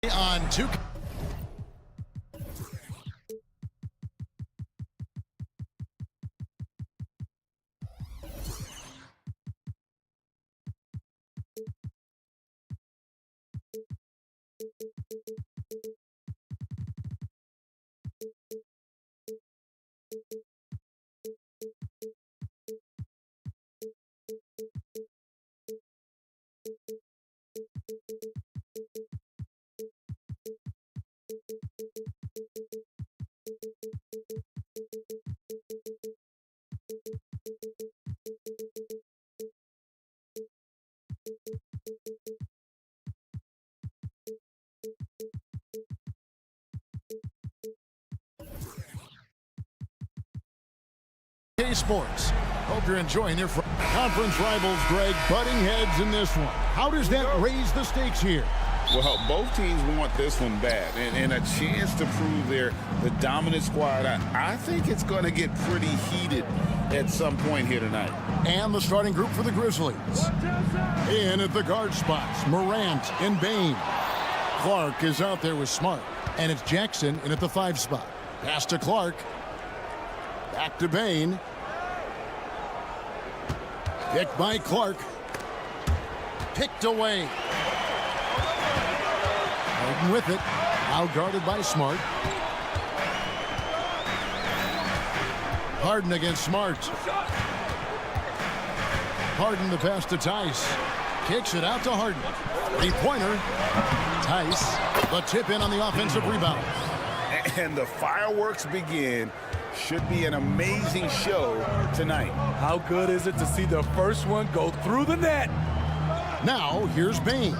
On two. Sports. Hope you're enjoying your conference rivals, Greg, butting heads in this one. How does that raise the stakes here? Well, both teams want this one bad and a chance to prove they're the dominant squad. I think it's going to get pretty heated at some point here tonight. And the starting group for the Grizzlies. In at the guard spots, Morant and Bain. Clark is out there with Smart. And it's Jackson in at the 5 spot. Pass to Clark. Back to Bain. Picked by Clark. Picked away. Harden with it. Now guarded by Smart. Harden against Smart. Harden the pass to Tice. Kicks it out to Harden. Three-pointer. Tice. The tip in on the offensive rebound. And the fireworks begin. Should be an amazing show tonight. How good is it to see the first one go through the net? Now, here's Bain.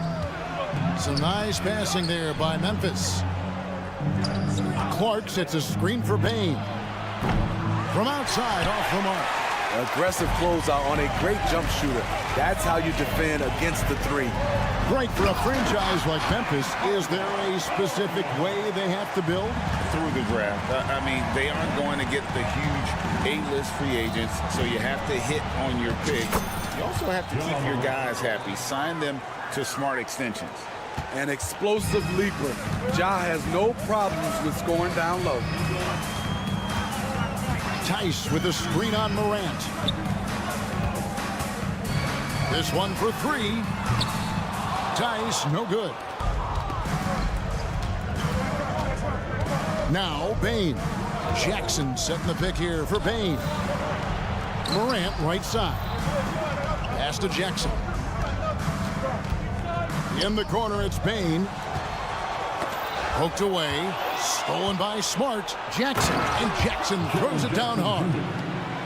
Some nice passing there by Memphis. Clark sets a screen for Bain. From outside, off the mark. Aggressive closeout on a great jump shooter. That's how you defend against the three. Great for a franchise like Memphis. Is there a specific way they have to build? Through the draft. I mean, they aren't going to get the huge A-list free agents, so you have to hit on your picks. You also have to keep your guys happy. Sign them to smart extensions. An explosive leaper. Ja has no problems with scoring down low. Tice with a screen on Morant. This one for 3. Tice, no good. Now, Bain. Jackson setting the pick here for Bain. Morant, right side. Pass to Jackson. In the corner, it's Bain. Poked away. Stolen by Smart. Jackson. And Jackson throws it down hard.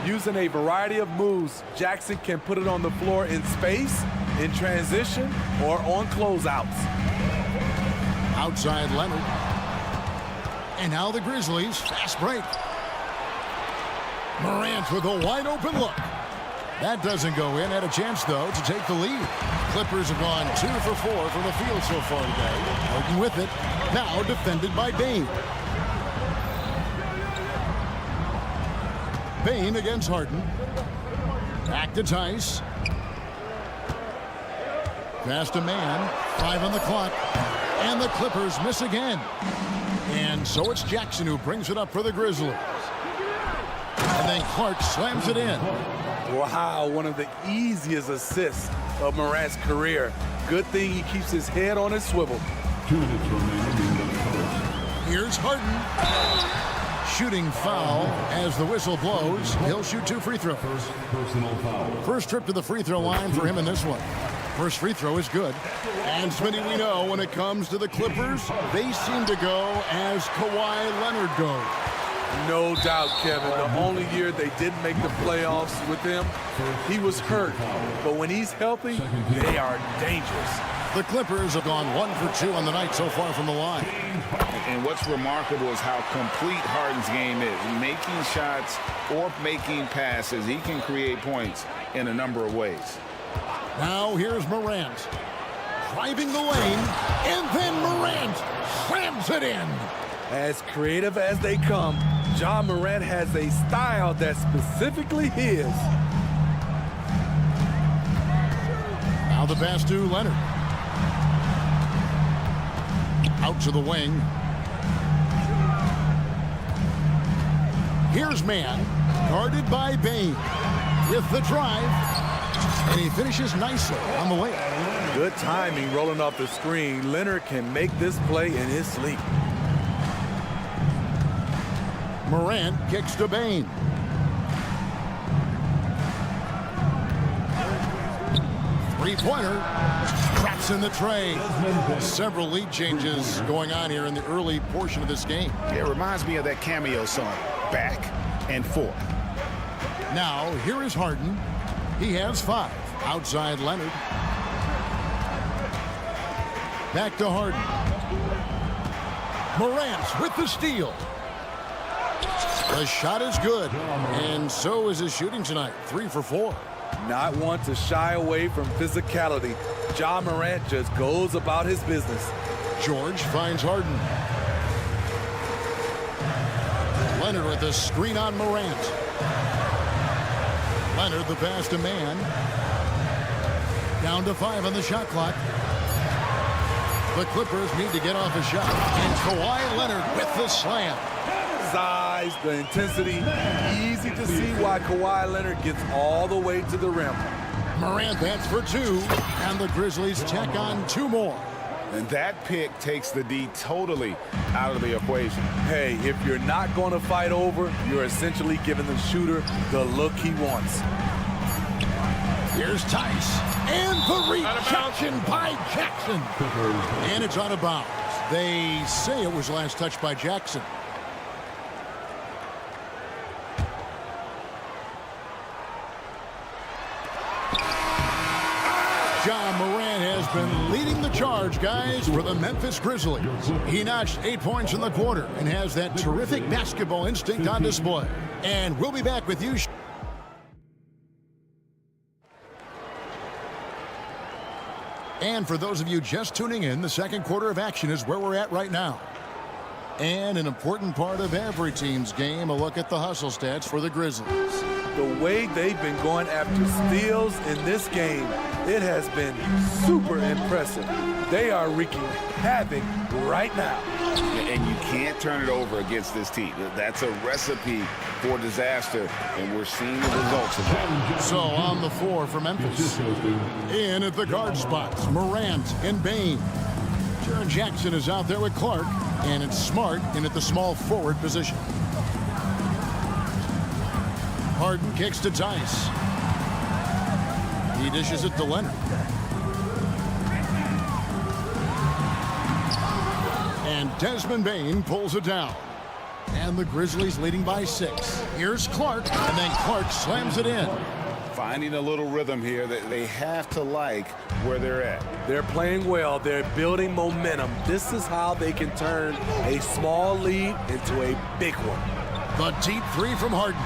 Using a variety of moves, Jackson can put it on the floor in space, in transition, or on closeouts. Outside Leonard. And now the Grizzlies. Fast break. Morant with a wide open look. That doesn't go in. Had a chance, though, to take the lead. Clippers have gone 2 for 4 from the field so far today. Harden with it. Now defended by Bain. Bain against Harden. Back to Tice. Pass to Man. 5 on the clock. And the Clippers miss again. And so it's Jackson who brings it up for the Grizzlies. And then Clark slams it in. Wow, one of the easiest assists of Morant's career. Good thing he keeps his head on his swivel. 2 minutes remaining in the first. Here's Harden. Shooting foul as the whistle blows. He'll shoot 2 free throws. Personal foul. First trip to the free throw line for him in this one. First free throw is good. And Smitty, we know when it comes to the Clippers, they seem to go as Kawhi Leonard goes. No doubt, Kevin. The only year they didn't make the playoffs with him, he was hurt. But when he's healthy, they are dangerous. The Clippers have gone 1 for 2 on the night so far from the line. And what's remarkable is how complete Harden's game is. Making shots or making passes, he can create points in a number of ways. Now here's Morant. Driving the lane, and then Morant slams it in. As creative as they come, Ja Morant has a style that's specifically his. Now the pass to Leonard. Out to the wing. Here's Mann, guarded by Bain. With the drive, and he finishes nicely on the way. Good timing rolling off the screen. Leonard can make this play in his sleep. Morant kicks to Bain. Three-pointer. Traps in the tray. Several lead changes going on here in the early portion of this game. It reminds me of that cameo song, Back and Forth. Now, here is Harden. He has 5. Outside Leonard. Back to Harden. Morant with the steal. The shot is good, and so is his shooting tonight. 3 for 4. Not one to shy away from physicality. Ja Morant just goes about his business. George finds Harden. Leonard with a screen on Morant. Leonard the pass to Mann. Down to 5 on the shot clock. The Clippers need to get off a shot. And Kawhi Leonard with the slam. Size, the intensity, easy to see why Kawhi Leonard gets all the way to the rim. Morant bats for 2, and the Grizzlies tack on 2 more. And that pick takes the D totally out of the equation. Hey, if you're not going to fight over, you're essentially giving the shooter the look he wants. Here's Tice, and the rejection by Jackson. And it's out of bounds. They say it was last touched by Jackson. Ja Morant has been leading the charge, guys, for the Memphis Grizzlies. He notched 8 points in the quarter and has that terrific basketball instinct on display. And we'll be back with you. And for those of you just tuning in, the second quarter of action is where we're at right now. And an important part of every team's game, a look at the hustle stats for the Grizzlies. The way they've been going after steals in this game, it has been super impressive. They are wreaking havoc right now. And you can't turn it over against this team. That's a recipe for disaster, and we're seeing the results of that. So on the floor for Memphis. In at the guard spots, Morant and Bain. Jaren Jackson is out there with Clark, and it's Smart in at the small forward position. Harden kicks to Tice. He dishes it to Leonard. And Desmond Bain pulls it down. And the Grizzlies leading by 6. Here's Clark, and then Clark slams it in. Finding a little rhythm here that they have to like where they're at. They're playing well. They're building momentum. This is how they can turn a small lead into a big one. The deep 3 from Harden.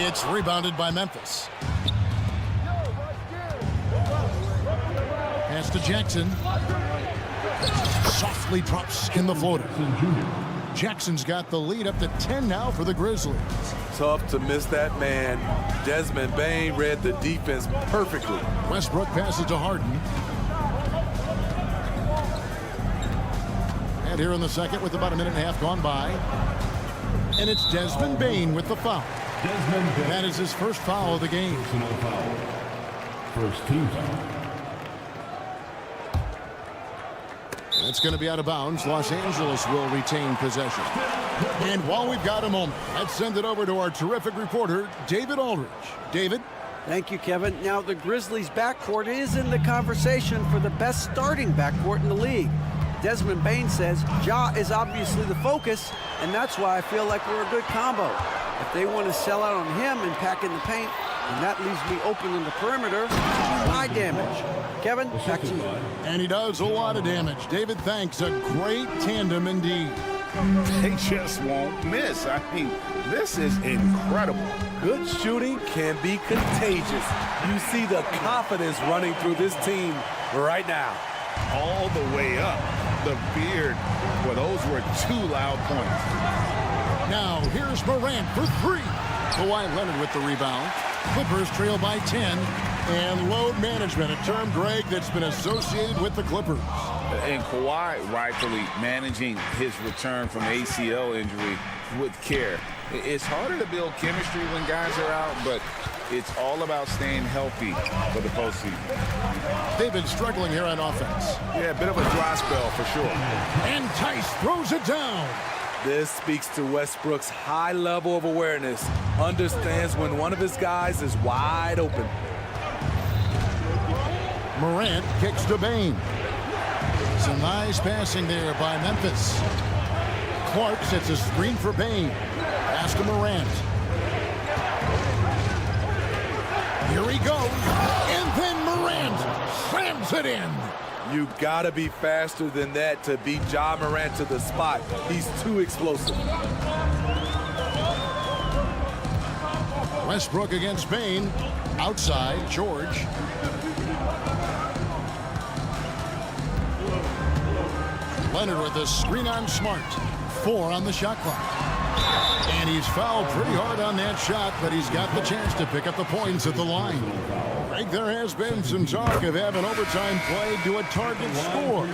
It's rebounded by Memphis. Pass to Jackson. Softly drops in the floater. Jackson's got the lead up to 10 now for the Grizzlies. Tough to miss that man. Desmond Bain read the defense perfectly. Westbrook passes to Harden. And here in the second with about a minute and a half gone by. And it's Desmond Bain with the foul. That is his first foul of the game. Personal foul. First team foul. It's going to be out of bounds. Los Angeles will retain possession. And while we've got a moment, let's send it over to our terrific reporter, David Aldridge. David? Thank you, Kevin. Now, the Grizzlies' backcourt is in the conversation for the best starting backcourt in the league. Desmond Bain says Ja is obviously the focus, and that's why I feel like we're a good combo. If they want to sell out on him and pack in the paint, and that leaves me open in the perimeter, high damage. Kevin, back to you. And he does a lot of damage. David, thanks. A great tandem indeed. They just won't miss. I mean, this is incredible. Good shooting can be contagious. You see the confidence running through this team right now. All the way up. The beard. Well, those were 2 loud points. Now, here's Morant for 3. Kawhi Leonard with the rebound. Clippers trail by 10. And load management, a term, Greg, that's been associated with the Clippers. And Kawhi rightfully managing his return from ACL injury with care. It's harder to build chemistry when guys are out, but it's all about staying healthy for the postseason. They've been struggling here on offense. Yeah, a bit of a dry spell for sure. And Tice throws it down. This speaks to Westbrook's high level of awareness. Understands when one of his guys is wide open. Morant kicks to Bane. Some nice passing there by Memphis. Clark sets a screen for Bane. Pass to Morant. Here he goes. And then Morant slams it in. You gotta be faster than that to beat Ja Morant to the spot. He's too explosive. Westbrook against Bane. Outside, George. Leonard with a screen on Smart. 4 on the shot clock. And he's fouled pretty hard on that shot, but he's got the chance to pick up the points at the line. Greg, there has been some talk of having overtime played to a target score.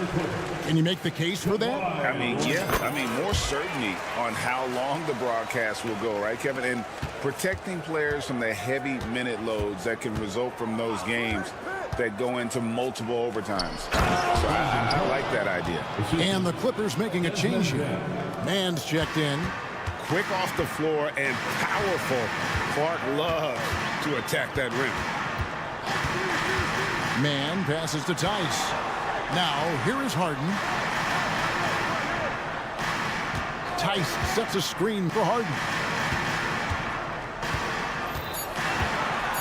Can you make the case for that? I mean, yeah. I mean, more certainty on how long the broadcast will go, right, Kevin? And protecting players from the heavy minute loads that can result from those games that go into multiple overtimes. So I like that idea. And the Clippers making a change here. Mann's checked in. Quick off the floor and powerful. Clark loves to attack that rim. Mann passes to Tice. Now, here is Harden. Tice sets a screen for Harden.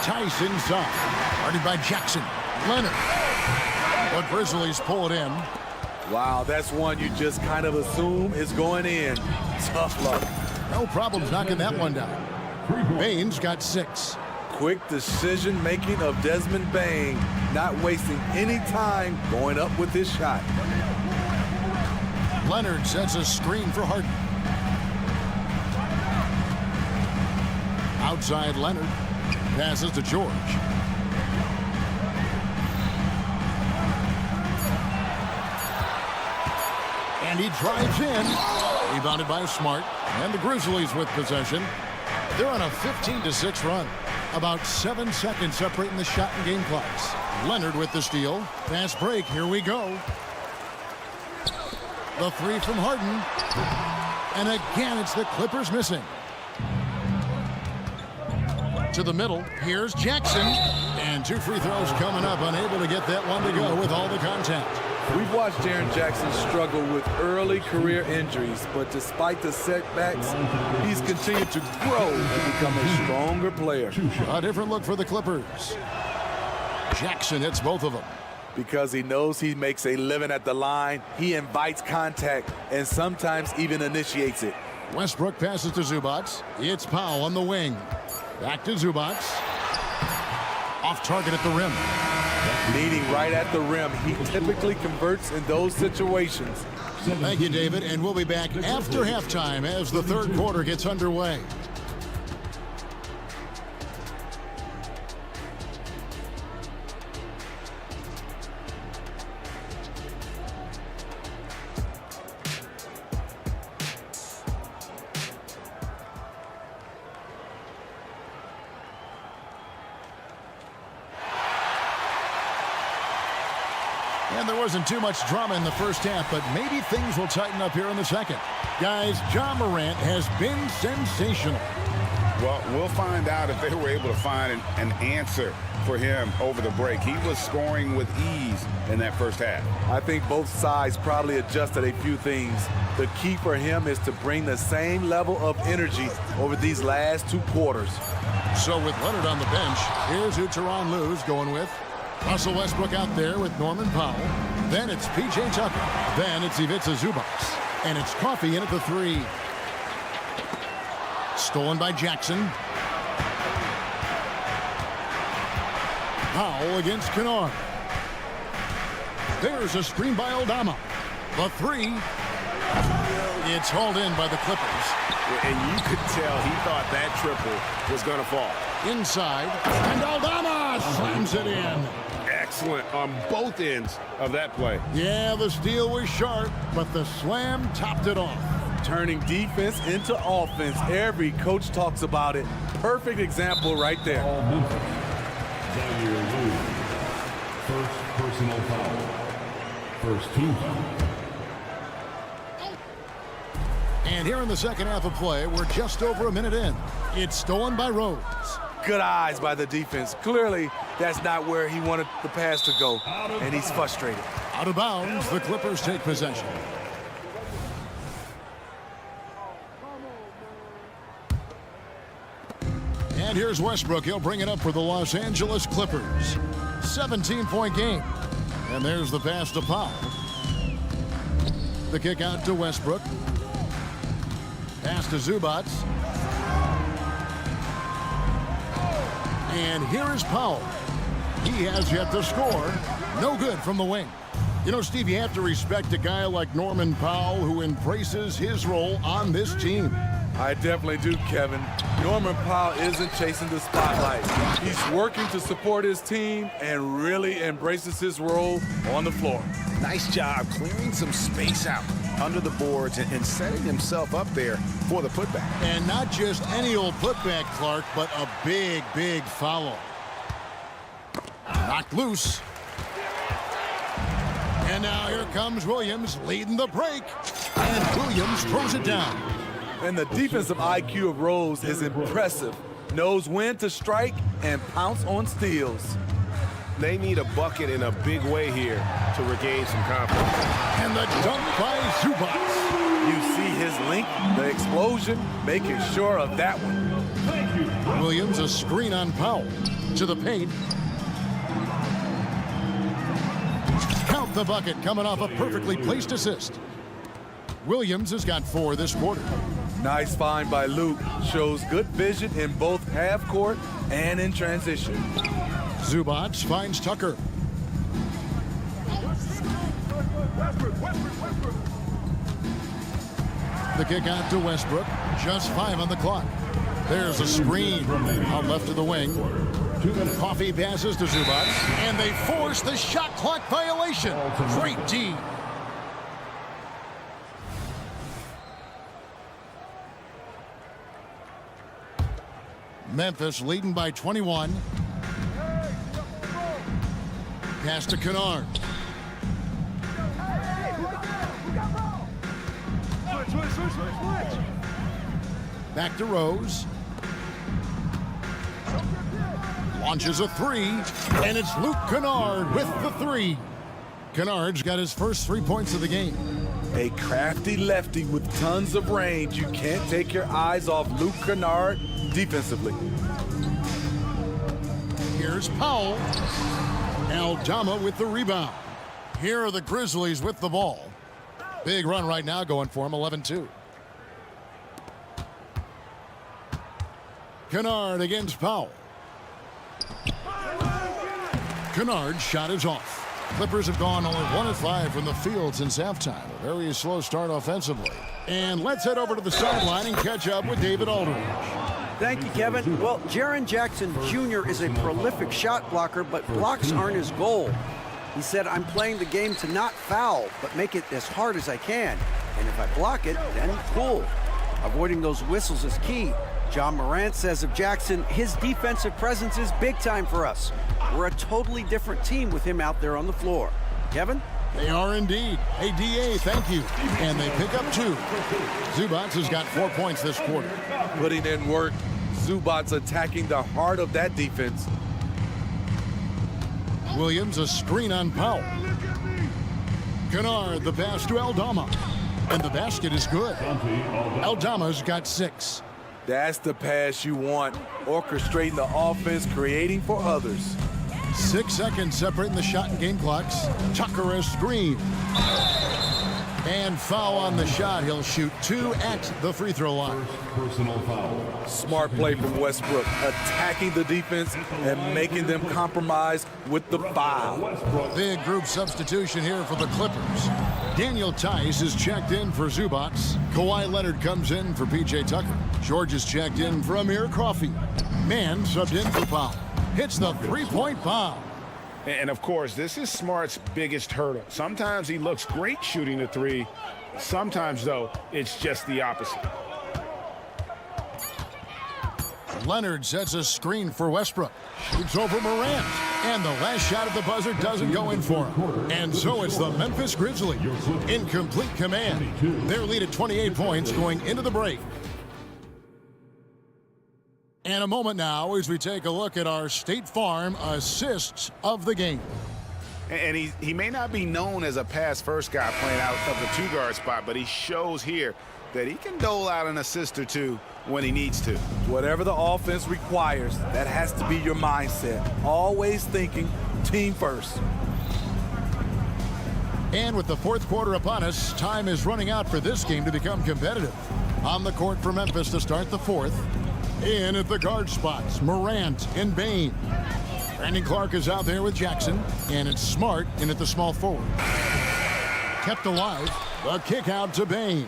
Tice inside. Guarded by Jackson. Leonard. The Grizzlies pull it in. Wow, that's one you just kind of assume is going in. Tough luck. No problems knocking that one down. Bane's got 6. Quick decision-making of Desmond Bane, not wasting any time going up with his shot. Leonard sets a screen for Harden. Outside Leonard. Passes to George. And he drives in. Rebounded by Smart. And the Grizzlies with possession. They're on a 15-6 run. About 7 seconds separating the shot and game clocks. Leonard with the steal. Fast break. Here we go. The 3 from Harden. And again, it's the Clippers missing. To the middle. Here's Jackson. And 2 free throws coming up. Unable to get that one to go with all the contact. We've watched Jaren Jackson struggle with early career injuries, but despite the setbacks, he's continued to grow to become a stronger player. A different look for the Clippers. Jackson hits both of them. Because he knows he makes a living at the line, he invites contact and sometimes even initiates it. Westbrook passes to Zubac. It's Powell on the wing. Back to Zubac. Off target at the rim. Leading right at the rim, he typically converts in those situations. Thank you, David, and we'll be back after halftime as the third quarter gets underway. And there wasn't too much drama in the first half, but maybe things will tighten up here in the second. Guys, Ja Morant has been sensational. Well, we'll find out if they were able to find an answer for him over the break. He was scoring with ease in that first half. I think both sides probably adjusted a few things. The key for him is to bring the same level of energy over these last 2 quarters. So with Leonard on the bench, here's who Tyronn Lue's going with. Russell Westbrook out there with Norman Powell. Then it's P.J. Tucker. Then it's Ivica Zubac. And it's Coffey in at the 3. Stolen by Jackson. Powell against Kennard. There's a screen by Aldama. The 3. It's hauled in by the Clippers. And you could tell he thought that triple was going to fall. Inside. And Aldama slams it in. Excellent on both ends of that play. Yeah, the steal was sharp, but the slam topped it off. Turning defense into offense. Every coach talks about it. Perfect example right there. All Memphis. Xavier Williams. First personal foul. First team foul. And here in the second half of play, we're just over a minute in. It's stolen by Rose. Good eyes by the defense. Clearly, that's not where he wanted the pass to go, and he's frustrated. Out of bounds, the Clippers take possession. And here's Westbrook. He'll bring it up for the Los Angeles Clippers. 17-point game. And there's the pass to Powell. The kick out to Westbrook. Pass to Zubac. And here is Powell. He has yet to score. No good from the wing. You know, Steve, you have to respect a guy like Norman Powell who embraces his role on this team. I definitely do, Kevin. Norman Powell isn't chasing the spotlight. He's working to support his team and really embraces his role on the floor. Nice job clearing some space out under the boards and setting himself up there for the putback. And not just any old putback, Clark, but a big, big foul. Knocked loose. And now here comes Williams leading the break. And Williams throws it down. And the defensive IQ of Rose is impressive. Knows when to strike and pounce on steals. They need a bucket in a big way here to regain some confidence. And the dunk by Zubac. You see his length, the explosion, making sure of that one. Williams a screen on Powell. To the paint. Count the bucket coming off a perfectly placed assist. Williams has got 4 this quarter. Nice find by Luke. Shows good vision in both half court and in transition. Zubac finds Tucker. The kick out to Westbrook. Just 5 on the clock. There's a screen out left of the wing. Coffee passes to Zubac. And they force the shot clock violation. Great D. Memphis leading by 21. Pass to Kennard. Back to Rose. Launches a 3, and it's Luke Kennard with the 3. Kennard's got his first 3 points of the game. A crafty lefty with tons of range. You can't take your eyes off Luke Kennard defensively. Here's Powell. Aldama with the rebound. Here are the Grizzlies with the ball. Big run right now going for him, 11-2. Kennard against Powell. Kennard's shot is off. Clippers have gone only 1 of 5 from the field since halftime. A very slow start offensively. And let's head over to the sideline and catch up with David Aldridge. Thank you, Kevin. Well, Jaren Jackson Jr. is a prolific shot blocker, but blocks aren't his goal. He said, I'm playing the game to not foul, but make it as hard as I can. And if I block it, then cool. Avoiding those whistles is key. John Morant says of Jackson, his defensive presence is big time for us. We're a totally different team with him out there on the floor. Kevin? They are indeed. Hey, DA, thank you. And they pick up 2. Zubac has got 4 points this quarter. Putting in work. Zubac attacking the heart of that defense. Williams a screen on Powell. Kennard the pass to Aldama. And the basket is good. Aldama's got 6. That's the pass you want. Orchestrating the offense, creating for others. 6 seconds separating the shot and game clocks. Tucker a screen. And foul on the shot. He'll shoot 2 at the free throw line. Personal foul. Smart play from Westbrook, attacking the defense and making them compromise with the foul. Big group substitution here for the Clippers. Daniel Tice is checked in for Zubac. Kawhi Leonard comes in for P.J. Tucker. George is checked in for Amir Coffey. Mann subbed in for Powell. hits the three-point bomb. And of course, this is Smart's biggest hurdle. Sometimes he looks great shooting the three. Sometimes, though, it's just the opposite. Leonard sets a screen for Westbrook. Shoots over Morant. And the last shot at the buzzer doesn't go in for him. And so it's the Memphis Grizzlies in complete command. Their lead at 28 points going into the break. And a moment now as we take a look at our State Farm assists of the game. And he may not be known as a pass-first guy playing out of the two-guard spot, but he shows here that he can dole out an assist or two when he needs to. Whatever the offense requires, that has to be your mindset. Always thinking team first. And with the fourth quarter upon us, time is running out for this game to become competitive. On the court for Memphis to start the fourth. In at the guard spots, Morant and Bain. Brandon Clark is out there with Jackson, and it's Smart in at the small forward. Kept alive, the kick out to Bain.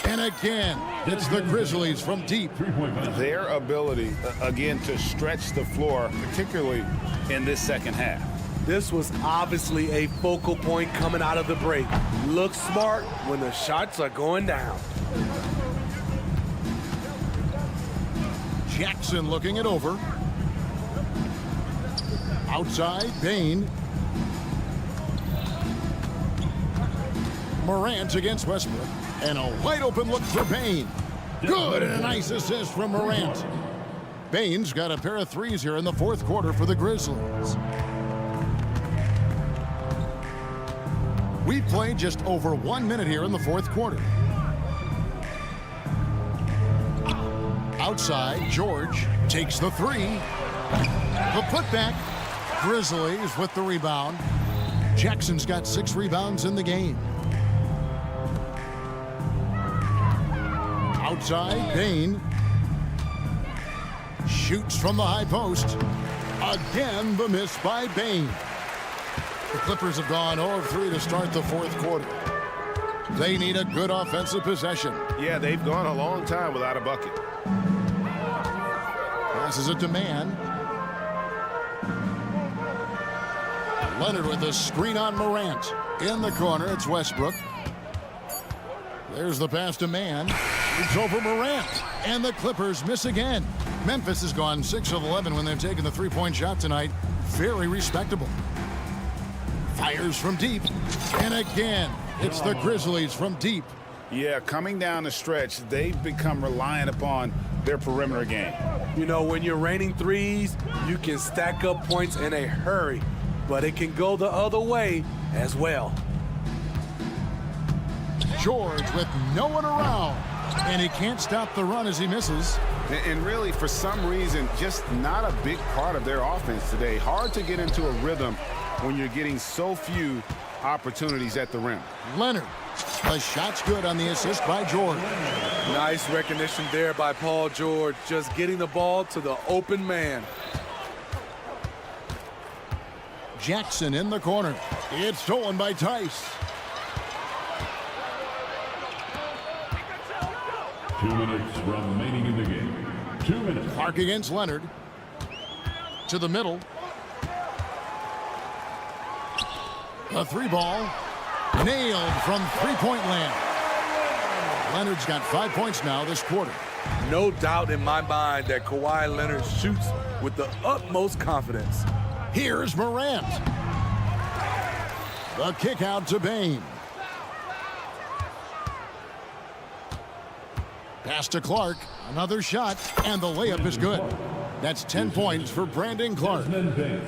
And again, it's the Grizzlies from deep. Their ability, again, to stretch the floor, particularly in this second half. This was obviously a focal point coming out of the break. Look smart when the shots are going down. Jackson looking it over. Outside, Bain. Morant against Westbrook. And a wide open look for Bain. Good, and a nice assist from Morant. Bain's got a pair of threes here in the fourth quarter for the Grizzlies. We've played just over 1 minute here in the fourth quarter. Outside, George takes the three. The putback. Grizzlies with the rebound. Jackson's got 6 rebounds in the game. Outside, Bain. Shoots from the high post. Again, the miss by Bain. The Clippers have gone 0 of 3 to start the fourth quarter. They need a good offensive possession. Yeah, they've gone a long time without a bucket. Passes it to Man. Leonard with a screen on Morant. In the corner, it's Westbrook. There's the pass to Man. It's over Morant. And the Clippers miss again. Memphis has gone 6 of 11 when they've taken the three-point shot tonight. Very respectable. Fires from deep. And again, it's the Grizzlies from deep. Yeah, coming down the stretch, they've become reliant upon their perimeter game. You know, when you're raining threes, you can stack up points in a hurry, but it can go the other way as well. George with no one around, and he can't stop the run as he misses. And really, for some reason, just not a big part of their offense today. Hard to get into a rhythm when you're getting so few opportunities at the rim. Leonard, the shot's good on the assist by George. Nice recognition there by Paul George, just getting the ball to the open man. Jackson in the corner. It's stolen by Tice. 2 minutes remaining in the game. 2 minutes. Clark against Leonard. To the middle. A three ball. Nailed from three-point land. Leonard's got 5 points now this quarter. No doubt in my mind that Kawhi Leonard shoots with the utmost confidence. Here's Morant. The kick out to Bain. Pass to Clark. Another shot, and the layup is good. That's 10 points for Brandon Clark.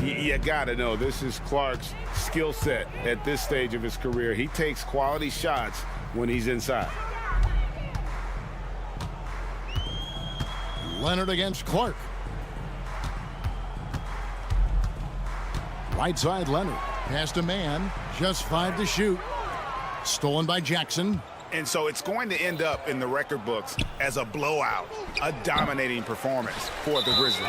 You got to know, this is Clark's skill set at this stage of his career. He takes quality shots when he's inside. Leonard against Clark. Right side, Leonard. Pass to Man. Just 5 to shoot. Stolen by Jackson. And so it's going to end up in the record books as a blowout, a dominating performance for the Grizzlies.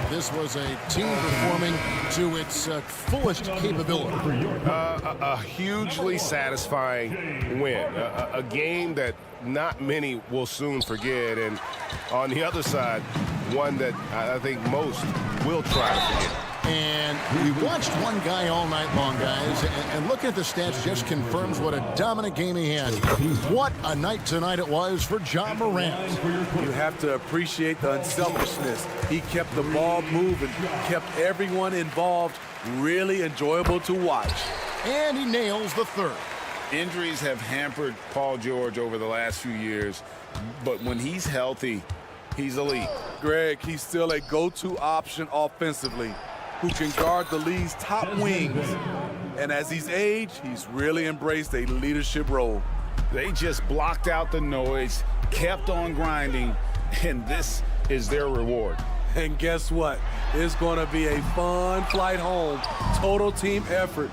This was a team performing to its fullest capability. A hugely satisfying win, a game that not many will soon forget. And on the other side, one that I think most will try to forget. And we watched one guy all night long, guys, and looking at the stats just confirms what a dominant game he had. What a night tonight it was for Ja Morant. You have to appreciate the unselfishness. He kept the ball moving, kept everyone involved, really enjoyable to watch. And he nails the third. Injuries have hampered Paul George over the last few years, but when he's healthy, he's elite. Greg, he's still a go-to option offensively, who can guard the league's top wings. And as he's aged, he's really embraced a leadership role. They just blocked out the noise, kept on grinding, and this is their reward. And guess what? It's going to be a fun flight home. Total team effort.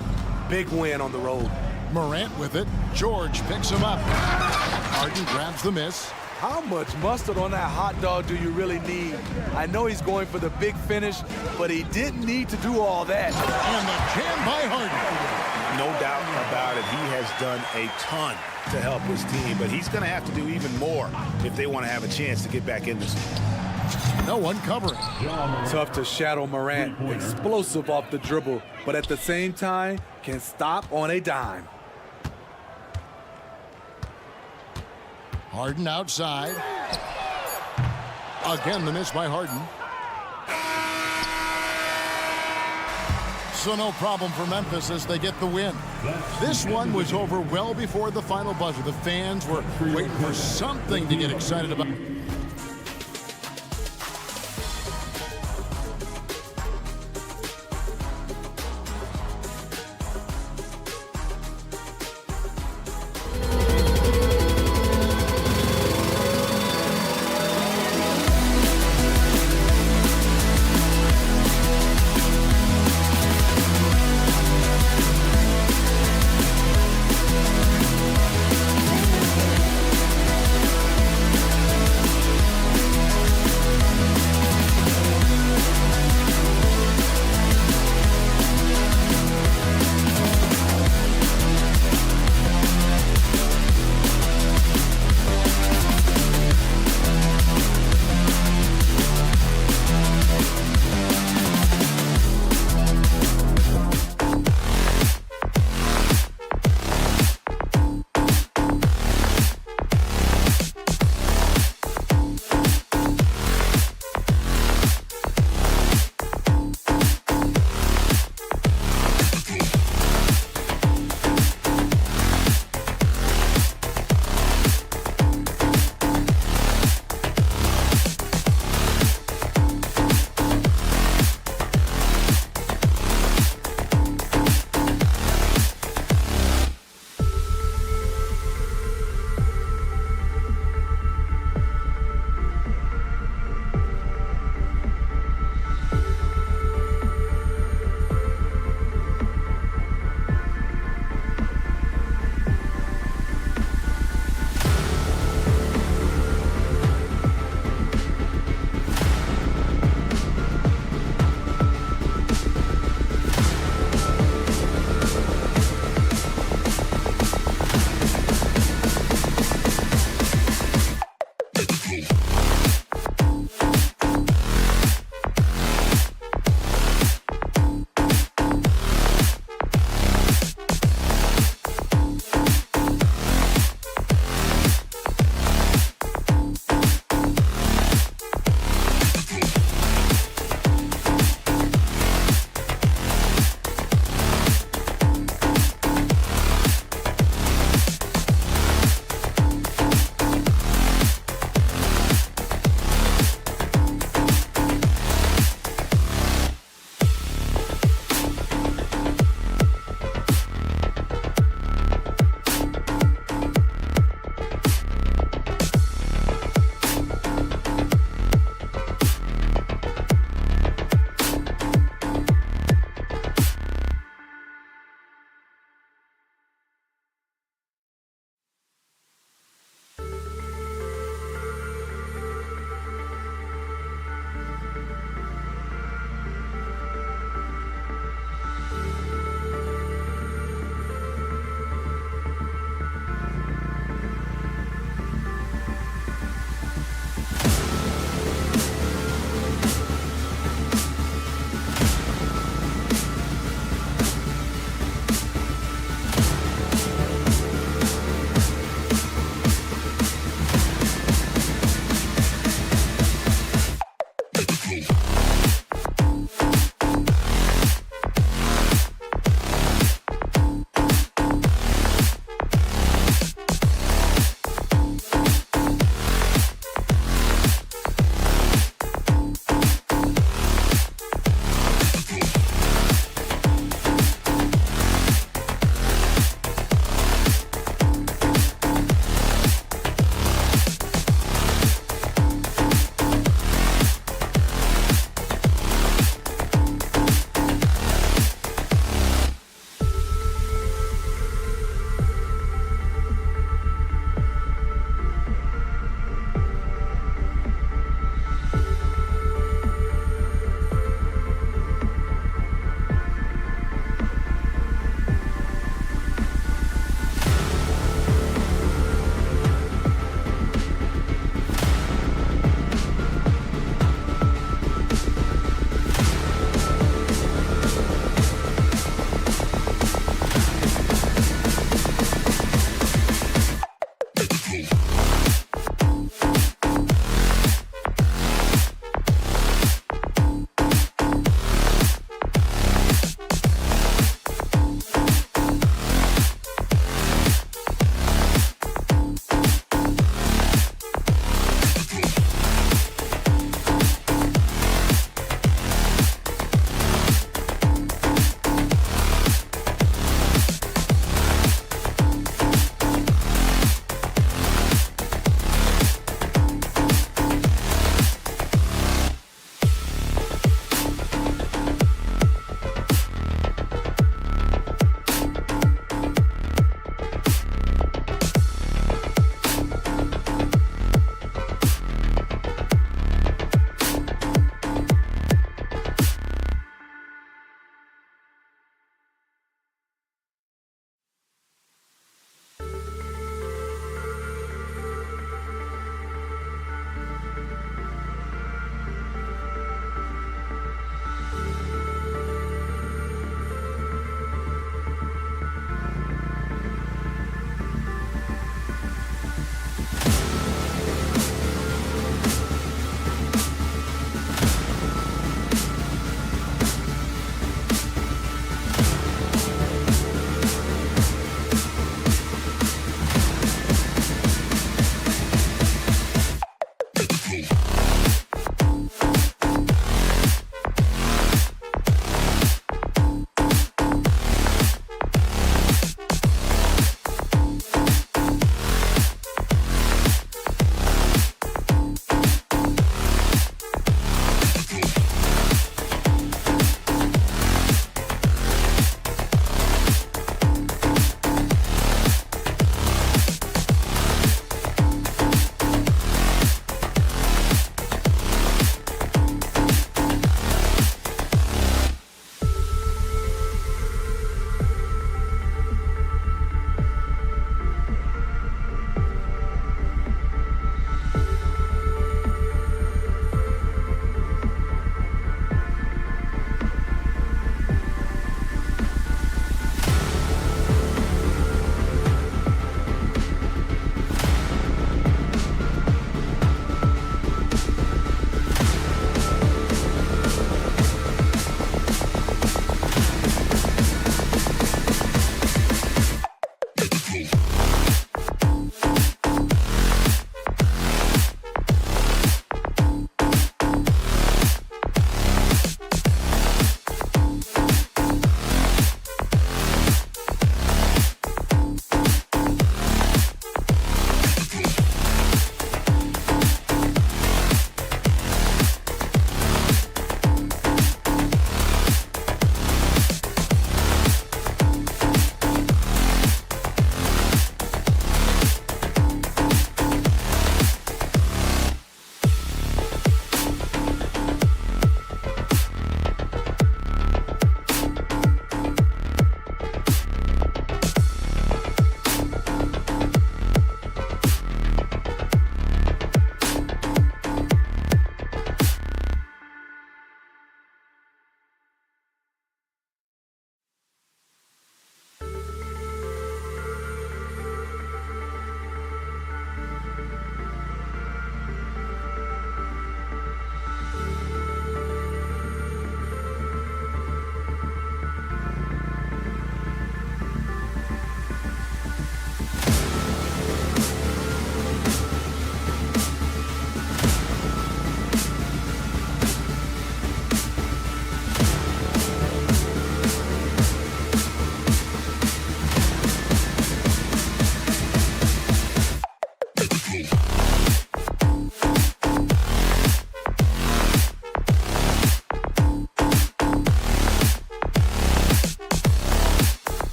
Big win on the road. Morant with it. George picks him up. Harden grabs the miss. How much mustard on that hot dog do you really need? I know he's going for the big finish, but he didn't need to do all that. And the jam by Harden. No doubt about it. He has done a ton to help his team, but he's going to have to do even more if they want to have a chance to get back in this. No one covering. Tough to shadow Morant. Explosive off the dribble, but at the same time, can stop on a dime. Harden outside. Again, the miss by Harden. So no problem for Memphis as they get the win. This one was over well before the final buzzer. The fans were waiting for something to get excited about.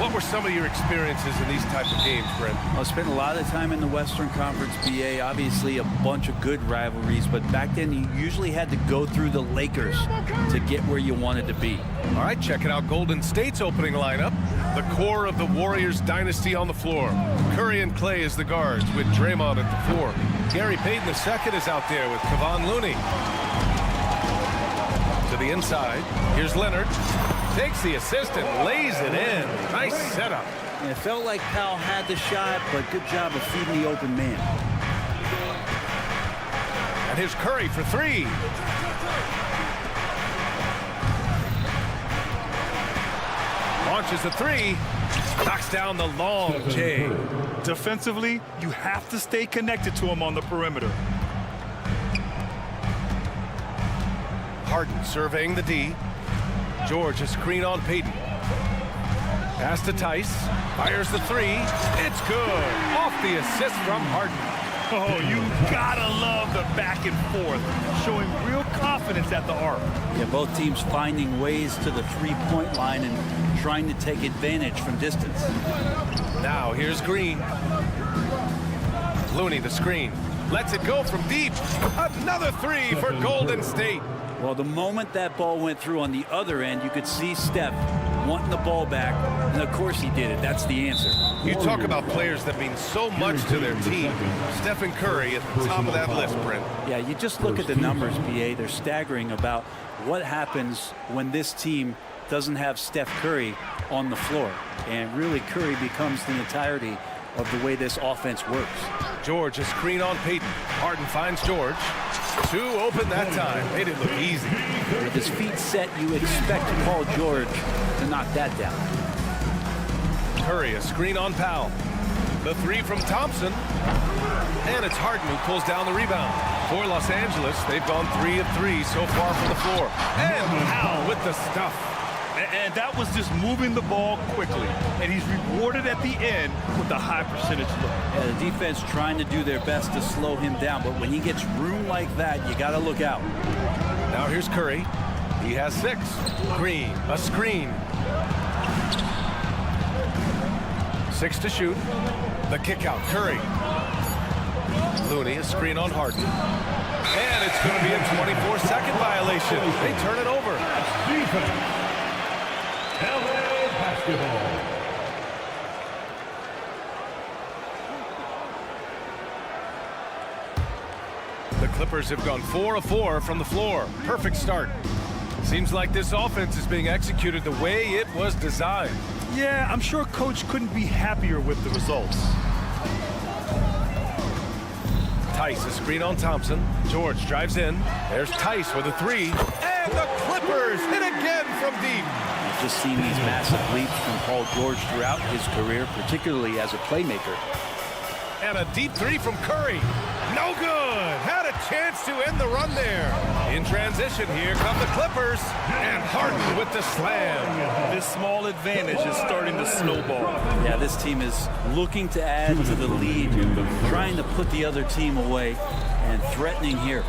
What were some of your experiences in these type of games, Brent? I spent a lot of time in the Western Conference, BA. Obviously, a bunch of good rivalries, but back then you usually had to go through the Lakers to get where you wanted to be. All right, checking out Golden State's opening lineup. The core of the Warriors dynasty on the floor. Curry and Clay as the guards with Draymond at the 4. Gary Payton II is out there with Kevon Looney. To the inside, here's Leonard. Takes the assist and lays it in. Nice setup. And it felt like Powell had the shot, but good job of feeding the open man. And here's Curry for 3. Launches a 3. Knocks down the long J. Defensively, you have to stay connected to him on the perimeter. Harden surveying the D. George a screen on Payton. Pass to Tice. Fires the 3. It's good. Off the assist from Harden. Oh, you gotta love the back and forth, showing real confidence at the arc. Yeah, both teams finding ways to the three-point line and trying to take advantage from distance. Now here's Green. Looney the screen. Lets it go from deep. Another 3 for Golden State. Well, the moment that ball went through on the other end, you could see Steph wanting the ball back, and of course he did it. That's the answer. You talk about players that mean so much to their team. Stephen Curry at the top of that list, Brent. Yeah, you just look at the numbers, BA. They're staggering about what happens when this team doesn't have Steph Curry on the floor. And really, Curry becomes the entirety of the way this offense works. George a screen on Payton. Harden finds George. 2 open that time. Made it look easy. With his feet set, you expect Paul George to knock that down. Curry a screen on Powell. The 3 from Thompson. And it's Harden who pulls down the rebound. For Los Angeles, they've gone 3 of 3 so far from the floor. And Powell with the stuff. And that was just moving the ball quickly. And he's rewarded at the end with a high percentage look. Yeah, the defense trying to do their best to slow him down, but when he gets room like that, you got to look out. Now here's Curry. He has 6. Green, a screen. 6 to shoot. The kick out, Curry. Looney, a screen on Harden. And it's going to be a 24-second violation. They turn it over. Defense. LA basketball. The Clippers have gone 4 of 4 from the floor. Perfect start. Seems like this offense is being executed the way it was designed. Yeah, I'm sure Coach couldn't be happier with the results. Tice, a screen on Thompson. George drives in. There's Tice with a 3. And the Clippers hit again from deep. We've just seen these massive leaps from Paul George throughout his career, particularly as a playmaker. And a deep 3 from Curry. No good. Had a chance to end the run there. In transition, here come the Clippers. And Harden with the slam. This small advantage is starting to snowball. Yeah, this team is looking to add to the lead, trying to put the other team away, and threatening here.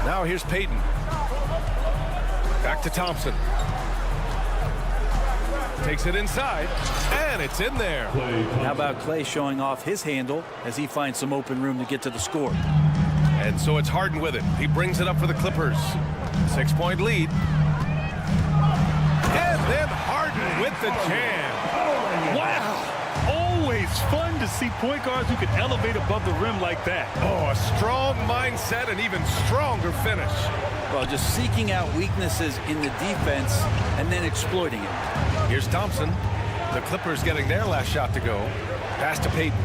Now here's Payton. Back to Thompson. Takes it inside, and it's in there. How about Clay showing off his handle as he finds some open room to get to the score? And so it's Harden with it. He brings it up for the Clippers. 6-point lead. And then Harden with the jam. Wow! Always fun to see point guards who can elevate above the rim like that. Oh, a strong mindset and even stronger finish. Well, just seeking out weaknesses in the defense and then exploiting it. Here's Thompson. The Clippers getting their last shot to go. Pass to Payton.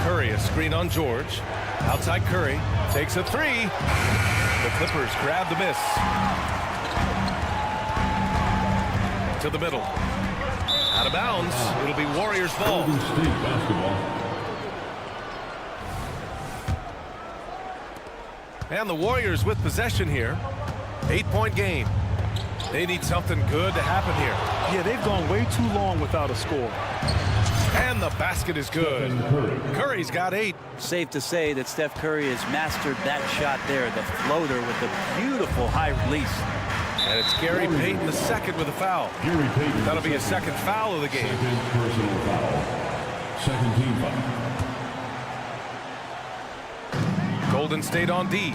Curry, a screen on George. Outside Curry. Takes a 3. The Clippers grab the miss. To the middle. Out of bounds. It'll be Warriors ball. Golden State basketball. And the Warriors with possession here. 8-point game. They need something good to happen here. Yeah, they've gone way too long without a score. And the basket is good. Curry's got 8. Safe to say that Steph Curry has mastered that shot there, the floater with the beautiful high release. And it's Gary Payton the second with a foul. Gary Payton. That'll be his second foul of the game. Second personal foul. Second team foul. Golden State on D.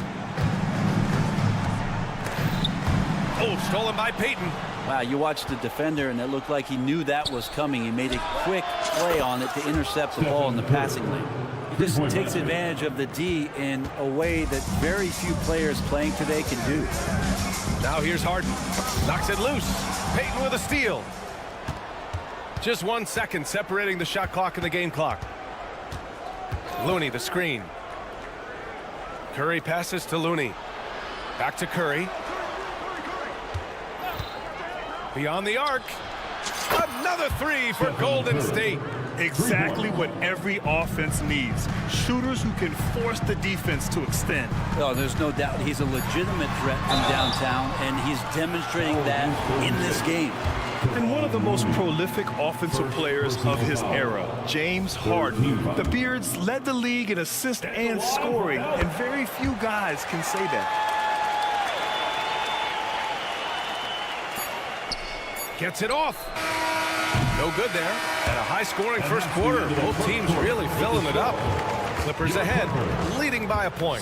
Oh, stolen by Payton. Wow, you watched the defender, and it looked like he knew that was coming. He made a quick play on it to intercept the ball in the passing lane. He just takes advantage of the D in a way that very few players playing today can do. Now here's Harden. Knocks it loose. Payton with a steal. Just 1 second separating the shot clock and the game clock. Looney, the screen. Curry passes to Looney. Back to Curry. Beyond the arc. Another three for Golden State. Exactly what every offense needs. Shooters who can force the defense to extend. Oh, there's no doubt he's a legitimate threat from downtown, and he's demonstrating that in this game. And one of the most prolific offensive players of his era, James Harden. The Beards led the league in assists and scoring, and very few guys can say that. Gets it off. No good there. And a high-scoring first quarter. Both teams really filling it up. Clippers ahead, leading by a point.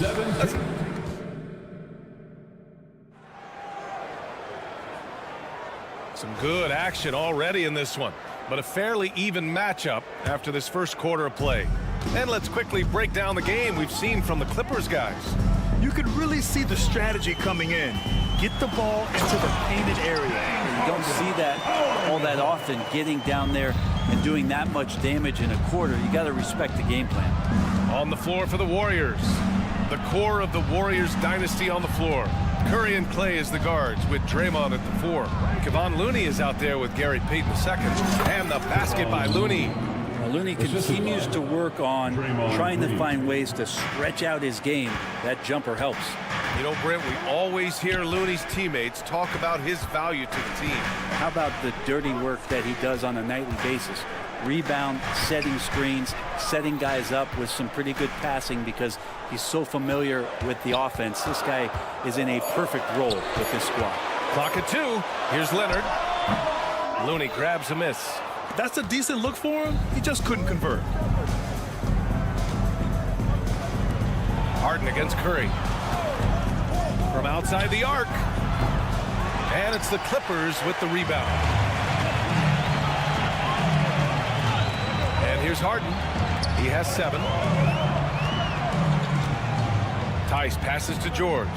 Some good action already in this one, but a fairly even matchup after this first quarter of play. And let's quickly break down the game we've seen from the Clippers guys. You could really see the strategy coming in. Get the ball into the painted area. You don't see that all that often, getting down there and doing that much damage in a quarter. You got to respect the game plan. On the floor for the Warriors. The core of the Warriors dynasty on the floor. Curry and Clay as the guards with Draymond at the 4. Kevon Looney is out there with Gary Payton II. And the basket by Looney. Looney continues to work on trying to find ways to stretch out his game. That jumper helps. You know, Brent, we always hear Looney's teammates talk about his value to the team. How about the dirty work that he does on a nightly basis? Rebound, setting screens, setting guys up with some pretty good passing because he's so familiar with the offense. This guy is in a perfect role with this squad. Clock at 2. Here's Leonard. Looney grabs a miss. That's a decent look for him. He just couldn't convert. Harden against Curry. From outside the arc. And it's the Clippers with the rebound. And here's Harden. He has 7. Tice passes to George.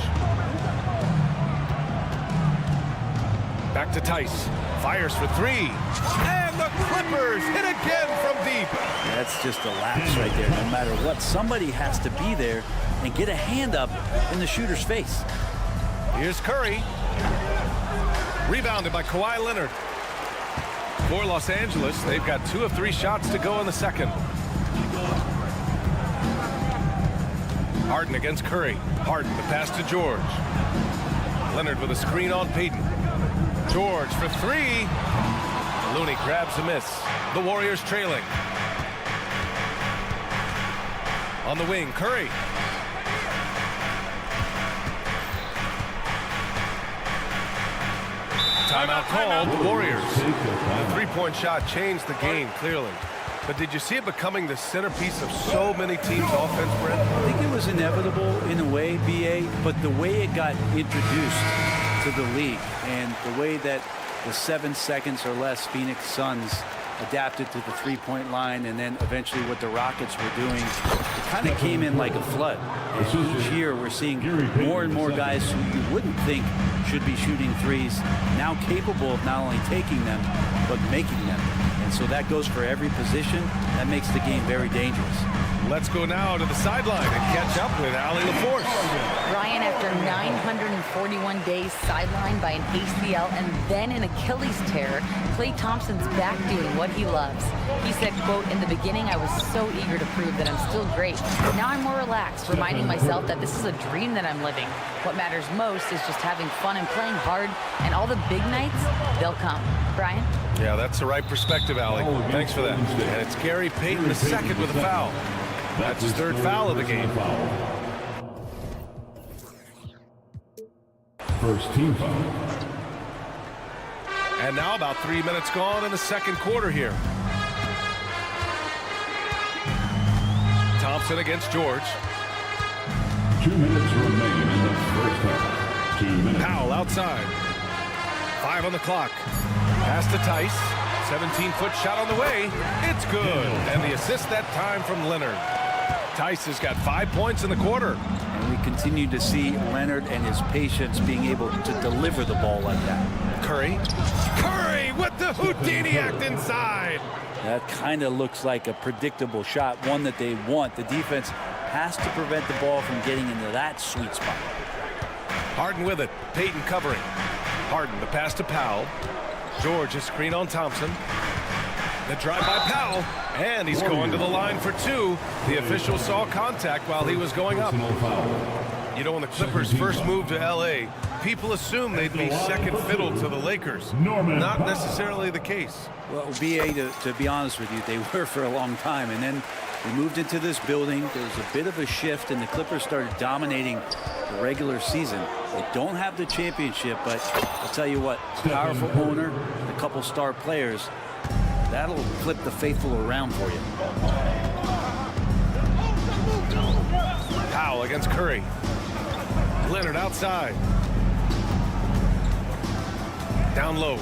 Back to Tice. Fires for 3. And the Clippers hit again from deep. That's just a lapse right there. No matter what, somebody has to be there and get a hand up in the shooter's face. Here's Curry. Rebounded by Kawhi Leonard. For Los Angeles, they've got 2 of 3 shots to go in the second. Harden against Curry. Harden, the pass to George. Leonard with a screen on Payton. George for 3. Looney grabs a miss. The Warriors trailing. On the wing, Curry. Timeout called, the Warriors. The three-point shot changed the game, clearly. But did you see it becoming the centerpiece of so many teams' offense, Brent? I think it was inevitable in a way, BA, but the way it got introduced to the league and the way that the 7 seconds or less Phoenix Suns adapted to the three-point line, and then eventually what the Rockets were doing, it kind of came in like a flood. And each year we're seeing more and more guys who you wouldn't think should be shooting threes now capable of not only taking them but making them. And so that goes for every position. That makes the game very dangerous. Let's go now to the sideline and catch up with Allie LaForce. Ryan, after 941 days sidelined by an ACL and then an Achilles tear, Klay Thompson's back doing what he loves. He said, quote, "In the beginning, I was so eager to prove that I'm still great. Now I'm more relaxed, reminding myself that this is a dream that I'm living. What matters most is just having fun and playing hard, and all the big nights, they'll come." Brian? Yeah, that's the right perspective, Allie. Thanks for that. And it's Gary Payton the second with a foul. That's his 3rd foul of the game. First team foul. And now about 3 minutes gone in the second quarter here. Thompson against George. 2 minutes remain in the first half. 2 minutes. Powell outside. 5 on the clock. Pass to Tice. 17-foot shot on the way. It's good. And the assist that time from Leonard. Tice has got 5 points in the quarter. And we continue to see Leonard and his patience being able to deliver the ball like that. Curry. Curry with the Houdini act inside. That kind of looks like a predictable shot, one that they want. The defense has to prevent the ball from getting into that sweet spot. Harden with it. Payton covering. Harden, the pass to Powell. George, a screen on Thompson. The drive by Powell. And he's going to the line for 2. The official saw contact while he was going up. You know, when the Clippers first moved to L.A., people assumed they'd be second fiddle to the Lakers. Not necessarily the case. Well, BA, to be honest with you, they were for a long time. And then we moved into this building. There was a bit of a shift, and the Clippers started dominating the regular season. They don't have the championship, but I'll tell you what, powerful owner, a couple star players, that'll flip the faithful around for you. Powell against Curry. Leonard outside. Down low.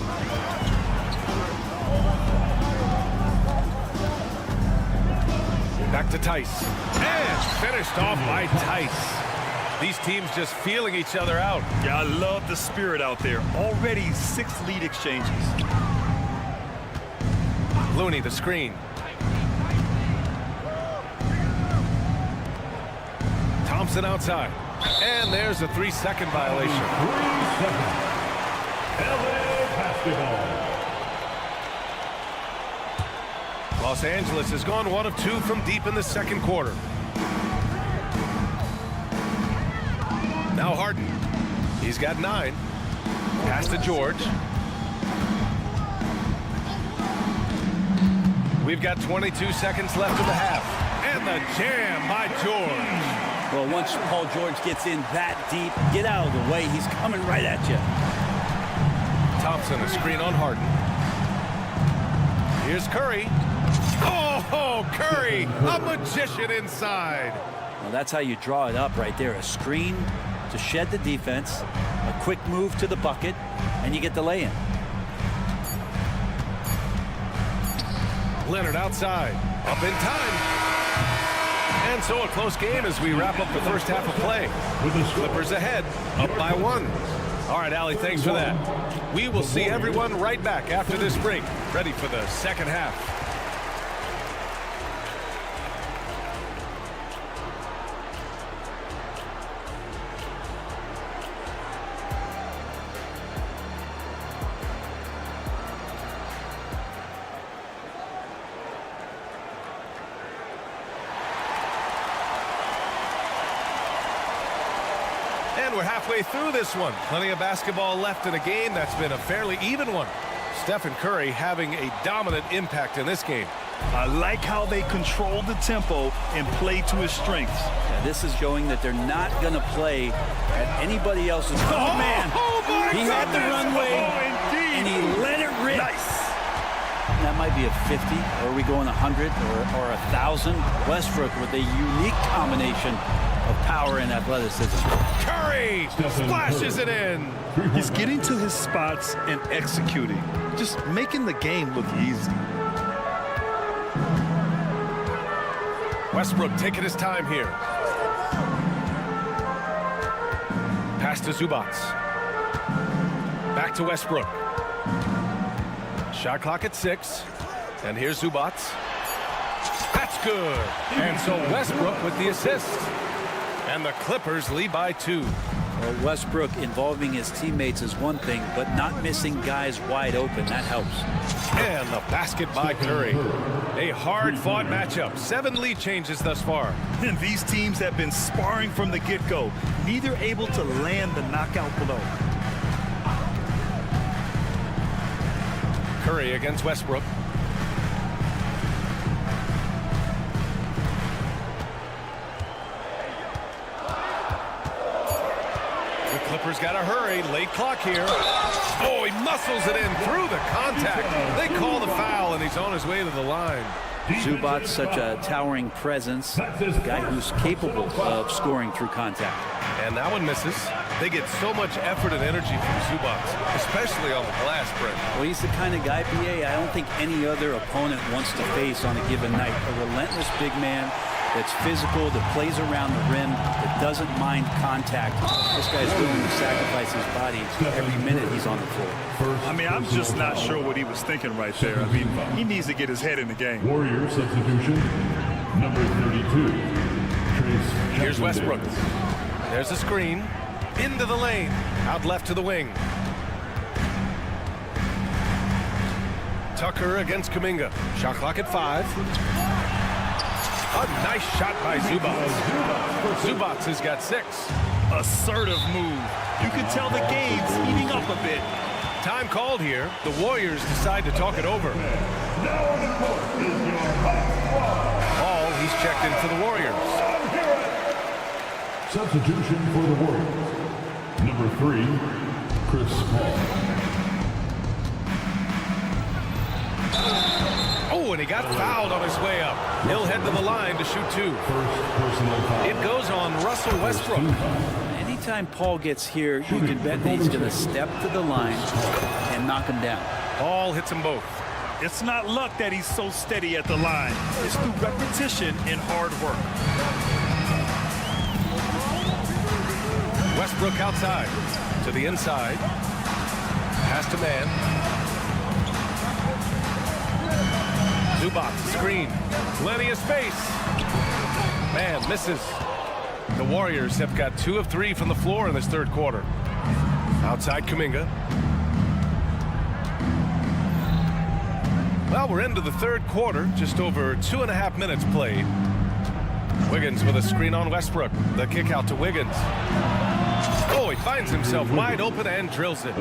Back to Tice. And finished off by Tice. These teams just feeling each other out. Yeah, I love the spirit out there. Already 6 lead exchanges. Looney, the screen. Thompson outside. And there's a 3-second violation. 3 seconds. LA basketball. Los Angeles has gone 1 of 2 from deep in the second quarter. Now Harden. He's got 9. Pass to George. We've got 22 seconds left in the half. And the jam by George. Well, once Paul George gets in that deep, get out of the way. He's coming right at you. Thompson, a screen on Harden. Here's Curry. Oh, Curry, a magician inside. Well, that's how you draw it up right there. A screen to shed the defense, a quick move to the bucket, and you get the lay-in. Leonard outside, up in time. And so a close game as we wrap up the first half of play. Clippers ahead, up by 1. All right, Allie, thanks for that. We will see everyone right back after this break, ready for the second half. And we're halfway through this one. Plenty of basketball left in a game that's been a fairly even one. Stephen Curry having a dominant impact in this game. I like how they control the tempo and play to his strengths. Yeah, this is showing that they're not going to play at anybody else's. Oh, man. He had the runway, and he let it rip. Nice. That might be a 50, or are we going 100 or 1,000? Westbrook with a unique combination of power and athleticism. Curry splashes it in. He's getting to his spots and executing, just making the game look easy. Westbrook taking his time here. Pass to Zubats. Back to Westbrook. Shot clock at 6. And here's Zubats. That's good. And so Westbrook with the assist. And the Clippers lead by 2. Well, Westbrook involving his teammates is one thing, but not missing guys wide open, that helps. And the basket by Curry. A hard-fought matchup. 7 lead changes thus far. And these teams have been sparring from the get-go, neither able to land the knockout blow. Curry against Westbrook. The Clippers got to hurry. Late clock here. Oh, he muscles it in through the contact. They call the foul, and he's on his way to the line. Zubac's such a towering presence, a guy who's capable of scoring through contact. And that one misses. They get so much effort and energy from Zubac, especially on the glass break. Well, he's the kind of guy, BA, I don't think any other opponent wants to face on a given night. A relentless big man that's physical, that plays around the rim, that doesn't mind contact. This guy's willing to sacrifice his body every minute he's on the floor. I mean, I'm just not sure what he was thinking right there. I mean, he needs to get his head in the game. Warrior substitution, number 32. Here's Westbrook. There's a screen. Into the lane. Out left to the wing. Tucker against Kuminga. Shot clock at 5. A nice shot by Zubac. Zubac has got 6. Assertive move. You can tell the game's heating up a bit. Time called here. The Warriors decide to talk it over. Ball, he's checked in for the Warriors. Substitution for the Warriors. Number 3, Chris Paul. Oh, and he got fouled on his way up. He'll head to the line to shoot 2. First personal foul. It goes on Russell Westbrook. Anytime Paul gets here, you can bet that he's going to step to the line and knock him down. Paul hits them both. It's not luck that he's so steady at the line. It's through repetition and hard work. Westbrook outside to the inside. Pass to man. Zubac screen. Plenty of space. Man misses. The Warriors have got 2 of 3 from the floor in this third quarter. Outside Kuminga. Well, we're into the third quarter. Just over 2.5 minutes played. Wiggins with a screen on Westbrook. The kick out to Wiggins. Oh, he finds himself wide open and drills it.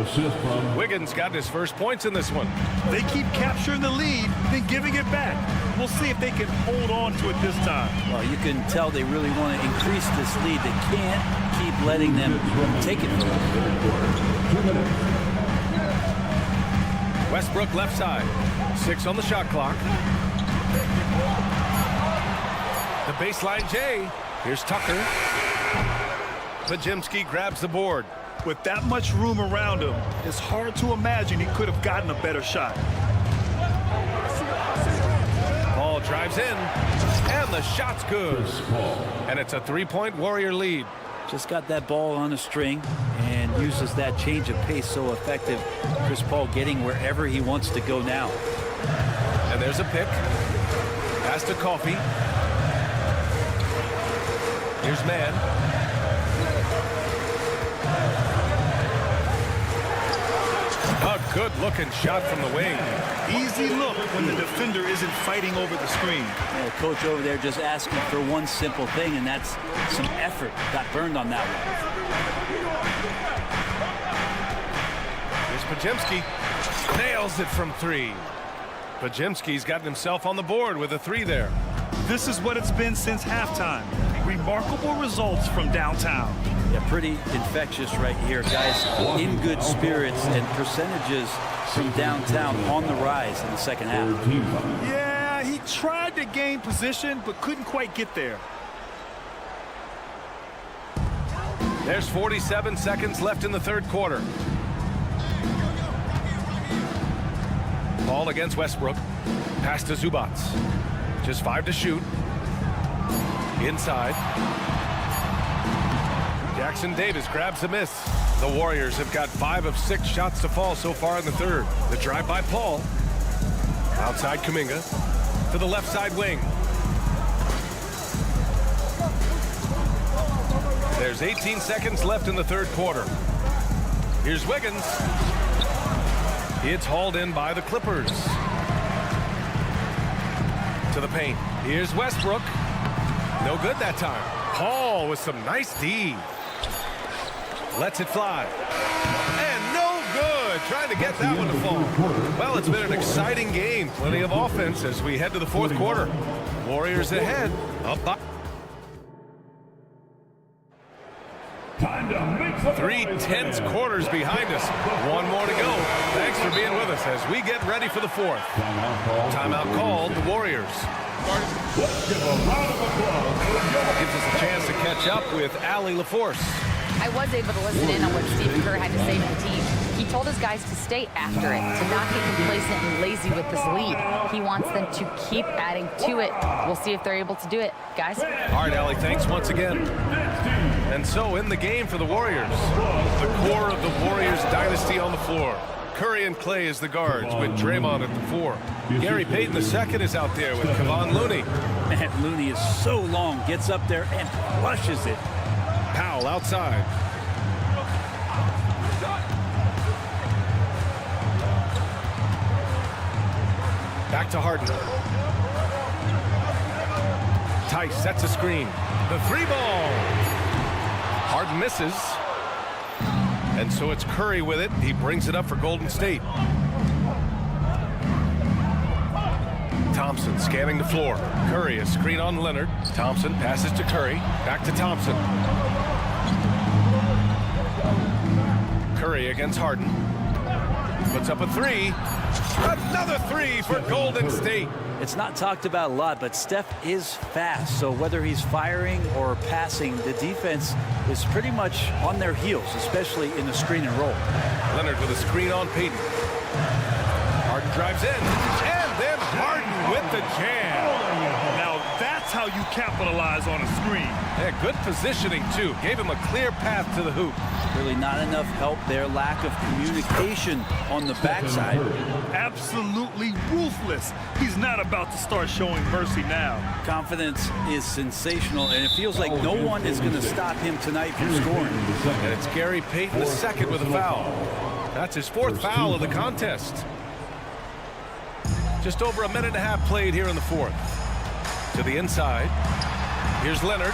Wiggins got his first points in this one. They keep capturing the lead, then giving it back. We'll see if they can hold on to it this time. Well, you can tell they really want to increase this lead. They can't keep letting them take it from them. Westbrook left side. 6 on the shot clock. The baseline J. Here's Tucker. Pajemski grabs the board. With that much room around him, it's hard to imagine he could have gotten a better shot. Ball drives in, and the shot's good. And it's a 3-point Warrior lead. Just got that ball on a string and uses that change of pace so effective. Chris Paul getting wherever he wants to go now. And there's a pick. Pass to Coffey. Here's man. A good-looking shot from the wing. Easy look when the defender isn't fighting over the screen. Yeah, the coach over there just asking for one simple thing, and that's some effort. Got burned on that one. Here's Pajemski. Nails it from 3. Pajemski's gotten himself on the board with a 3 there. This is what it's been since halftime. Remarkable results from downtown. Yeah, pretty infectious right here, guys. In good spirits and percentages from downtown on the rise in the second half. Yeah, he tried to gain position, but couldn't quite get there. There's 47 seconds left in the third quarter. Ball against Westbrook. Pass to Zubac. Just 5 to shoot. Inside. Jackson Davis grabs the miss. The Warriors have got 5 of 6 shots to fall so far in the third. The drive by Paul. Outside Kuminga. To the left side wing. There's 18 seconds left in the third quarter. Here's Wiggins. It's hauled in by the Clippers. To the paint. Here's Westbrook. No good that time. Paul with some nice D. Lets it fly. And no good. Trying to get that one to fall. Well, it's been an exciting game. Plenty of offense as we head to the fourth quarter. Warriors ahead. Up by. Time to make 3 tense quarters behind us. One more to go. Thanks for being with us as we get ready for the fourth. Timeout called, the Warriors. Let's give a round of applause. Gives us a chance to catch up with Allie LaForce. I was able to listen in on what Steve Kerr had to say to the team. He told his guys to stay after it, to not get complacent and lazy with this lead. He wants them to keep adding to it. We'll see if they're able to do it, guys. All right, Allie, thanks once again. And so in the game for the Warriors, the core of the Warriors dynasty on the floor. Curry and Clay as the guards with Draymond at the 4. Gary Payton II is out there with Kevon Looney. Man, Looney is so long, gets up there and flushes it. Powell outside. Back to Harden. Tice sets a screen. The 3 ball. Harden misses. And so it's Curry with it. He brings it up for Golden State. Thompson scanning the floor. Curry, a screen on Leonard. Thompson passes to Curry. Back to Thompson. Curry against Harden. Puts up a 3. Another 3 for Golden State. It's not talked about a lot, but Steph is fast. So whether he's firing or passing, the defense is pretty much on their heels, especially in the screen and roll. Leonard with a screen on Payton. Harden drives in. And then Harden with the jam. Now that's how you capitalize on a screen. Yeah, good positioning, too. Gave him a clear path to the hoop. Really not enough help there. Lack of communication on the backside. Absolutely ruthless. He's not about to start showing mercy now. Confidence is sensational, and it feels like no one is going to stop him tonight from scoring. And it's Gary Payton II with a foul. That's his 4th foul of the contest. Just over a minute and a half played here in the 4th. To the inside. Here's Leonard.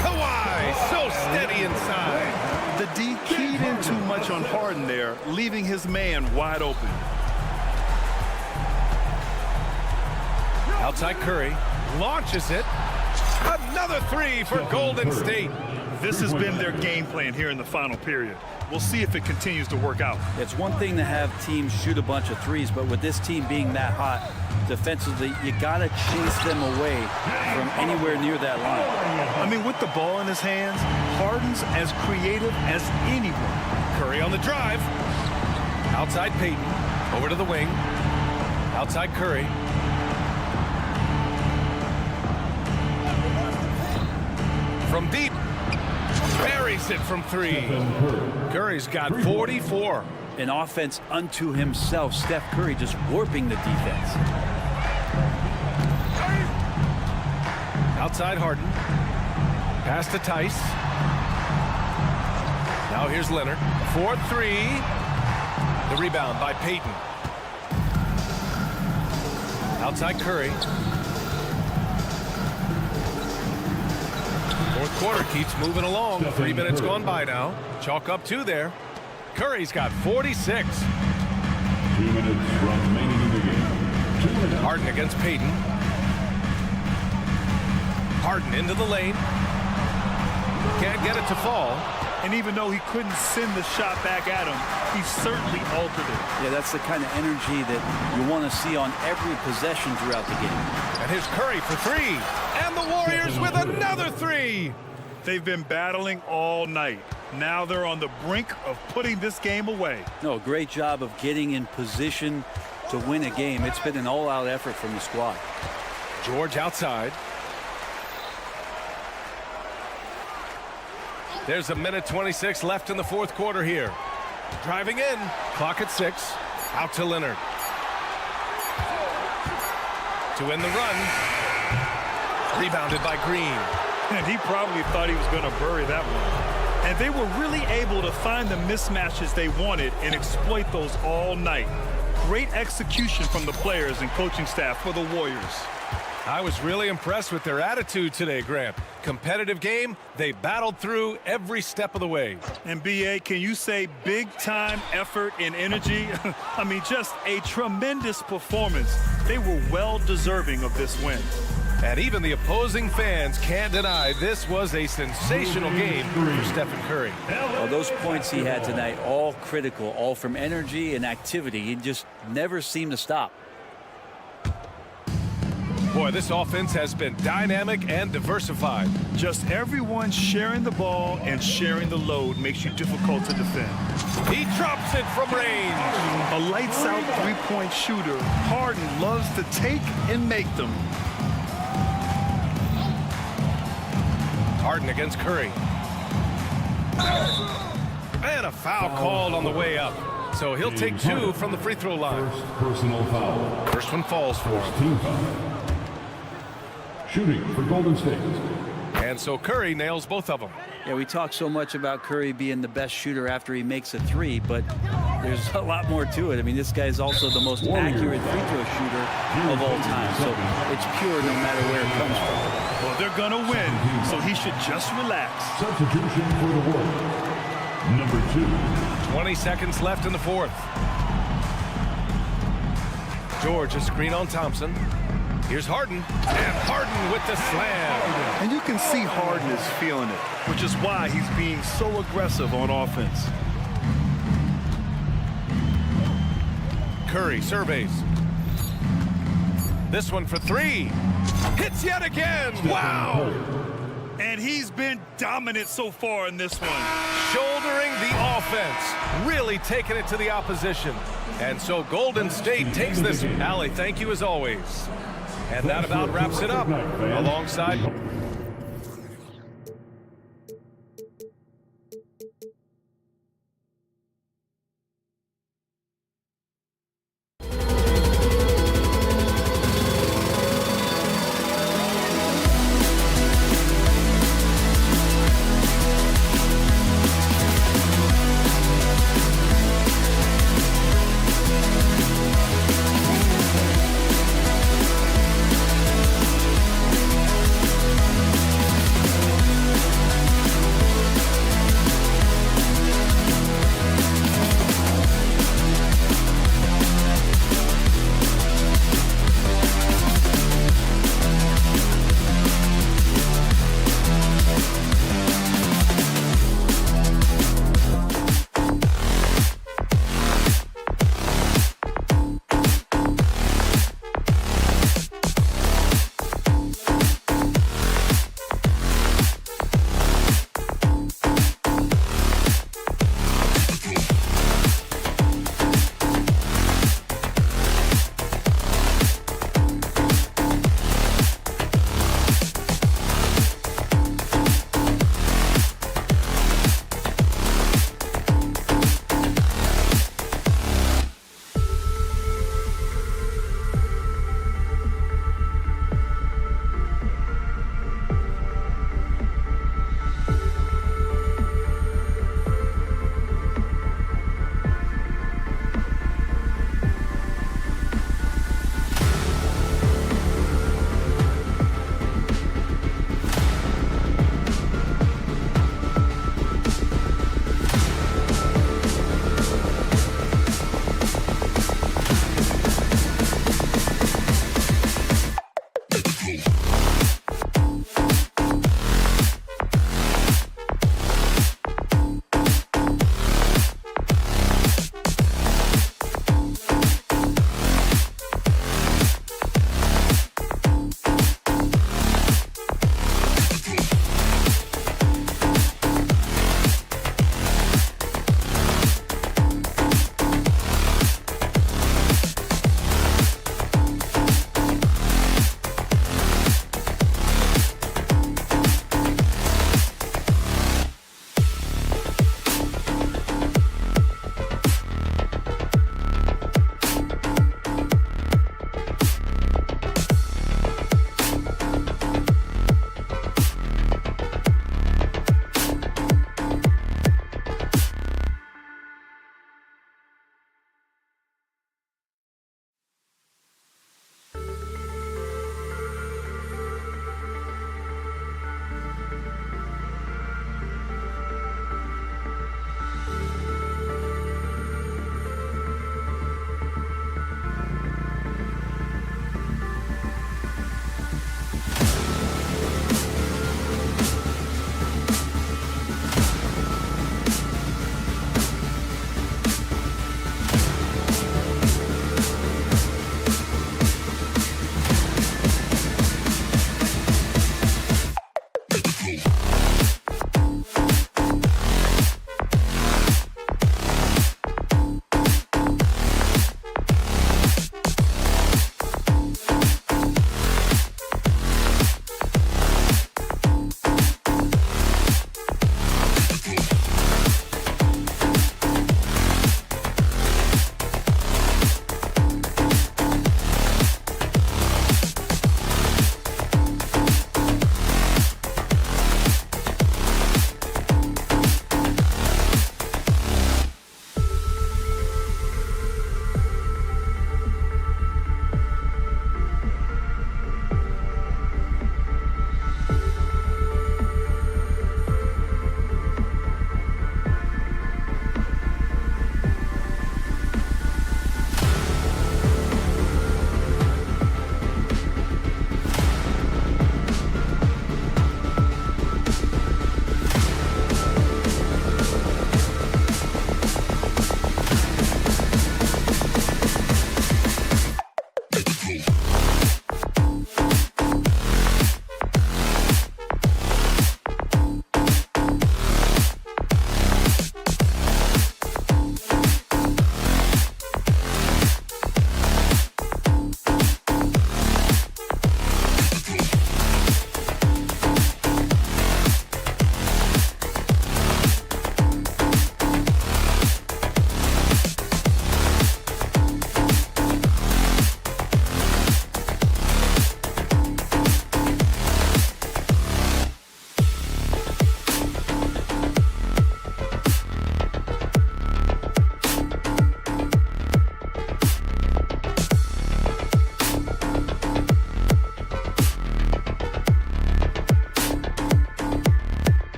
Kawhi, so steady inside. The D keyed in too much on Harden there, leaving his man wide open. Outside Curry. Launches it. Another 3 for Golden State. This has been their game plan here in the final period. We'll see if it continues to work out. It's one thing to have teams shoot a bunch of threes, but with this team being that hot defensively, you got to chase them away from anywhere near that line. I mean, with the ball in his hands, Harden's as creative as anyone. Curry on the drive. Outside Payton. Over to the wing. Outside Curry. From deep. Buries it from 3. Curry's got 44. An offense unto himself. Steph Curry just warping the defense. Outside Harden. Pass to Tice. Now here's Leonard. 4-3. The rebound by Payton. Outside Curry. Fourth quarter keeps moving along. 3 minutes gone by now. Chalk up 2 there. Curry's got 46. 2 minutes remaining in the game. 2 minutes. Harden against Payton. Harden into the lane. Can't get it to fall. And even though he couldn't send the shot back at him, he certainly altered it. Yeah, that's the kind of energy that you want to see on every possession throughout the game. And here's Curry for 3. And the Warriors with another 3. They've been battling all night. Now they're on the brink of putting this game away. No, great job of getting in position to win a game. It's been an all-out effort from the squad. George outside. There's a minute 26 left in the 4th quarter here. Driving in. Clock at 6. Out to Leonard. To win the run. Rebounded by Green. And he probably thought he was going to bury that one. And they were really able to find the mismatches they wanted and exploit those all night. Great execution from the players and coaching staff for the Warriors. I was really impressed with their attitude today, Grant. Competitive game, they battled through every step of the way. And B.A., can you say big-time effort and energy? I mean, just a tremendous performance. They were well deserving of this win. And even the opposing fans can't deny this was a sensational game for Stephen Curry. Well, those points he had tonight, all critical, all from energy and activity. He just never seemed to stop. Boy, this offense has been dynamic and diversified. Just everyone sharing the ball and sharing the load makes you difficult to defend. He drops it from range. A lights-out three-point shooter, Harden loves to take and make them. Harden against Curry. And a foul called on the way up. So he'll take 2 from the free throw line. First personal foul. First one falls for him. Team foul. Shooting for Golden State. And so Curry nails both of them. Yeah, we talk so much about Curry being the best shooter after he makes a 3, but there's a lot more to it. I mean, this guy is also the most accurate free throw shooter of all time. So it's pure no matter where it comes from. Well, they're going to win, so he should just relax. Substitution for the Warriors. Number 2. 20 seconds left in the fourth. George, a screen on Thompson. Here's Harden, and Harden with the slam. And you can see Harden is feeling it, which is why he's being so aggressive on offense. Curry surveys. This one for 3. Hits yet again. Wow. And he's been dominant so far in this one. Shouldering the offense, really taking it to the opposition. And so Golden State takes this. Allie, thank you as always. And that about wraps it up alongside.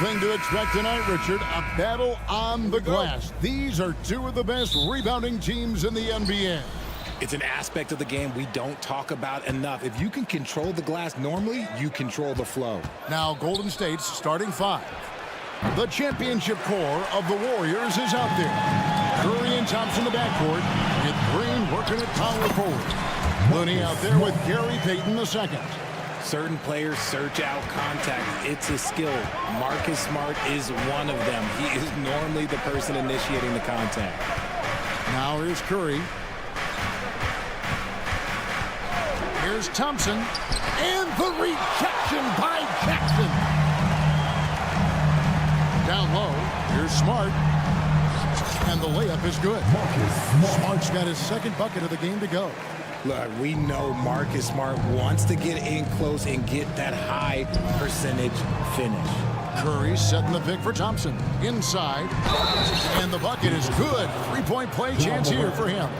thing to expect tonight, Richard. A battle on the glass. These are two of the best rebounding teams in the NBA. It's an aspect of the game we don't talk about enough. If you can control the glass normally, you control the flow. Now Golden State's starting five. The championship core of the Warriors is out there. Curry and Thompson in the backcourt, with Green working at power forward. Looney out there with Gary Payton II. Certain players search out contact. It's a skill. Marcus Smart is one of them. He is normally the person initiating the contact. Now here's Curry. Here's Thompson. And the rejection by Jackson. Down low. Here's Smart. And the layup is good. Smart's got his second bucket of the game to go. Look, we know Marcus Smart wants to get in close and get that high percentage finish. Curry setting the pick for Thompson. Inside. And the bucket is good. Three-point play chance here for him.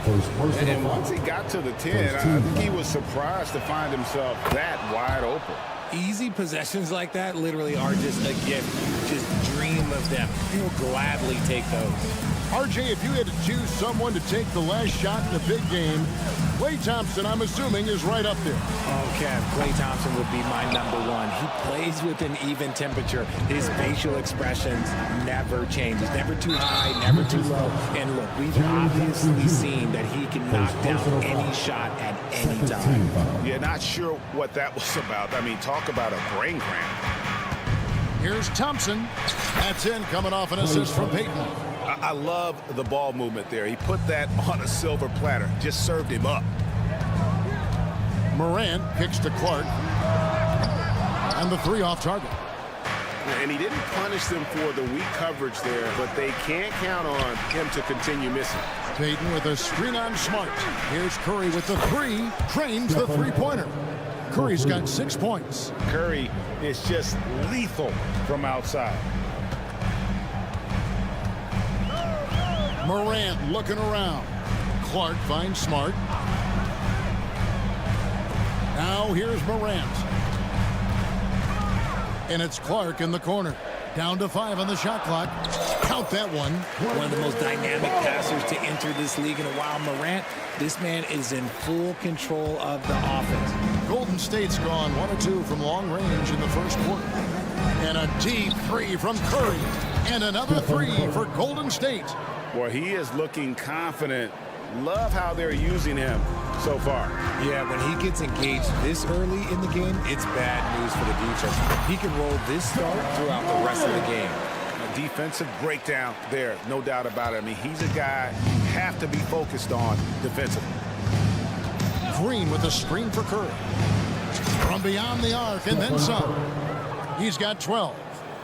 And once he got to the 10, I think he was surprised to find himself that wide open. Easy possessions like that literally are just a gift. Just dream of them. He'll gladly take those. RJ, if you had to choose someone to take the last shot in a big game, Klay Thompson, I'm assuming, is right up there. Oh, Kev, Klay Thompson would be my number one. He plays with an even temperature. His facial expressions never change. He's never too high, never too low. And look, we've obviously seen that he can knock down any shot at any time. Yeah, not sure what that was about. I mean, talk about a brain cramp. Here's Thompson. That's in, coming off an assist from Payton. I love the ball movement there. He put that on a silver platter. Just served him up. Morant kicks to Clark. And the three off target. And he didn't punish them for the weak coverage there, but they can't count on him to continue missing. Payton with a screen on Smart. Here's Curry with the three. Trains the three-pointer. Curry's got 6 points. Curry is just lethal from outside. Morant looking around. Clark finds Smart. Now here's Morant. And it's Clark in the corner. Down to 5 on the shot clock. Count that one. One of the most dynamic passers to enter this league in a while. Morant, this man is in full control of the offense. Golden State's gone 1 of 2 from long range in the first quarter. And a deep three from Curry. And another three for Golden State. Boy, he is looking confident. Love how they're using him so far. Yeah, when he gets engaged this early in the game, it's bad news for the defense. He can roll this start throughout the rest of the game. A defensive breakdown there, no doubt about it. I mean, he's a guy you have to be focused on defensively. Green with a screen for Curry. From beyond the arc and then some. He's got 12.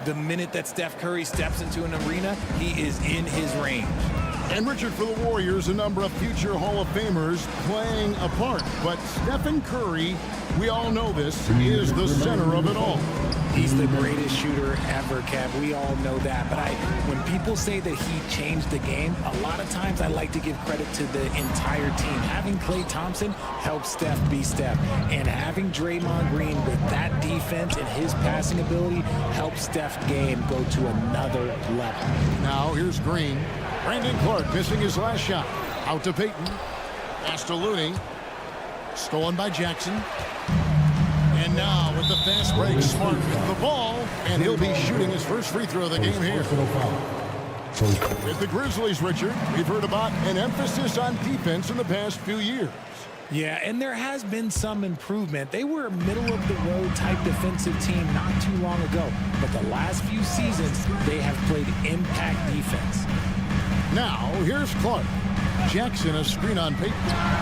The minute that Steph Curry steps into an arena, he is in his range. And Richard, for the Warriors, a number of future Hall of Famers playing a part. But Stephen Curry, we all know this, is the center of it all. He's the greatest shooter ever, Kev. We all know that. But when people say that he changed the game, a lot of times I like to give credit to the entire team. Having Klay Thompson helps Steph be Steph. And having Draymond Green with that defense and his passing ability helps Steph's game go to another level. Now here's Green. Brandon Clark missing his last shot. Out to Payton. Pass to Looney. Stolen by Jackson. And now with the fast break, Smart with the ball. And he'll be shooting his first free throw of the game here. With the Grizzlies, Richard, we've heard about an emphasis on defense in the past few years. Yeah, and there has been some improvement. They were a middle-of-the-road type defensive team not too long ago. But the last few seasons, they have played impact defense. Now, here's Clark. Jackson, a screen on Payton.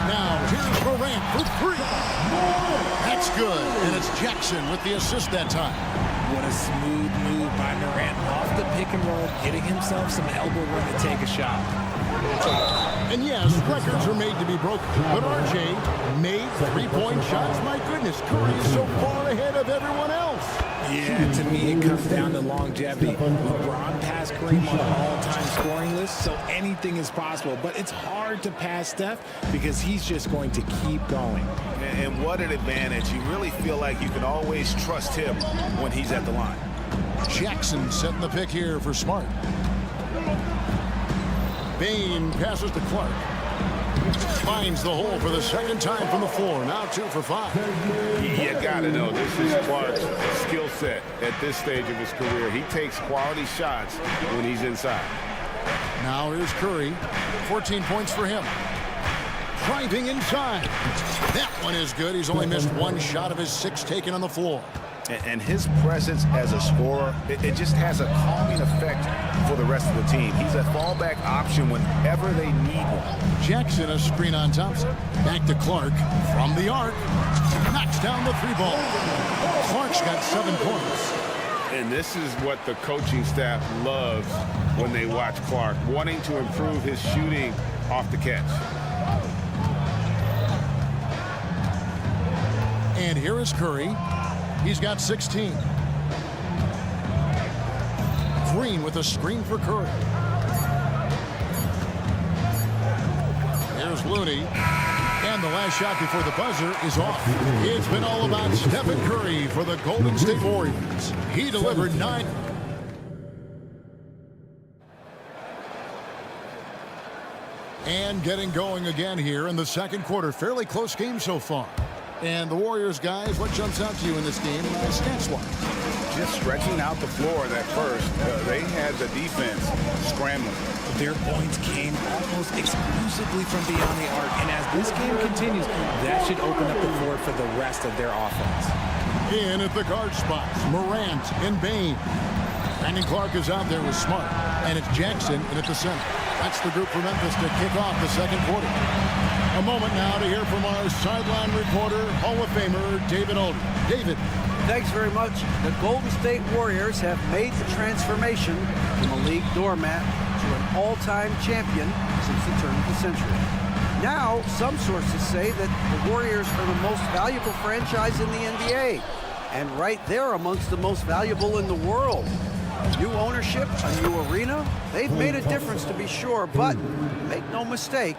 Now, here's Morant for three. That's good, and it's Jackson with the assist that time. What a smooth move by Morant off the pick and roll, getting himself some elbow room to take a shot. And yes, records are made to be broken, but RJ made three-point shots. My goodness, Curry is so far ahead of everyone else. Yeah, to me, it comes down to longevity. LeBron passed Kareem on the all-time scoring list, so anything is possible. But it's hard to pass Steph because he's just going to keep going. And what an advantage. You really feel like you can always trust him when he's at the line. Jackson setting the pick here for Smart. Bain passes to Clark. Finds the hole for the second time from the floor. Now 2 for 5. You got to know this is Clark's skill set at this stage of his career. He takes quality shots when he's inside. Now here's Curry. 14 points for him. Driving inside. That one is good. He's only missed 1 shot of his 6 taken on the floor. And his presence as a scorer, it just has a calming effect for the rest of the team. He's a fallback option whenever they need one. Jackson, a screen on Thompson. Back to Clark from the arc. Knocks down the 3-ball. Clark's got 7 points. And this is what the coaching staff loves when they watch Clark, wanting to improve his shooting off the catch. And here is Curry. He's got 16. Green with a screen for Curry. Here's Looney. And the last shot before the buzzer is off. It's been all about Stephen Curry for the Golden State Warriors. He delivered 9. And getting going again here in the second quarter. Fairly close game so far. And the Warriors, guys, what jumps out to you in this game stats-wise? Just stretching out the floor that first. They had the defense scrambling. Their points came almost exclusively from beyond the arc. And as this game continues, that should open up the floor for the rest of their offense. In at the guard spots, Morant and Bain. Brandon Clark is out there with Smart. And it's Jackson in at the center. That's the group for Memphis to kick off the second quarter. A moment now to hear from our sideline reporter, Hall of Famer David Aldridge. David. Thanks very much. The Golden State Warriors have made the transformation from a league doormat to an all-time champion since the turn of the century. Now, some sources say that the Warriors are the most valuable franchise in the NBA, and right there amongst the most valuable in the world. New ownership, a new arena, they've made a difference to be sure, but make no mistake,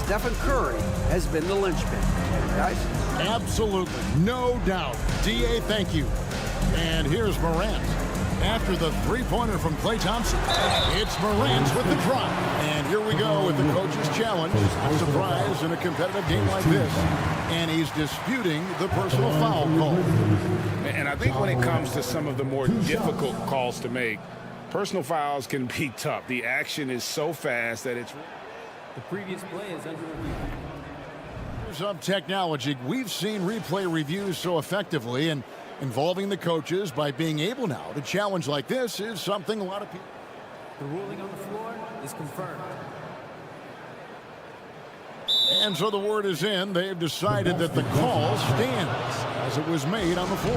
Stephen Curry has been the linchpin. Guys? Absolutely. No doubt. D.A., thank you. And here's Morant. After the 3-pointer from Klay Thompson, it's Morant with the drop. And here we go with the coach's challenge. A surprise in a competitive game like this. And he's disputing the personal foul call. And I think when it comes to some of the more difficult calls to make, personal fouls can be tough. The action is so fast that it's... The previous play is under review. Here's up technology. We've seen replay reviews so effectively, and involving the coaches by being able now to challenge like this is something a lot of people... The ruling on the floor is confirmed. And so the word is in. They've decided that the call stands as it was made on the floor.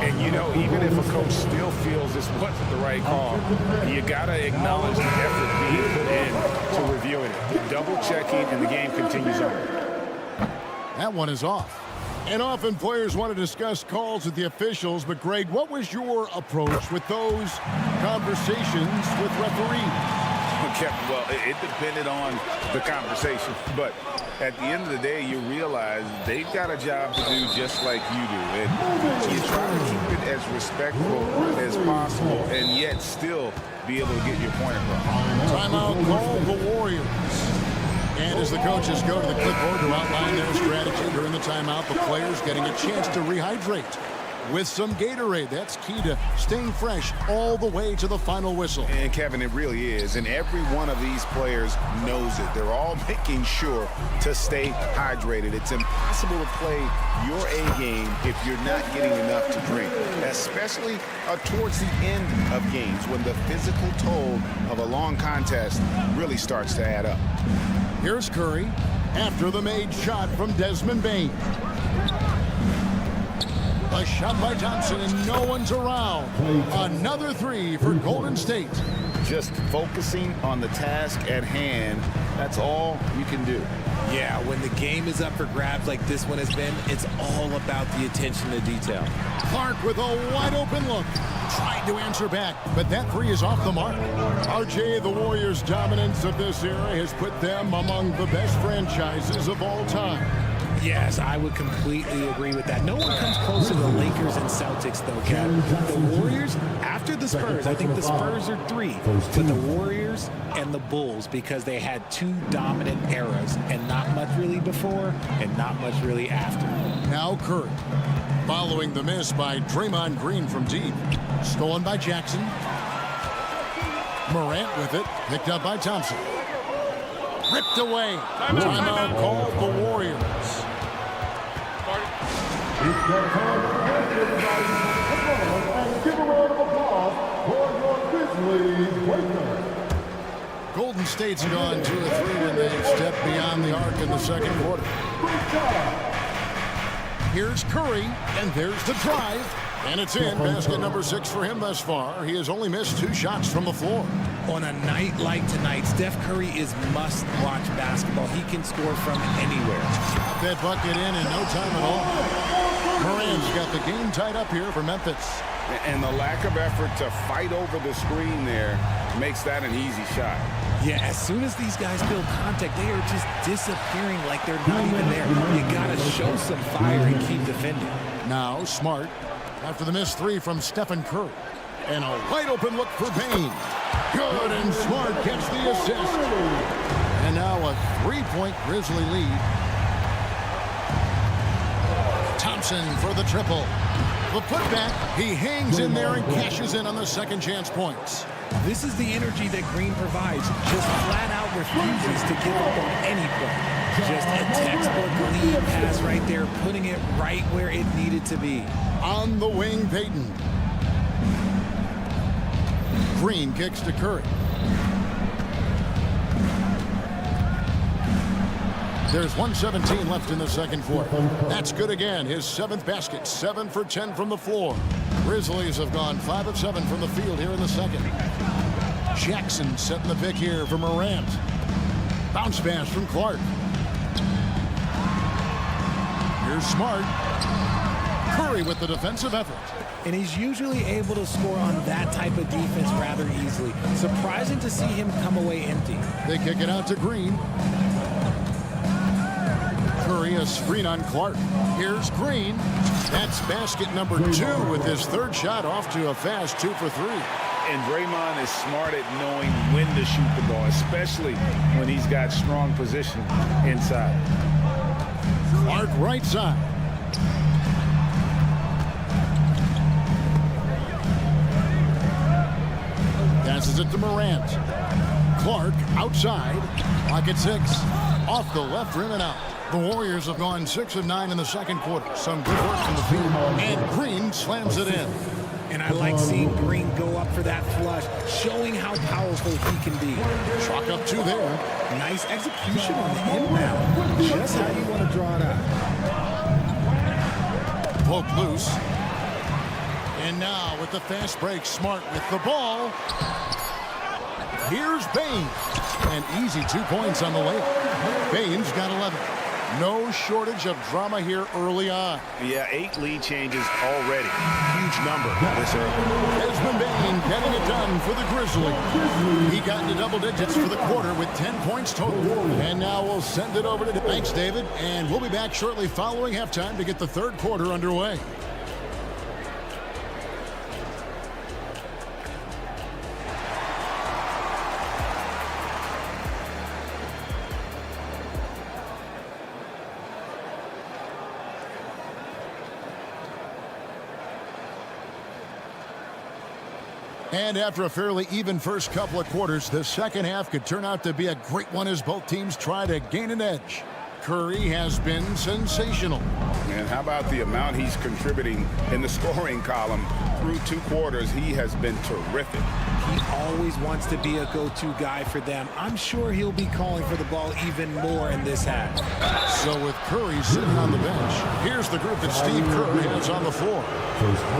And, you know, even if a coach still feels this wasn't the right call, you got to acknowledge the effort being put in to reviewing it. Double-checking, and the game continues on. That one is off. And often players want to discuss calls with the officials, but Greg, what was your approach with those conversations with referees? Well, it depended on the conversation, but at the end of the day, you realize they've got a job to do just like you do. And you try to keep it as respectful as possible and yet still be able to get your point across. Timeout call, the Warriors. And as the coaches go to the clipboard to outline their strategy during the timeout, the players getting a chance to rehydrate with some Gatorade. That's key to staying fresh all the way to the final whistle. And Kevin, it really is. And every one of these players knows it. They're all making sure to stay hydrated. It's impossible to play your A game if you're not getting enough to drink, especially towards the end of games when the physical toll of a long contest really starts to add up. Here's Curry after the made shot from Desmond Bain. A shot by Thompson, and no one's around. Another 3 for Golden State. Just focusing on the task at hand, that's all you can do. Yeah, when the game is up for grabs like this one has been, it's all about the attention to detail. Clark with a wide open look. Tried to answer back, but that 3 is off the mark. RJ, the Warriors' dominance of this era has put them among the best franchises of all time. Yes, I would completely agree with that. No one comes close to the Lakers and Celtics, though, Kev. The Warriors, after the Spurs, I think the Spurs are 3, but the Warriors and the Bulls, because they had 2 dominant eras, and not much really before and not much really after. Now Curry, following the miss by Draymond Green from deep. Stolen by Jackson. Morant with it, picked up by Thompson. Ripped away. Timeout called the Warriors. It's that time of the match, everybody. Come on and give a round of applause for your Grizzlies Lakers. Golden State's gone 2 of 3 when they step beyond the arc in the second quarter. Here's Curry, and there's the drive. And it's in. Basket number 6 for him thus far. He has only missed 2 shots from the floor. On a night like tonight, Steph Curry is must-watch basketball. He can score from anywhere. Got that bucket in no time at all. Moran's got the game tied up here for Memphis. And the lack of effort to fight over the screen there makes that an easy shot. Yeah, as soon as these guys build contact, they are just disappearing like they're not even there. You got to show some fire and keep defending. Now Smart, after the missed 3 from Stephen Curry. And a wide-open look for Payne. Good, and Smart gets the assist. And now a 3-point Grizzly lead. Thompson for the triple. The putback, he hangs in there and cashes in on the second chance points. This is the energy that Green provides. Just flat out refuses to give up on any play. Just a textbook lead pass right there, putting it right where it needed to be. On the wing, Payton. Green kicks to Curry. There's 1:17 left in the second quarter. That's good again. His 7th basket. 7 for 10 from the floor. Grizzlies have gone 5 of 7 from the field here in the second. Jackson setting the pick here for Morant. Bounce pass from Clark. Here's Smart. Curry with the defensive effort. And he's usually able to score on that type of defense rather easily. Surprising to see him come away empty. They kick it out to Green. Curry, a screen on Clark. Here's Green. That's basket number 2 with his 3rd shot off to a fast 2 for 3. And Draymond is smart at knowing when to shoot the ball, especially when he's got strong position inside. Clark right side. Passes it to Morant. Clark outside. Pocket 6. Off the left rim and out. The Warriors have gone 6 of 9 in the second quarter. Some good work from the field. And Green slams it in. And I like seeing Green go up for that flush, showing how powerful he can be. Chalk up 2 there. Nice execution on the inbound. Just how you want to draw it out. Poke loose. And now with the fast break, Smart with the ball. Here's Baines. And easy 2 points on the layup. Baines got 11. No shortage of drama here early on. Yeah, 8 lead changes already. Huge number this early. Desmond Bane getting it done for the Grizzlies. He got into double digits for the quarter with 10 points total. And now we'll send it over to... Thanks, David. And we'll be back shortly following halftime to get the third quarter underway. And after a fairly even first couple of quarters, the second half could turn out to be a great one as both teams try to gain an edge. Curry has been sensational. And how about the amount he's contributing in the scoring column through 2 quarters? He has been terrific. He always wants to be a go-to guy for them. I'm sure he'll be calling for the ball even more in this half. So with Curry sitting on the bench, here's the group that Steve Kerr has on the floor.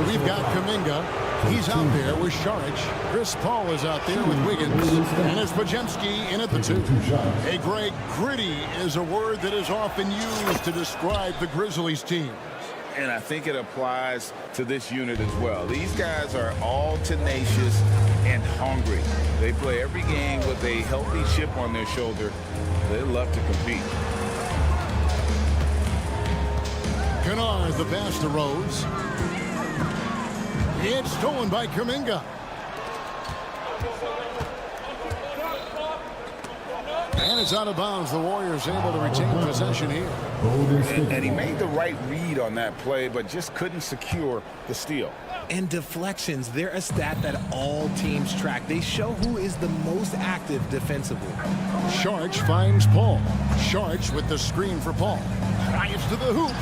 We've got Kuminga. He's out there with Saric. Chris Paul is out there with Wiggins. And it's Podziemski in at the 2. Hey, Greg, gritty is a word that is often used to describe the Grizzlies team. And I think it applies to this unit as well. These guys are all tenacious and hungry. They play every game with a healthy chip on their shoulder. They love to compete. Kennard, the pass to Rose. It's stolen by Kuminga. And it's out of bounds. The Warriors able to retain possession here. And he made the right read on that play, but just couldn't secure the steal. And deflections, they're a stat that all teams track. They show who is the most active defensively. Sharch finds Paul. Sharch with the screen for Paul. Drives to the hoop.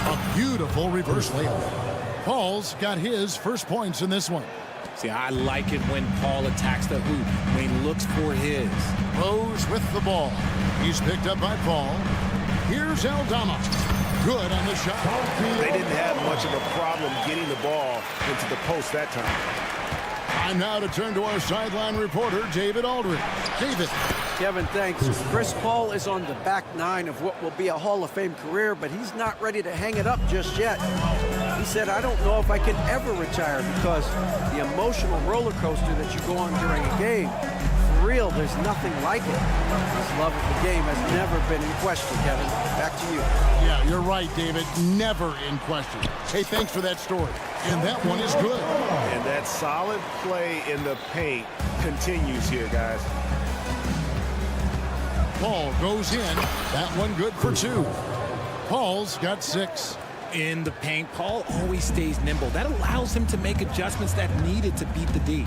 A beautiful reverse layup. Paul's got his first points in this one. See, I like it when Paul attacks the hoop, when he looks for his. Rose with the ball. He's picked up by Paul. Here's Aldama. Good on the shot. They didn't have much of a problem getting the ball into the post that time. Time now to turn to our sideline reporter, David Aldridge. David. Kevin, thanks. Chris Paul is on the back nine of what will be a Hall of Fame career, but he's not ready to hang it up just yet. He said, I don't know if I can ever retire because the emotional roller coaster that you go on during a game, for real, there's nothing like it. His love of the game has never been in question, Kevin. Back to you. Yeah, you're right, David. Never in question. Hey, thanks for that story. And that one is good. And that solid play in the paint continues here, guys. Paul goes in. That one good for 2. Paul's got 6. In the paint, Paul always stays nimble. That allows him to make adjustments that needed to beat the D.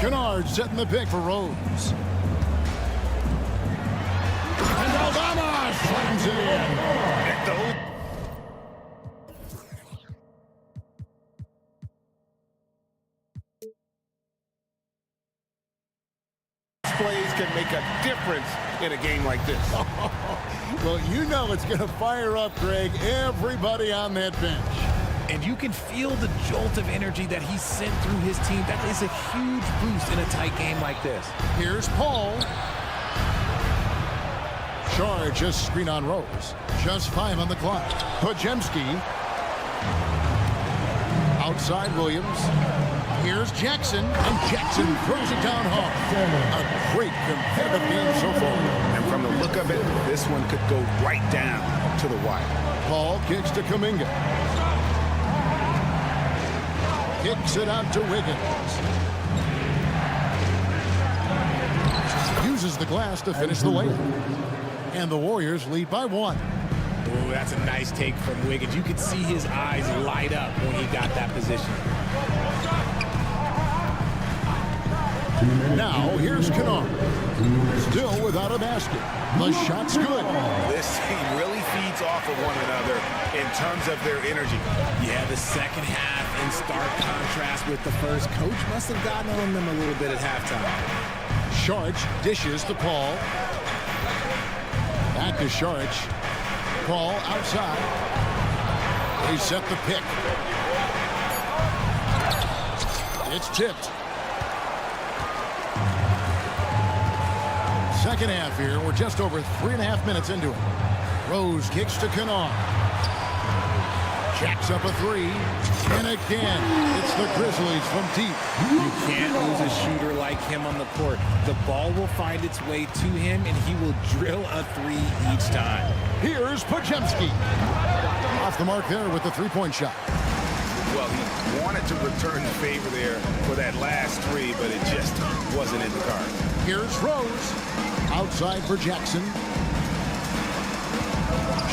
Kennard setting the pick for Rose. And Aldama slams it in. Plays can make a difference in a game like this. Well, you know it's going to fire up, Greg, everybody on that bench. And you can feel the jolt of energy that he sent through his team. That is a huge boost in a tight game like this. Here's Paul. Charge, just screen on Rose. Just 5 on the clock. Podziemski. Outside Williams. Here's Jackson, and Jackson throws it down hard. A great competitive game so far. And from the look of it, this one could go right down to the wire. Paul kicks to Kuminga. Kicks it out to Wiggins. Uses the glass to finish the layup. And the Warriors lead by 1. Oh, that's a nice take from Wiggins. You could see his eyes light up when he got that position. Now, here's Kennard. Still without a basket. The shot's good. This team really feeds off of one another in terms of their energy. Yeah, the second half in stark contrast with the first. Coach must have gotten on them a little bit at halftime. Sharch dishes to Paul. Back to Sharch. Paul outside. They set the pick. It's tipped. Second half here. We're just over 3.5 minutes into it. Rose kicks to Kennard. Jacks up a 3. And again, it's the Grizzlies from deep. You can't lose a shooter like him on the court. The ball will find its way to him, and he will drill a 3 each time. Here's Podziemski. Off the mark there with the 3-point shot. Well, he wanted to return the favor there for that last 3, but it just wasn't in the cards. Here's Rose. Outside for Jackson.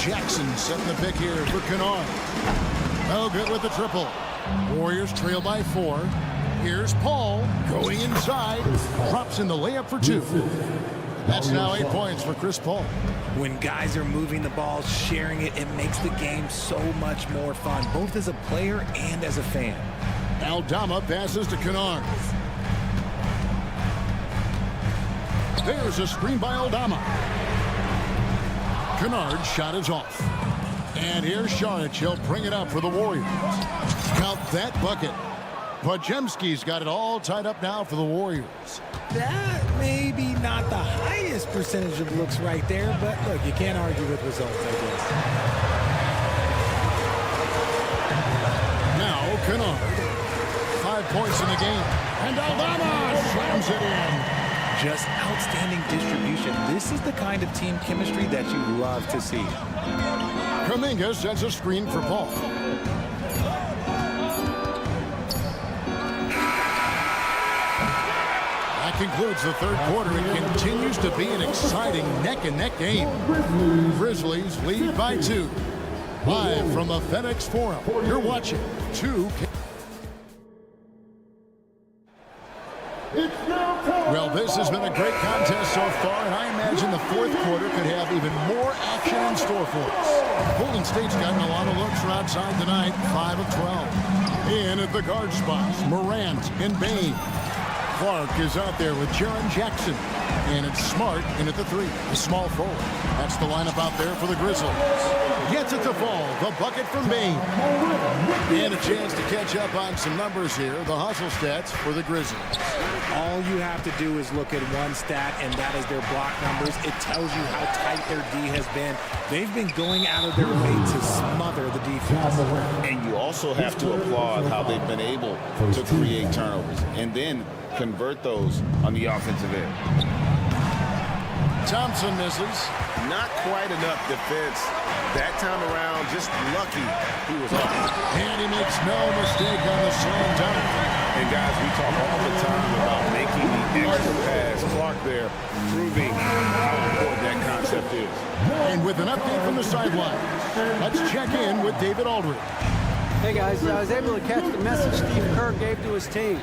Jackson setting the pick here for Kennard. No good with the triple. Warriors trail by 4. Here's Paul going inside. Drops in the layup for 2. That's now 8 points for Chris Paul. When guys are moving the ball, sharing it, it makes the game so much more fun, both as a player and as a fan. Aldama passes to Kennard. There's a screen by Aldama. Kennard's shot is off. And here's Sharch. He'll bring it up for the Warriors. Count that bucket. Podziemski's got it all tied up now for the Warriors. That may be not the highest percentage of looks right there, but look, you can't argue with results, I guess. Now Kennard. 5 points in the game. And Aldama slams it in. Just outstanding distribution. This is the kind of team chemistry that you love to see. Kuminga sends a screen for Paul. That concludes the third quarter. It continues to be an exciting neck-and-neck game. Grizzlies lead by 2. Live from the FedEx Forum, you're watching 2K. Well, this has been a great contest so far, and I imagine the fourth quarter could have even more action in store for us. Golden State's gotten a lot of looks from outside tonight, 5 of 12. In at the guard spots, Morant and Bane. Clark is out there with Jaren Jackson. And it's Smart in at the 3, the small forward. That's the lineup out there for the Grizzlies. Gets it to fall, the bucket from Bane. And a chance to catch up on some numbers here, the hustle stats for the Grizzlies. All you have to do is look at one stat, and that is their block numbers. It tells you how tight their D has been. They've been going out of their way to smother the defense. And you also have to applaud how they've been able to create turnovers and then convert those on the offensive end. Thompson misses. Not quite enough defense. That time around, just lucky he was off. And he makes no mistake on the slam dunk. And guys, we talk all the time about making the extra pass. Clark there proving how important that concept is. And with an update from the sideline, let's check in with David Aldridge. Hey guys, I was able to catch the message Steve Kerr gave to his team.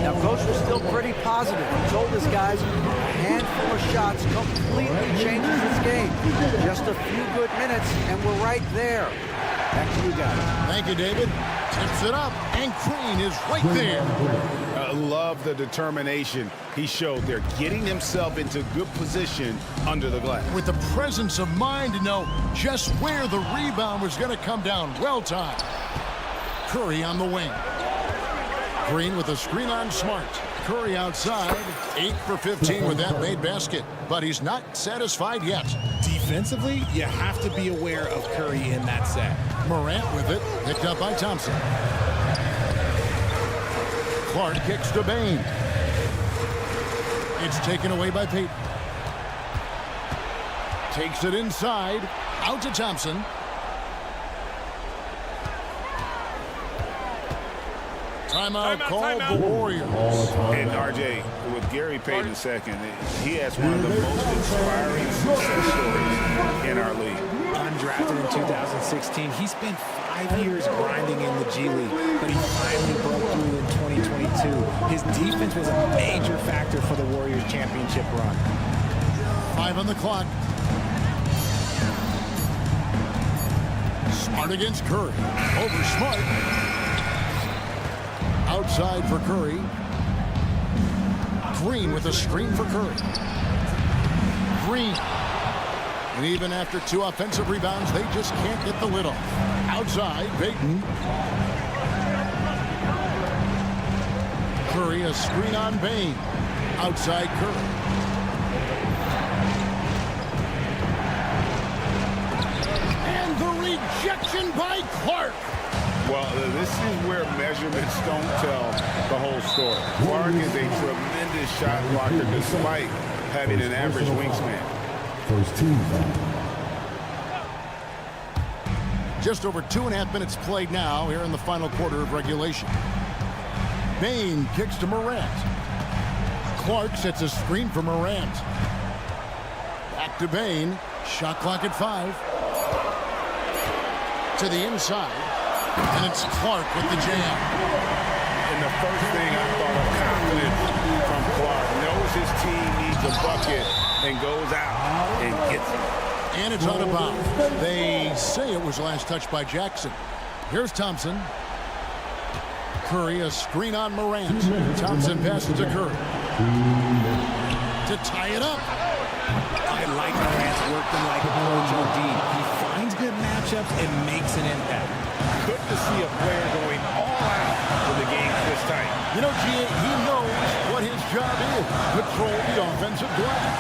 Now, Coach was still pretty positive. He told his guys a handful of shots completely changes this game. Just a few good minutes, and we're right there. Back to you guys. Thank you, David. Tips it up, and Green is right there. I love the determination he showed there, getting himself into good position under the glass. With the presence of mind to know just where the rebound was going to come down. Well timed. Curry on the wing. Green with a screen on Smart. Curry outside, 8 for 15 with that made basket, but he's not satisfied yet. Defensively, you have to be aware of Curry in that set. Morant with it, picked up by Thompson. Clark kicks to Bane. It's taken away by Payton. Takes it inside, out to Thompson. Timeout called the Warriors. And RJ, with Gary Payton second, he has one of the most inspiring success stories in our league. Undrafted in 2016, he spent 5 years grinding in the G League, but he finally broke through in 2022. His defense was a major factor for the Warriors championship run. 5 on the clock. Smart against Curry. Over Smart. Outside for Curry. Green with a screen for Curry. Green. And even after 2 offensive rebounds, they just can't get the lid off. Outside, Payton. Curry, a screen on Bane. Outside Curry. And the rejection by Clark. Well, this is where measurements don't tell the whole story. Clark is a tremendous shot blocker despite having an average wingspan. First team foul. Just over 2.5 minutes played now here in the final quarter of regulation. Bane kicks to Morant. Clark sets a screen for Morant. Back to Bane. Shot clock at 5. To the inside. And it's Clark with the jam. And the first thing I thought of confidence from Clark. Knows his team needs a bucket and goes out and gets it. And it's out of bounds. They say it was last touched by Jackson. Here's Thompson. Curry, a screen on Morant. Thompson passes to Curry. To tie it up. I like Morant's working like a coach on D. He finds good matchups and makes an impact. Good to see a player going all out when the game's this tight. You know, G.A., he knows what his job is. Control the offensive glass.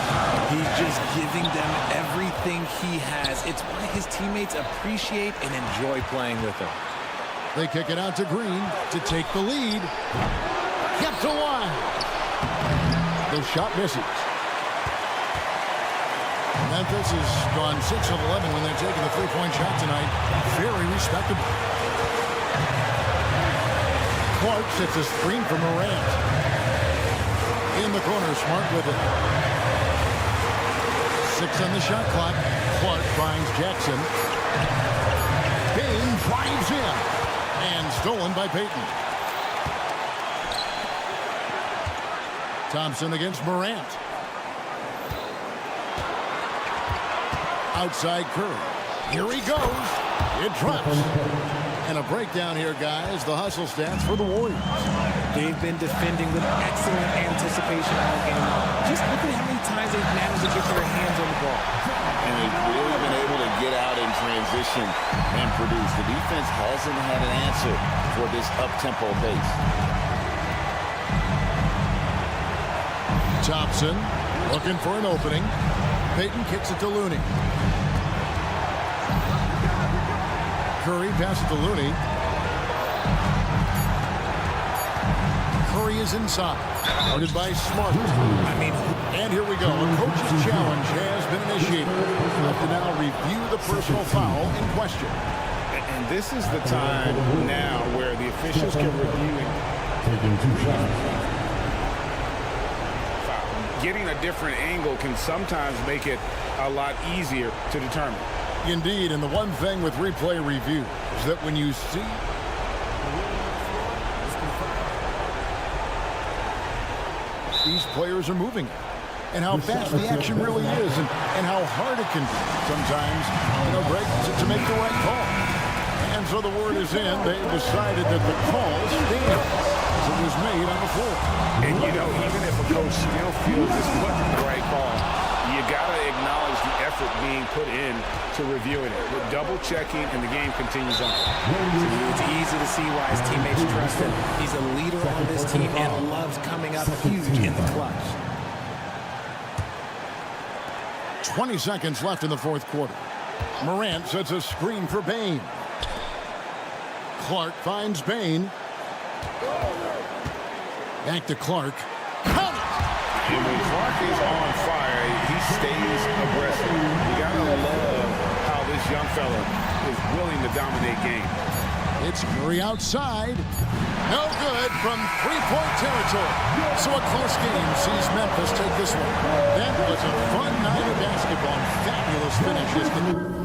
He's just giving them everything he has. It's why his teammates appreciate and enjoy playing with him. They kick it out to Green to take the lead. Kept to line. The shot misses. Memphis has gone 6 of 11 when they're taking the three-point shot tonight. Very respectable. Clark sets a screen for Morant. In the corner, Smart with it. 6 on the shot clock. Clark finds Jackson. Bain drives in. And stolen by Payton. Thompson against Morant. Outside Curry. Here he goes. It drops. And a breakdown here, guys. The hustle stats for the Warriors. They've been defending with excellent anticipation all game long. Just look at how many times they've managed to get their hands on the ball. And they've really been able to get out in transition and produce. The defense hasn't had an answer for this up-tempo pace. Thompson looking for an opening. Payton kicks it to Looney. Curry passes to Looney. Curry is inside. Guarded by Smart. And here we go. A coach's challenge has been initiated. Have to now review the personal foul in question. And this is the time now where the officials can review it. Taking 2 shots. Getting a different angle can sometimes make it a lot easier to determine. Indeed, and the one thing with replay review is that when you see these players are moving and how fast the action really is and how hard it can be sometimes, Greg, to make the right call. And so the word is in. They've decided that the call stands as it was made on the floor. And, even if a coach still feels this wasn't the right call, you got to acknowledge the effort being put in to reviewing it. With double-checking, and the game continues on. It's easy to see why his teammates trust him. He's a leader on this team and loves coming up huge in the clutch. 20 seconds left in the fourth quarter. Morant sets a screen for Bain. Clark finds Bain. Back to Clark. Count it! And when Clark is on fire, he stays aggressive. You got to love how this young fella is willing to dominate game. It's Curry outside. No good from three-point territory. So a close game sees Memphis take this one. That was a fun night of basketball. Fabulous finishes.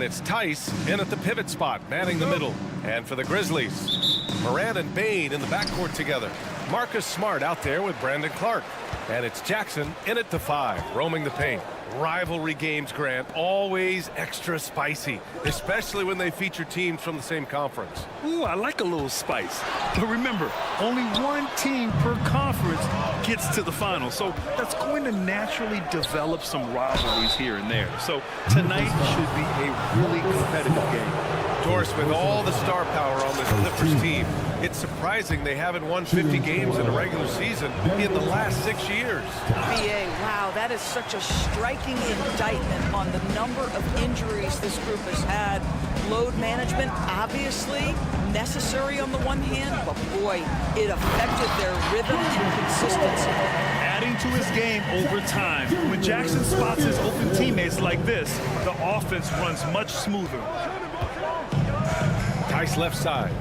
And it's Tice in at the pivot spot, manning the middle. And for the Grizzlies, Morant and Bane in the backcourt together. Marcus Smart out there with Brandon Clark. And it's Jackson in at the 5, roaming the paint. Rivalry games, Grant, always extra spicy, especially when they feature teams from the same conference. Ooh, I like a little spice. But remember, only one team per conference gets to the final. So that's going to naturally develop some rivalries here and there. So tonight should be a really competitive game. Doris, with all the star power on this Clippers team, it's surprising they haven't won 50 games in a regular season in the last 6 years. BA, wow, that is such a striking indictment on the number of injuries this group has had. Load management, obviously necessary on the one hand, but boy, it affected their rhythm and consistency. Adding to his game over time. When Jackson spots his open teammates like this, the offense runs much smoother. Tice left side.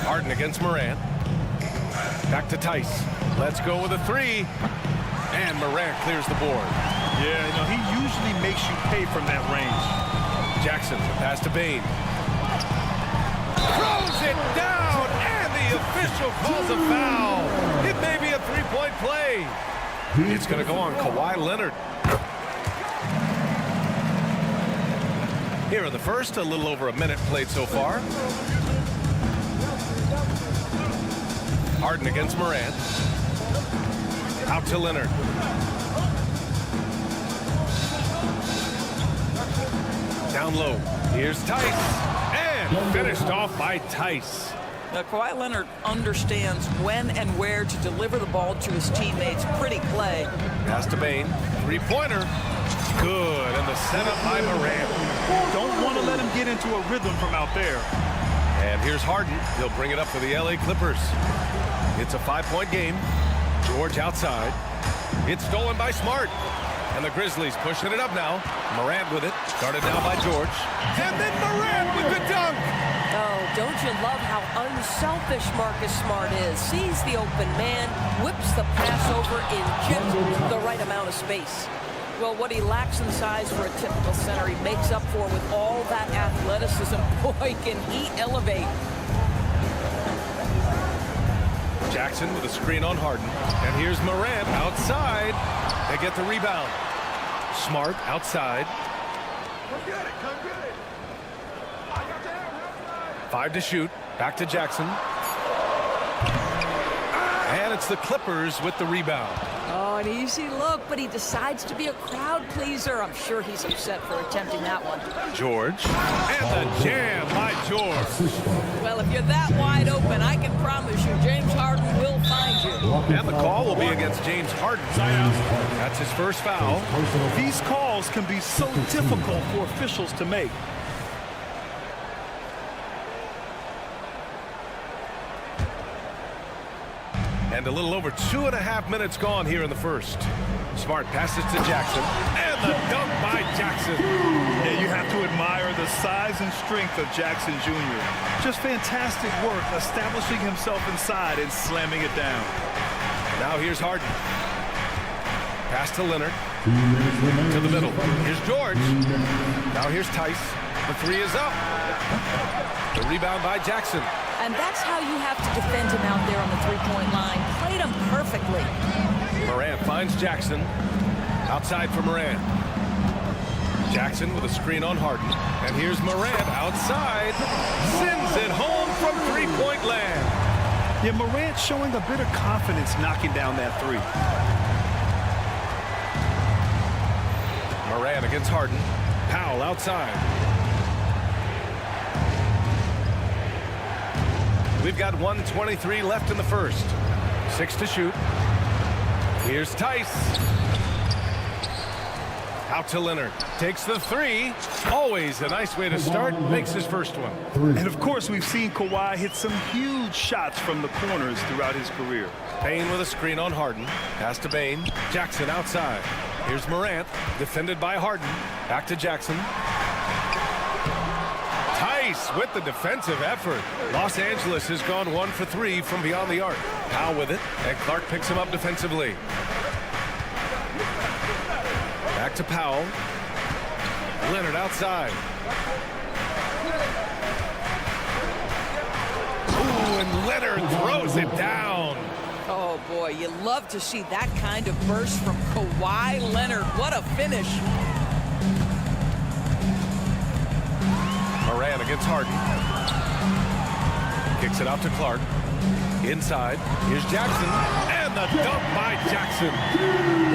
Harden against Morant. Back to Tice. Let's go with a 3. And Morant clears the board. Yeah, you know, he usually makes you pay from that range. Jackson, pass to Bane. Throws it down, and the official calls a foul. It may be a 3-point play. It's going to go on Kawhi Leonard. Here in the first, a little over a minute played so far. Harden against Morant. Out to Leonard. Down low. Here's Tice. And finished off by Tice. Now, Kawhi Leonard understands when and where to deliver the ball to his teammates. Pretty play. Pass to Bane. 3-pointer. Good. And the setup by Morant. Don't want to let him get into a rhythm from out there. And here's Harden. He'll bring it up for the LA Clippers. It's a 5-point game. George outside. It's stolen by Smart. And the Grizzlies pushing it up now. Morant with it. Guarded now by George. And then Morant with the dunk. Oh, don't you love how unselfish Marcus Smart is? Sees the open man, whips the pass over in just the right amount of space. Well, what he lacks in size for a typical center, he makes up for with all that athleticism. Boy, can he elevate. Jackson with a screen on Harden. And here's Morant outside. They get the rebound. Smart outside. 5 to shoot. Back to Jackson. And it's the Clippers with the rebound. Oh, an easy look, but he decides to be a crowd pleaser. I'm sure he's upset for attempting that one. George. And the jam by George. Well, if you're that wide open, I can promise you James Harden will find you. And the call will be against James Harden. That's his first foul. These calls can be so difficult for officials to make. And a little over 2.5 minutes gone here in the first. Smart passes to Jackson. And the dunk by Jackson. Yeah, you have to admire the size and strength of Jackson Jr. Just fantastic work establishing himself inside and slamming it down. Now here's Harden. Pass to Leonard. To the middle. Here's George. Now here's Tice. The 3 is up. The rebound by Jackson. And that's how you have to defend him out there on the three-point line. Played him perfectly. Morant finds Jackson. Outside for Morant. Jackson with a screen on Harden. And here's Morant outside. Sends it home from three-point land. Yeah, Morant showing a bit of confidence knocking down that 3. Morant against Harden. Powell outside. We've got 1:23 left in the first. 6 to shoot. Here's Tice. Out to Leonard. Takes the 3. Always a nice way to start. Makes his first one. And of course, we've seen Kawhi hit some huge shots from the corners throughout his career. Bane with a screen on Harden. Pass to Bane. Jackson outside. Here's Morant. Defended by Harden. Back to Jackson. Tice with the defensive effort. Los Angeles has gone 1 for 3 from beyond the arc. Powell with it, and Clark picks him up defensively. Back to Powell. Leonard outside. Ooh, and Leonard throws it down. Oh, boy, you love to see that kind of burst from Kawhi Leonard. What a finish. Moran against Harden. Kicks it out to Clark. Inside. Here's Jackson. And the dunk by Jackson.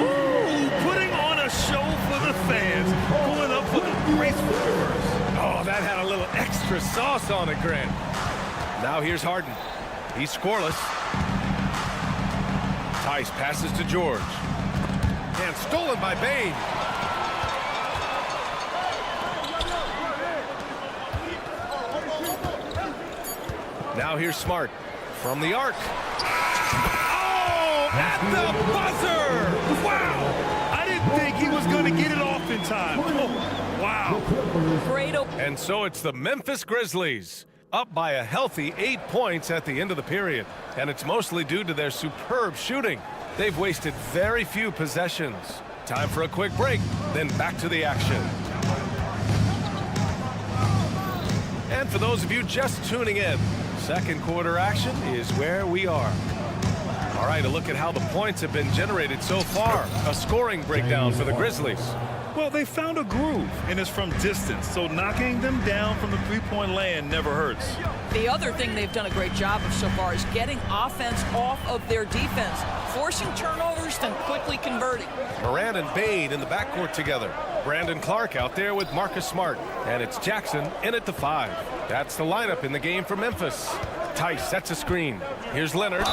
Ooh, putting on a show for the fans. Pulling up for the graceful reverse. Oh, that had a little extra sauce on it, Grant. Now here's Harden. He's scoreless. Tice passes to George. And stolen by Bane. Now here's Smart from the arc. Oh, at the buzzer! Wow! I didn't think he was going to get it off in time. Oh, wow. Great open. And so it's the Memphis Grizzlies, up by a healthy 8 points at the end of the period. And it's mostly due to their superb shooting. They've wasted very few possessions. Time for a quick break, then back to the action. And for those of you just tuning in, second quarter action is where we are. All right, a look at how the points have been generated so far. A scoring breakdown for the Grizzlies. Well, they found a groove, and it's from distance, so knocking them down from the three-point land never hurts. The other thing they've done a great job of so far is getting offense off of their defense, forcing turnovers, then quickly converting. Moran and Bane in the backcourt together. Brandon Clark out there with Marcus Smart. And it's Jackson in at the 5. That's the lineup in the game for Memphis. Tice sets a screen. Here's Leonard.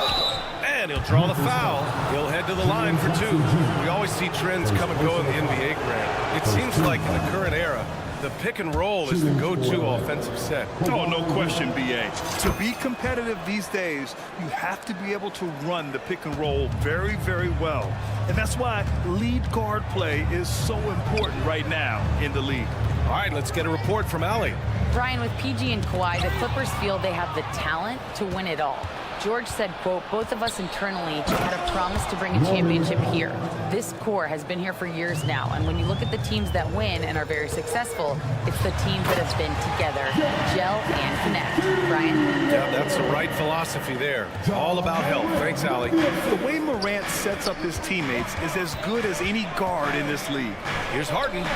And he'll draw the foul. He'll head to the line for 2. We always see trends come and go in the NBA, Grant. It seems like in the current era, the pick and roll is the go-to offensive set. Oh, no question, B.A. To be competitive these days, you have to be able to run the pick and roll very, very well. And that's why lead guard play is so important right now in the league. All right, let's get a report from Allie. Brian, with PG and Kawhi, the Clippers feel they have the talent to win it all. George said, quote, both of us internally had a promise to bring a championship here. This core has been here for years now, and when you look at the teams that win and are very successful, it's the teams that have been together, gel and connect. Brian? Yeah, that's the right philosophy there. All about health. Thanks, Allie. The way Morant sets up his teammates is as good as any guard in this league. Here's Harden,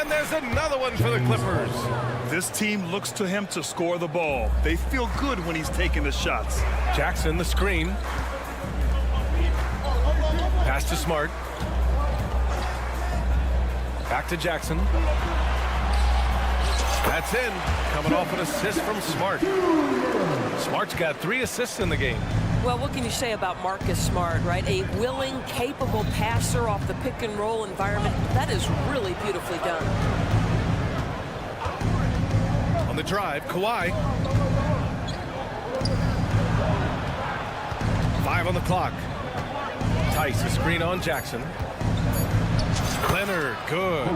and there's another one for the Clippers. This team looks to him to score the ball. They feel good when he's taking the shots. Jackson, the screen. Pass to Smart. Back to Jackson. That's in. Coming off an assist from Smart. Smart's got 3 assists in the game. Well, what can you say about Marcus Smart, right? A willing, capable passer off the pick and roll environment. That is really beautifully done. On the drive, Kawhi. 5 on the clock. Tice, a screen on Jackson. Leonard, good.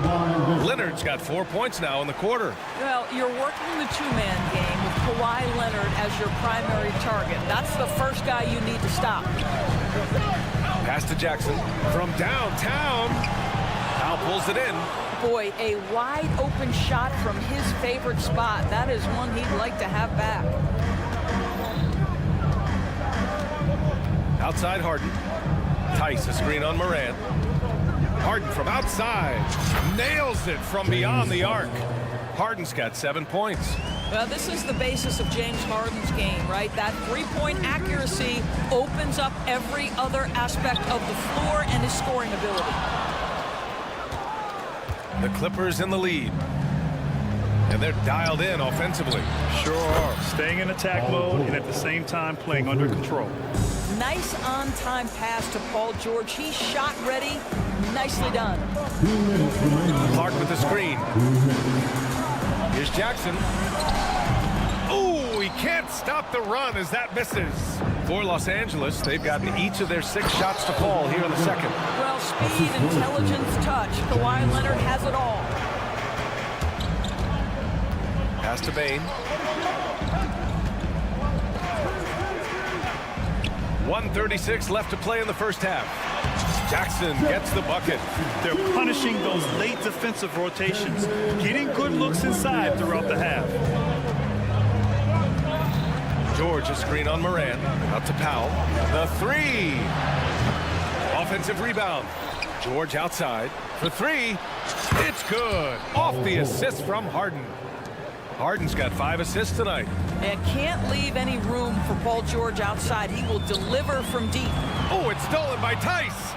Leonard's got 4 points now in the quarter. Well, you're working the two-man game with Kawhi Leonard as your primary target. That's the first guy you need to stop. Pass to Jackson from downtown. Now pulls it in. Boy, a wide open shot from his favorite spot. That is one he'd like to have back. Outside Harden. Tice, a screen on Moran. Harden from outside. Nails it from beyond the arc. Harden's got 7 points. Well, this is the basis of James Harden's game, right? That three-point accuracy opens up every other aspect of the floor and his scoring ability. The Clippers in the lead. And they're dialed in offensively. Sure are. Staying in attack mode and at the same time playing under control. Nice on-time pass to Paul George. He's shot ready. Nicely done. Clark with the screen. Here's Jackson. Ooh, he can't stop the run as that misses. For Los Angeles, they've gotten each of their 6 shots to fall here in the second. Well, speed, intelligence, touch. Kawhi Leonard has it all. Pass to Bane. 1:36 left to play in the first half. Jackson gets the bucket. They're punishing those late defensive rotations, getting good looks inside throughout the half. George, a screen on Moran. Out to Powell. The three. Offensive rebound. George outside for three. It's good. Off the assist from Harden. Harden's got 5 assists tonight. And can't leave any room for Paul George outside. He will deliver from deep. Oh, it's stolen by Tice.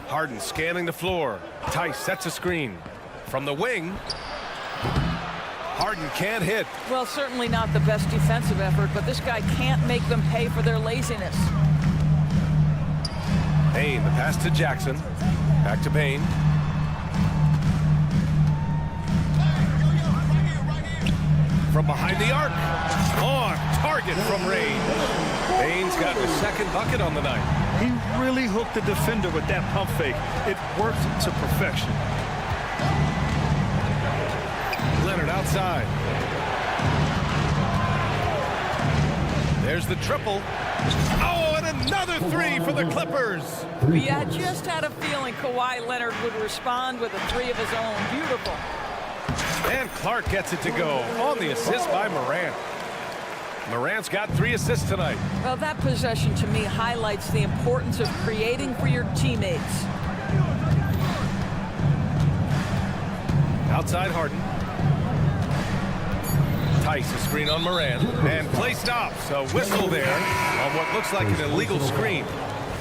Harden scanning the floor. Tice sets a screen. From the wing. Harden can't hit. Well, certainly not the best defensive effort, but this guy can't make them pay for their laziness. Payne, the pass to Jackson. Back to Payne. From behind the arc. On target from range. Payne's got the second bucket on the night. He really hooked the defender with that pump fake. It worked to perfection. Leonard outside. There's the triple. Oh, and another three for the Clippers. Yeah, I just had a feeling Kawhi Leonard would respond with a three of his own. Beautiful. And Clark gets it to go on the assist by Morant. Morant's got 3 assists tonight. Well, that possession to me highlights the importance of creating for your teammates. Outside Harden. Tice, a screen on Moran. And play stops. A whistle there on what looks like an illegal screen.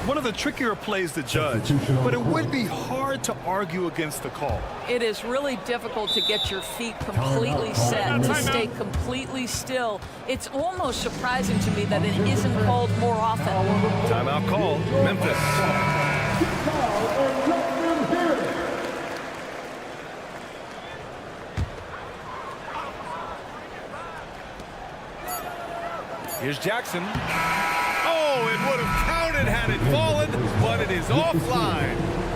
One of the trickier plays to judge, but it would be hard to argue against the call. It is really difficult to get your feet completely set, to stay completely still. It's almost surprising to me that it isn't called more often. Timeout called. Memphis. Here's Jackson. Oh, it would have counted had it fallen, but it is offline.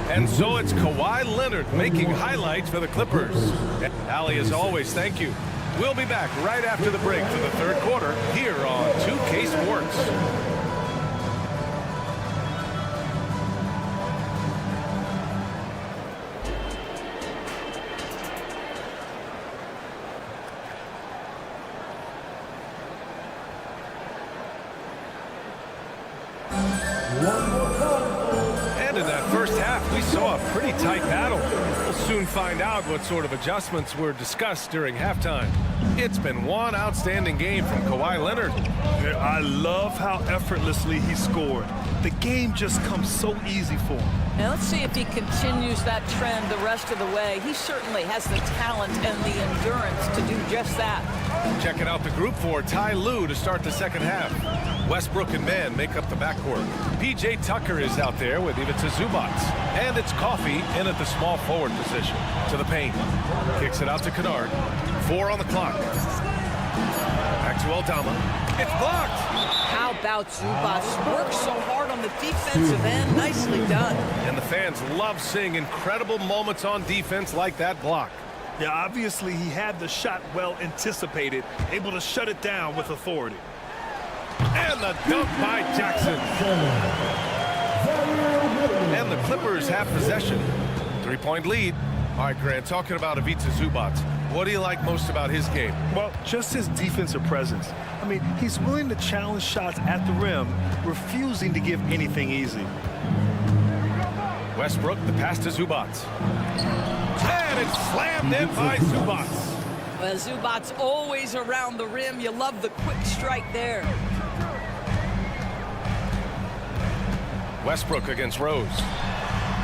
And so it's Kawhi Leonard making highlights for the Clippers. Allie, as always, thank you. We'll be back right after the break for the third quarter here on 2K Sports. And in that first half, we saw a pretty tight battle. We'll soon find out what sort of adjustments were discussed during halftime. It's been one outstanding game from Kawhi Leonard. I love how effortlessly he scored. The game just comes so easy for him. Now let's see if he continues that trend the rest of the way. He certainly has the talent and the endurance to do just that. Checking out the group for Ty Lue to start the second half. Westbrook and Mann make up the backcourt. P.J. Tucker is out there with Ivica Zubac. And it's Coffey in at the small forward position. To the paint. Kicks it out to Kennard. 4 on the clock. Back to Aldama. It's blocked. How about Zubac? Works so hard on the defensive end. Nicely done. And the fans love seeing incredible moments on defense like that block. Yeah, obviously he had the shot well anticipated, able to shut it down with authority. And the dunk by Jackson. And the Clippers have possession. 3-point lead. All right, Grant, talking about Ivica Zubac. What do you like most about his game? Well, just his defensive presence. I mean, he's willing to challenge shots at the rim, refusing to give anything easy. Westbrook, the pass to Zubac. And it's slammed in by Zubac. Well, Zubac's always around the rim. You love the quick strike there. Westbrook against Rose.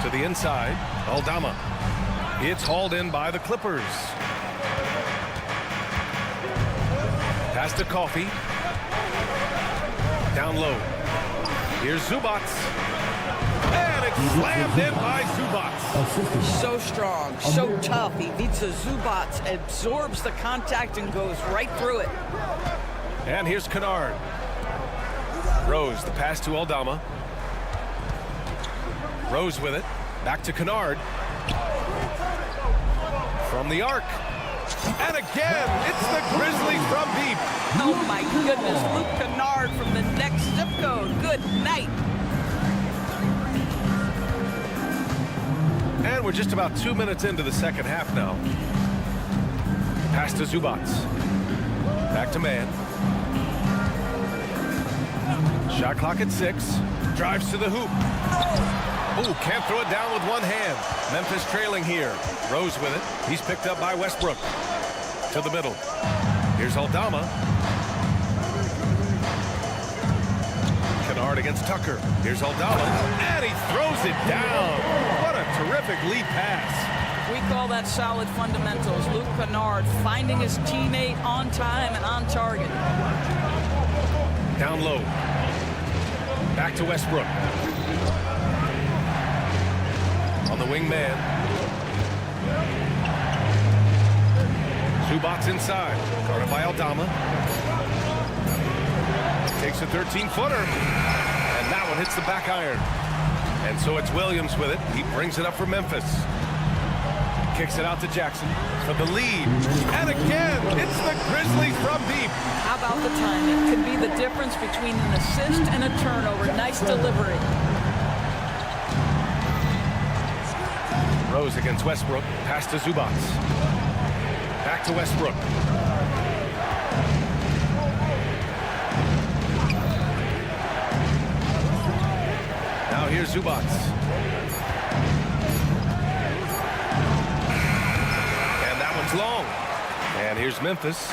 To the inside, Aldama. It's hauled in by the Clippers. Pass to Coffey. Down low. Here's Zubac. And it's slammed in by Zubac. So strong, so tough. Ivica Zubac absorbs the contact and goes right through it. And here's Kennard. Rose, the pass to Aldama. Rose with it. Back to Kennard. From the arc. And again, it's the Grizzlies from deep. Oh, my goodness. Luke Kennard from the next zip code. Good night. And we're just about 2 minutes into the second half now. Pass to Zubac. Back to man. Shot clock at 6. Drives to the hoop. Oh, can't throw it down with one hand. Memphis trailing here. Rose with it. He's picked up by Westbrook. To the middle. Here's Aldama. Kennard against Tucker. Here's Aldama. And he throws it down. What a terrific lead pass. We call that solid fundamentals. Luke Kennard finding his teammate on time and on target. Down low. Back to Westbrook. On the wing man. Zubac inside. Guarded by Aldama. Takes a 13-footer. And that one hits the back iron. And so it's Williams with it. He brings it up for Memphis. Kicks it out to Jackson for the lead. And again, it's the Grizzlies from deep. How about the timing? Could be the difference between an assist and a turnover. Nice delivery. Rose against Westbrook. Pass to Zubac. Back to Westbrook. Now here's Zubac. And that one's long. And here's Memphis.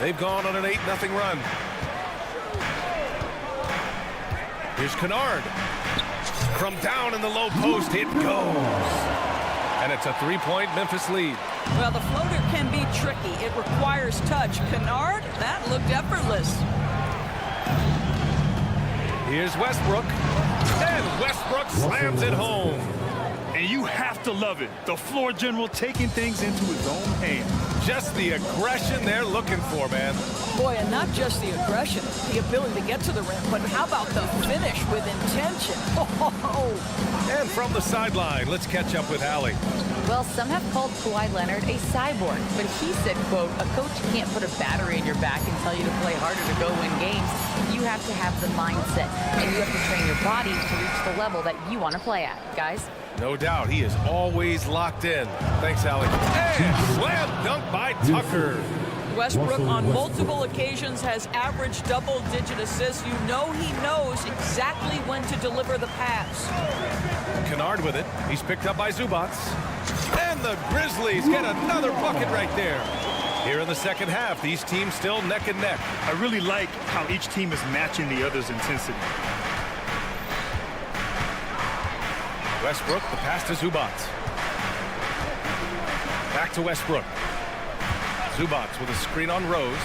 They've gone on an 8-0 run. Here's Kennard. From down in the low post, it goes. And it's a 3-point Memphis lead. Well, the floater can be tricky. It requires touch. Kennard, that looked effortless. Here's Westbrook. And Westbrook slams it home. And you have to love it. The floor general taking things into his own hands. Just the aggression they're looking for, man. Boy, and not just the aggression, the ability to get to the rim, but how about the finish with intention? And from the sideline, let's catch up with Allie. Well, some have called Kawhi Leonard a cyborg, but he said, quote, a coach can't put a battery in your back and tell you to play harder to go win games. You have to have the mindset, and you have to train your body to reach the level that you want to play at, guys. No doubt, he is always locked in. Thanks, Allie. And slam dunk by Tucker. Westbrook on multiple occasions has averaged double-digit assists. You know he knows exactly when to deliver the pass. Kennard with it. He's picked up by Zubac. And the Grizzlies get another bucket right there. Here in the second half, these teams still neck and neck. I really like how each team is matching the other's intensity. Westbrook, the pass to Zubac. Back to Westbrook. Zubac with a screen on Rose.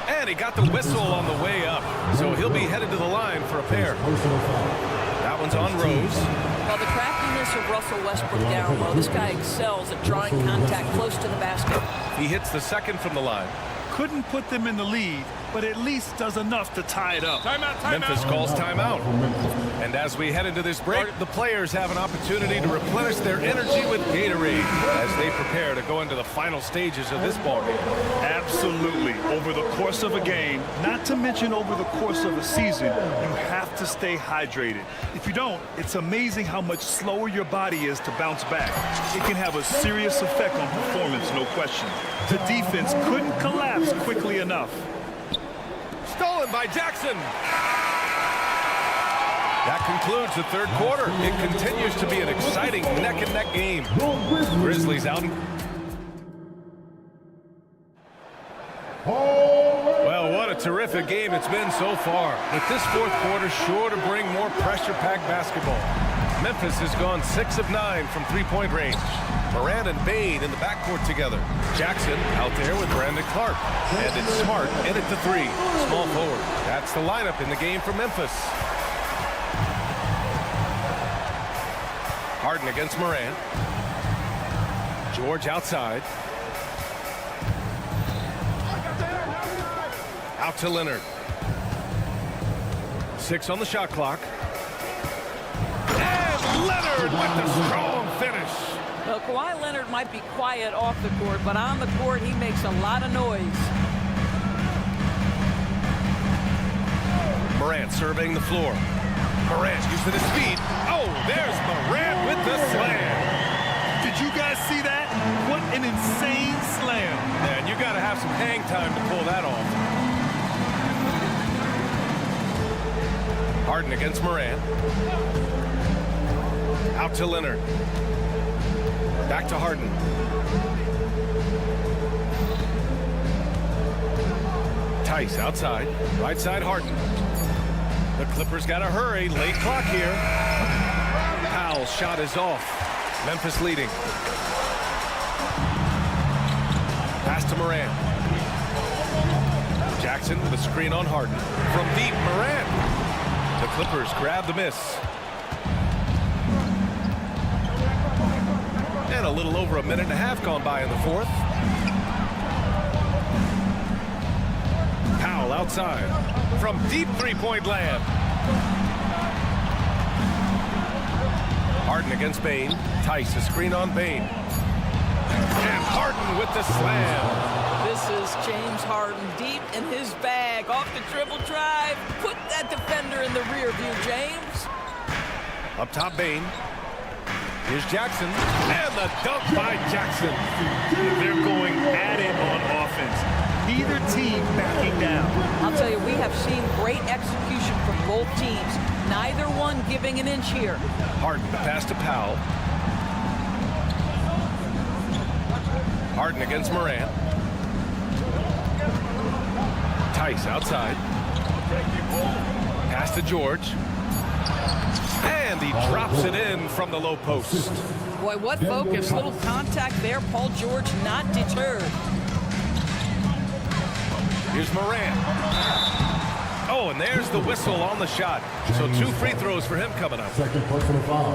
And he got the whistle on the way up. So he'll be headed to the line for a pair. That one's on Rose. Well, the craftiness of Russell Westbrook down low. This guy excels at drawing contact close to the basket. He hits the second from the line. Couldn't put them in the lead, but at least does enough to tie it up. Memphis calls timeout. And as we head into this break, the players have an opportunity to replenish their energy with Gatorade as they prepare to go into the final stages of this ballgame. Absolutely. Over the course of a game, not to mention over the course of a season, you have to stay hydrated. If you don't, it's amazing how much slower your body is to bounce back. It can have a serious effect on performance, no question. The defense couldn't collapse quickly enough. Stolen by Jackson. That concludes the third quarter. It continues to be an exciting neck-and-neck game. Grizzlies out. Well, what a terrific game it's been so far. With this fourth quarter sure to bring more pressure-packed basketball. Memphis has gone 6 of 9 from three-point range. Moran and Bain in the backcourt together. Jackson out there with Brandon Clark. And it's Smart in at the 3. Small forward. That's the lineup in the game for Memphis. Harden against Moran. George outside. Out to Leonard. 6 on the shot clock. And Leonard with the strong finish. Well, Kawhi Leonard might be quiet off the court, but on the court, he makes a lot of noise. Morant surveying the floor. Morant using his speed. Oh, there's Morant with the slam. Did you guys see that? What an insane slam. Man, you got to have some hang time to pull that off. Harden against Morant. Out to Leonard. Back to Harden. Tice outside. Right side Harden. The Clippers got to hurry. Late clock here. Powell's shot is off. Memphis leading. Pass to Morant. Jackson with a screen on Harden. From deep, Morant. The Clippers grab the miss. And a little over a minute and a half gone by in the fourth. Powell outside. From deep three-point land. Harden against Bane. Tice, a screen on Bane. And Harden with the slam. This is James Harden deep in his bag. Off the dribble drive. Put that defender in the rear view, James. Up top, Bane. Here's Jackson. And the dunk by Jackson. They're going at it on offense. Neither team backing down. I'll tell you, we have seen great execution from both teams. Neither one giving an inch here. Harden pass to Powell. Harden against Morant. Tice outside. Pass to George. And he drops it in from the low post. Boy, what focus. Little contact there. Paul George not deterred. Here's Morant. Oh, and there's the whistle on the shot. So 2 free throws for him coming up. Second personal foul.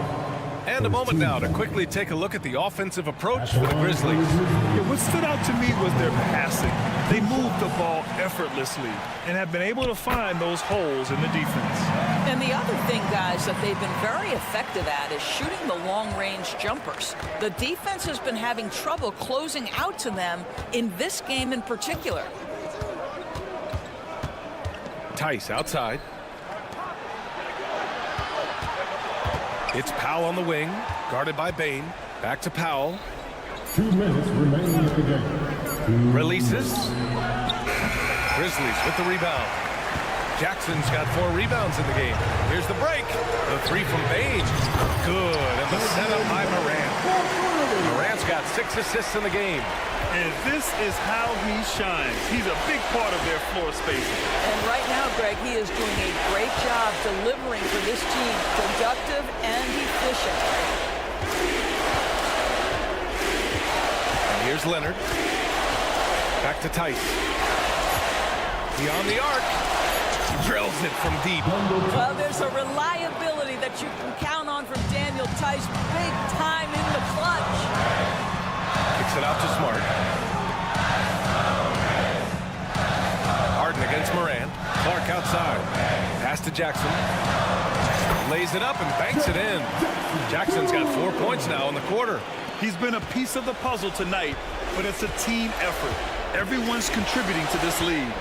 And a moment now to quickly take a look at the offensive approach for the Grizzlies. Yeah, what stood out to me was their passing. They moved the ball effortlessly and have been able to find those holes in the defense. And the other thing, guys, that they've been very effective at is shooting the long-range jumpers. The defense has been having trouble closing out to them in this game in particular. Tice outside. It's Powell on the wing, guarded by Bane. Back to Powell. 2 minutes remaining in the game. Releases. Grizzlies with the rebound. Jackson's got 4 rebounds in the game. Here's the break. The 3 from Bane. Good. And the setup by Morant. Morant's got 6 assists in the game. And this is how he shines. He's a big part of their floor spacing. And right now, Greg, he is doing a great job delivering for this team. Productive and efficient. And here's Leonard. Back to Tice. Beyond the arc. Drills it from deep. Well, there's a reliability that you can count on from Daniel Tice. Big time in the clutch. Kicks it out to Smart. Harden against Morant. Clark outside. Pass to Jackson. Lays it up and banks it in. Jackson's got 4 points now in the quarter. He's been a piece of the puzzle tonight, but it's a team effort. Everyone's contributing to this lead.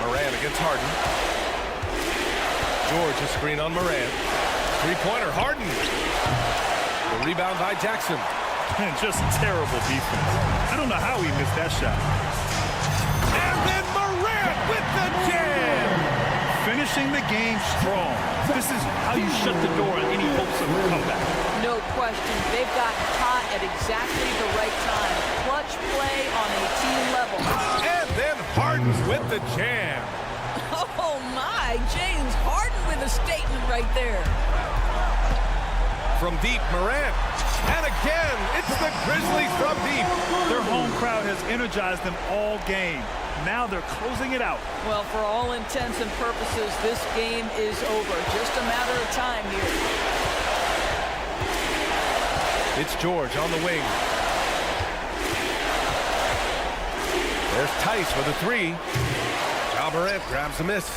Morant against Harden. George a screen on Morant. 3-pointer, Harden. The rebound by Jackson. And just terrible defense. I don't know how he missed that shot. And then Morant with the jam. Finishing the game strong. This is how you shut the door on any hopes of a comeback. No question. They've got hot at exactly the right time. Clutch play on a team level. And then Harden with the jam. Oh, my. James Harden with a statement right there. From deep, Morant. And again, it's the Grizzlies from deep. Their home crowd has energized them all game. Now they're closing it out. Well, for all intents and purposes, this game is over. Just a matter of time here. It's George on the wing. There's Tice with a 3. Ja Morant grabs the miss.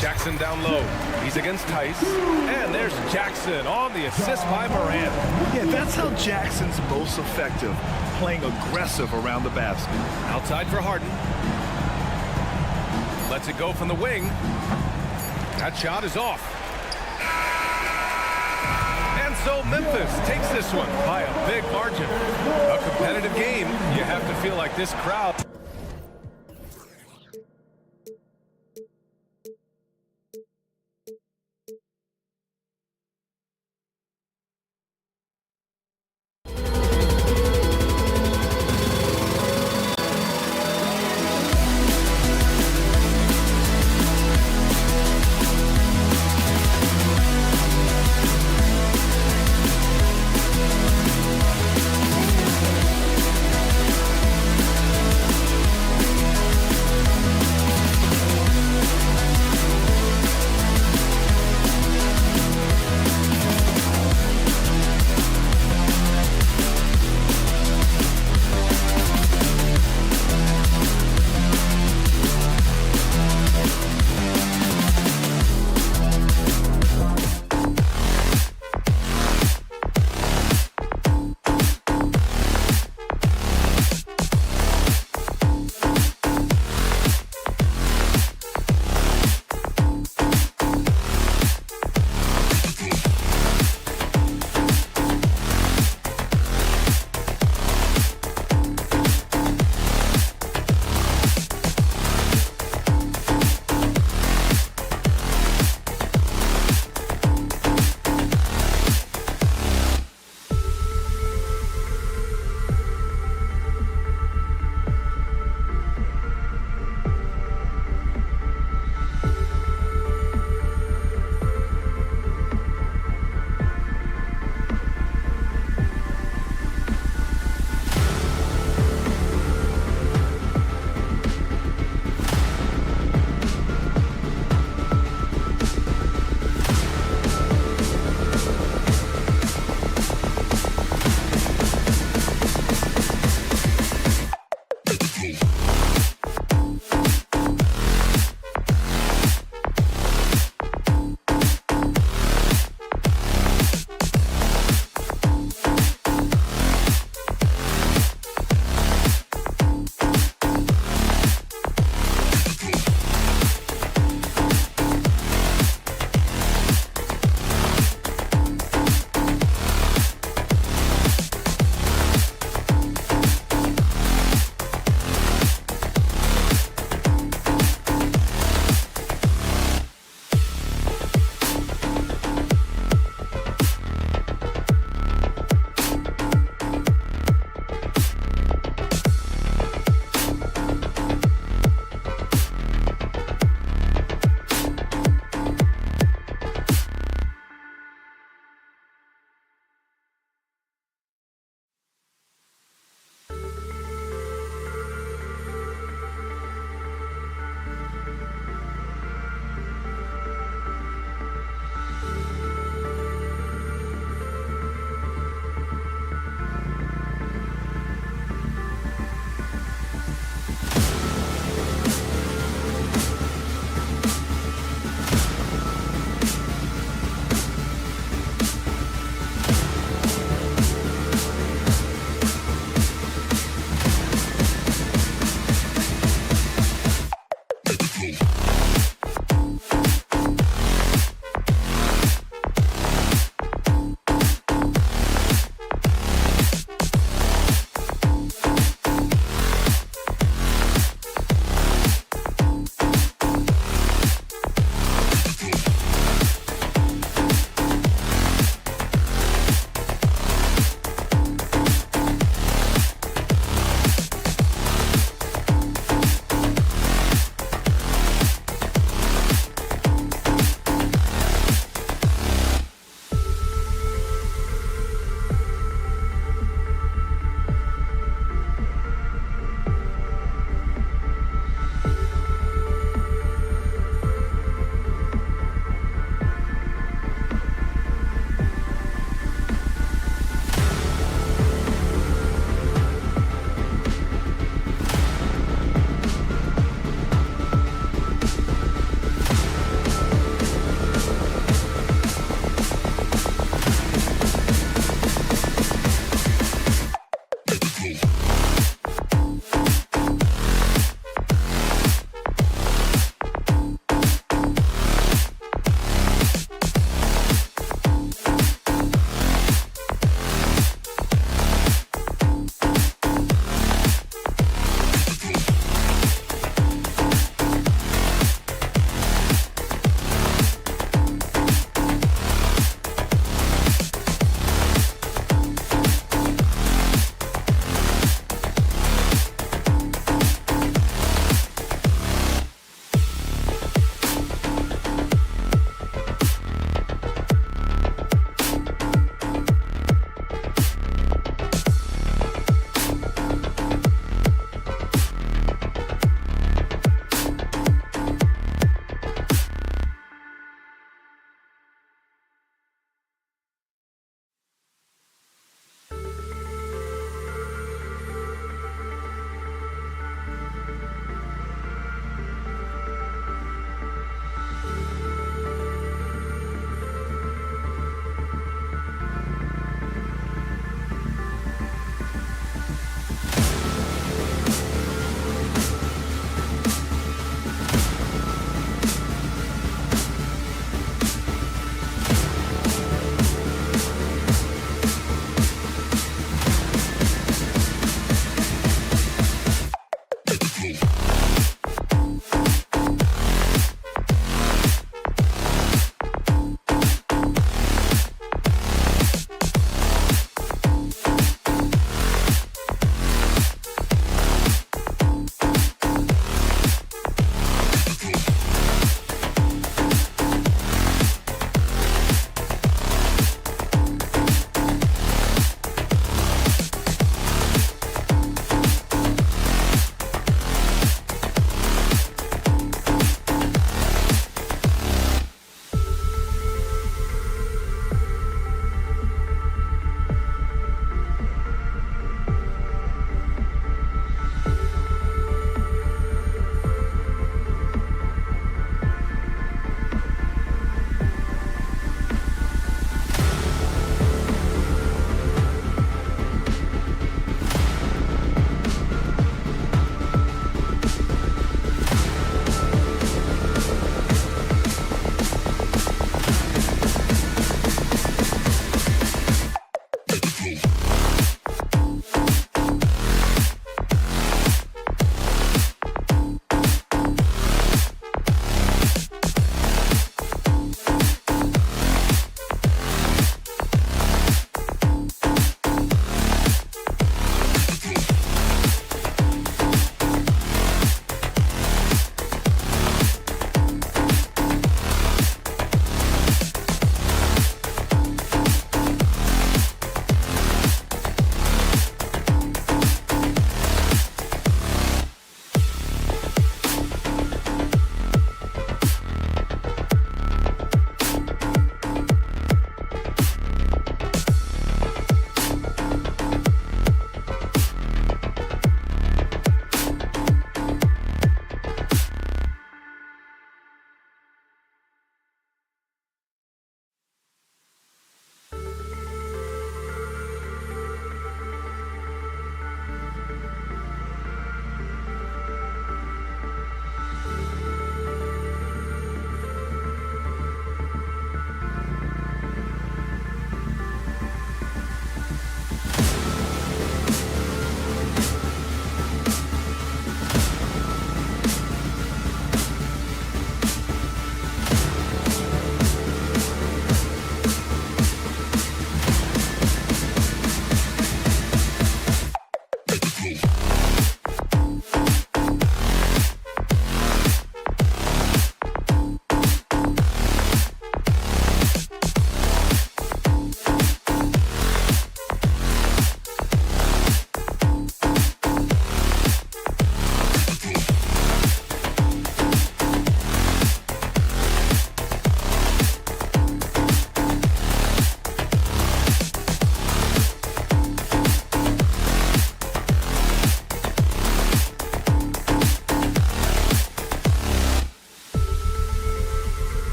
Jackson down low. He's against Tice. And there's Jackson on the assist by Morant. Yeah, that's how Jackson's most effective, playing aggressive around the basket. Outside for Harden. Lets it go from the wing. That shot is off. And so Memphis takes this one by a big margin. A competitive game. You have to feel like this crowd.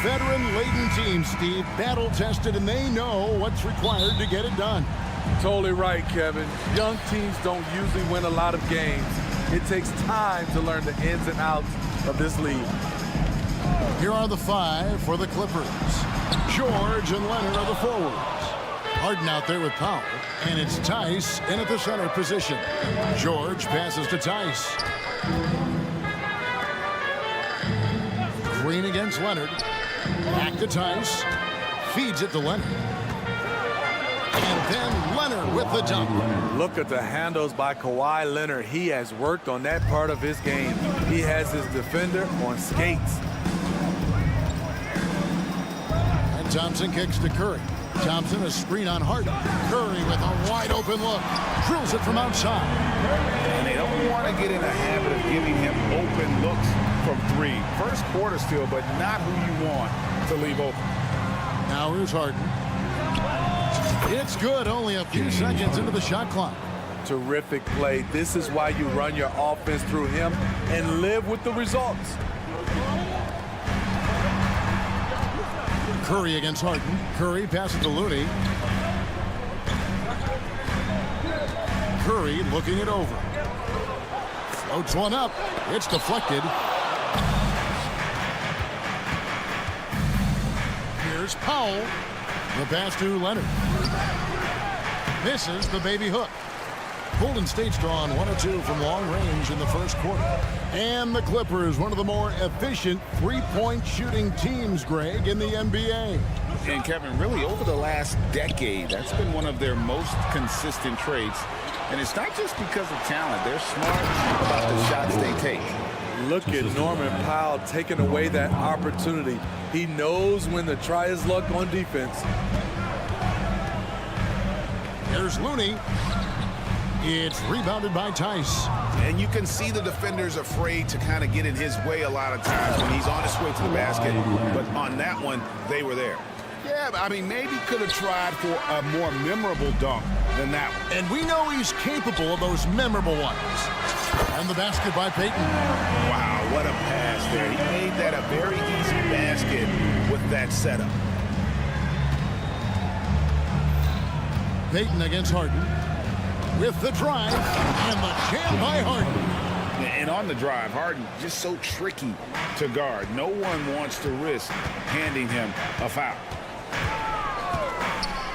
Veteran-laden team, Steve, battle-tested, and they know what's required to get it done. Totally right, Kevin. Young teams don't usually win a lot of games. It takes time to learn the ins and outs of this league. Here are the 5 for the Clippers. George and Leonard are the forwards. Harden out there with Powell, and it's Tice in at the center position. George passes to Tice. Green against Leonard. Back to Tice. Feeds it to Leonard. And then Leonard with the dunk. Look at the handles by Kawhi Leonard. He has worked on that part of his game. He has his defender on skates. And Thompson kicks to Curry. Thompson a screen on Harden. Curry with a wide open look. Drills it from outside. And they don't want to get in the habit of giving him open looks from 3. First quarter still, but not who you want to leave open. Now here's Harden. It's good, only a few seconds into the shot clock. Terrific play. This is why you run your offense through him and live with the results. Curry against Harden. Curry passes to Looney. Curry looking it over. Floats one up. It's deflected. Here's Powell. The pass to Leonard. Misses the baby hook. Golden State's drawn 1 of 2 from long range in the first quarter. And the Clippers, one of the more efficient three-point shooting teams, Greg, in the NBA. And Kevin, really over the last decade, that's been one of their most consistent traits. And it's not just because of talent. They're smart about the shots they take. Look at Norman Powell taking away that opportunity. He knows when to try his luck on defense. There's Looney. It's rebounded by Tice. And you can see the defenders afraid to kind of get in his way a lot of times when he's on his way to the basket. But on that one, they were there. Yeah, I mean, maybe could have tried for a more memorable dunk than that one. And we know he's capable of those memorable ones. And the basket by Payton. Wow, what a pass there. He made that a very easy basket with that setup. Payton against Harden. With the drive and the jam by Harden. And on the drive, Harden just so tricky to guard. No one wants to risk handing him a foul.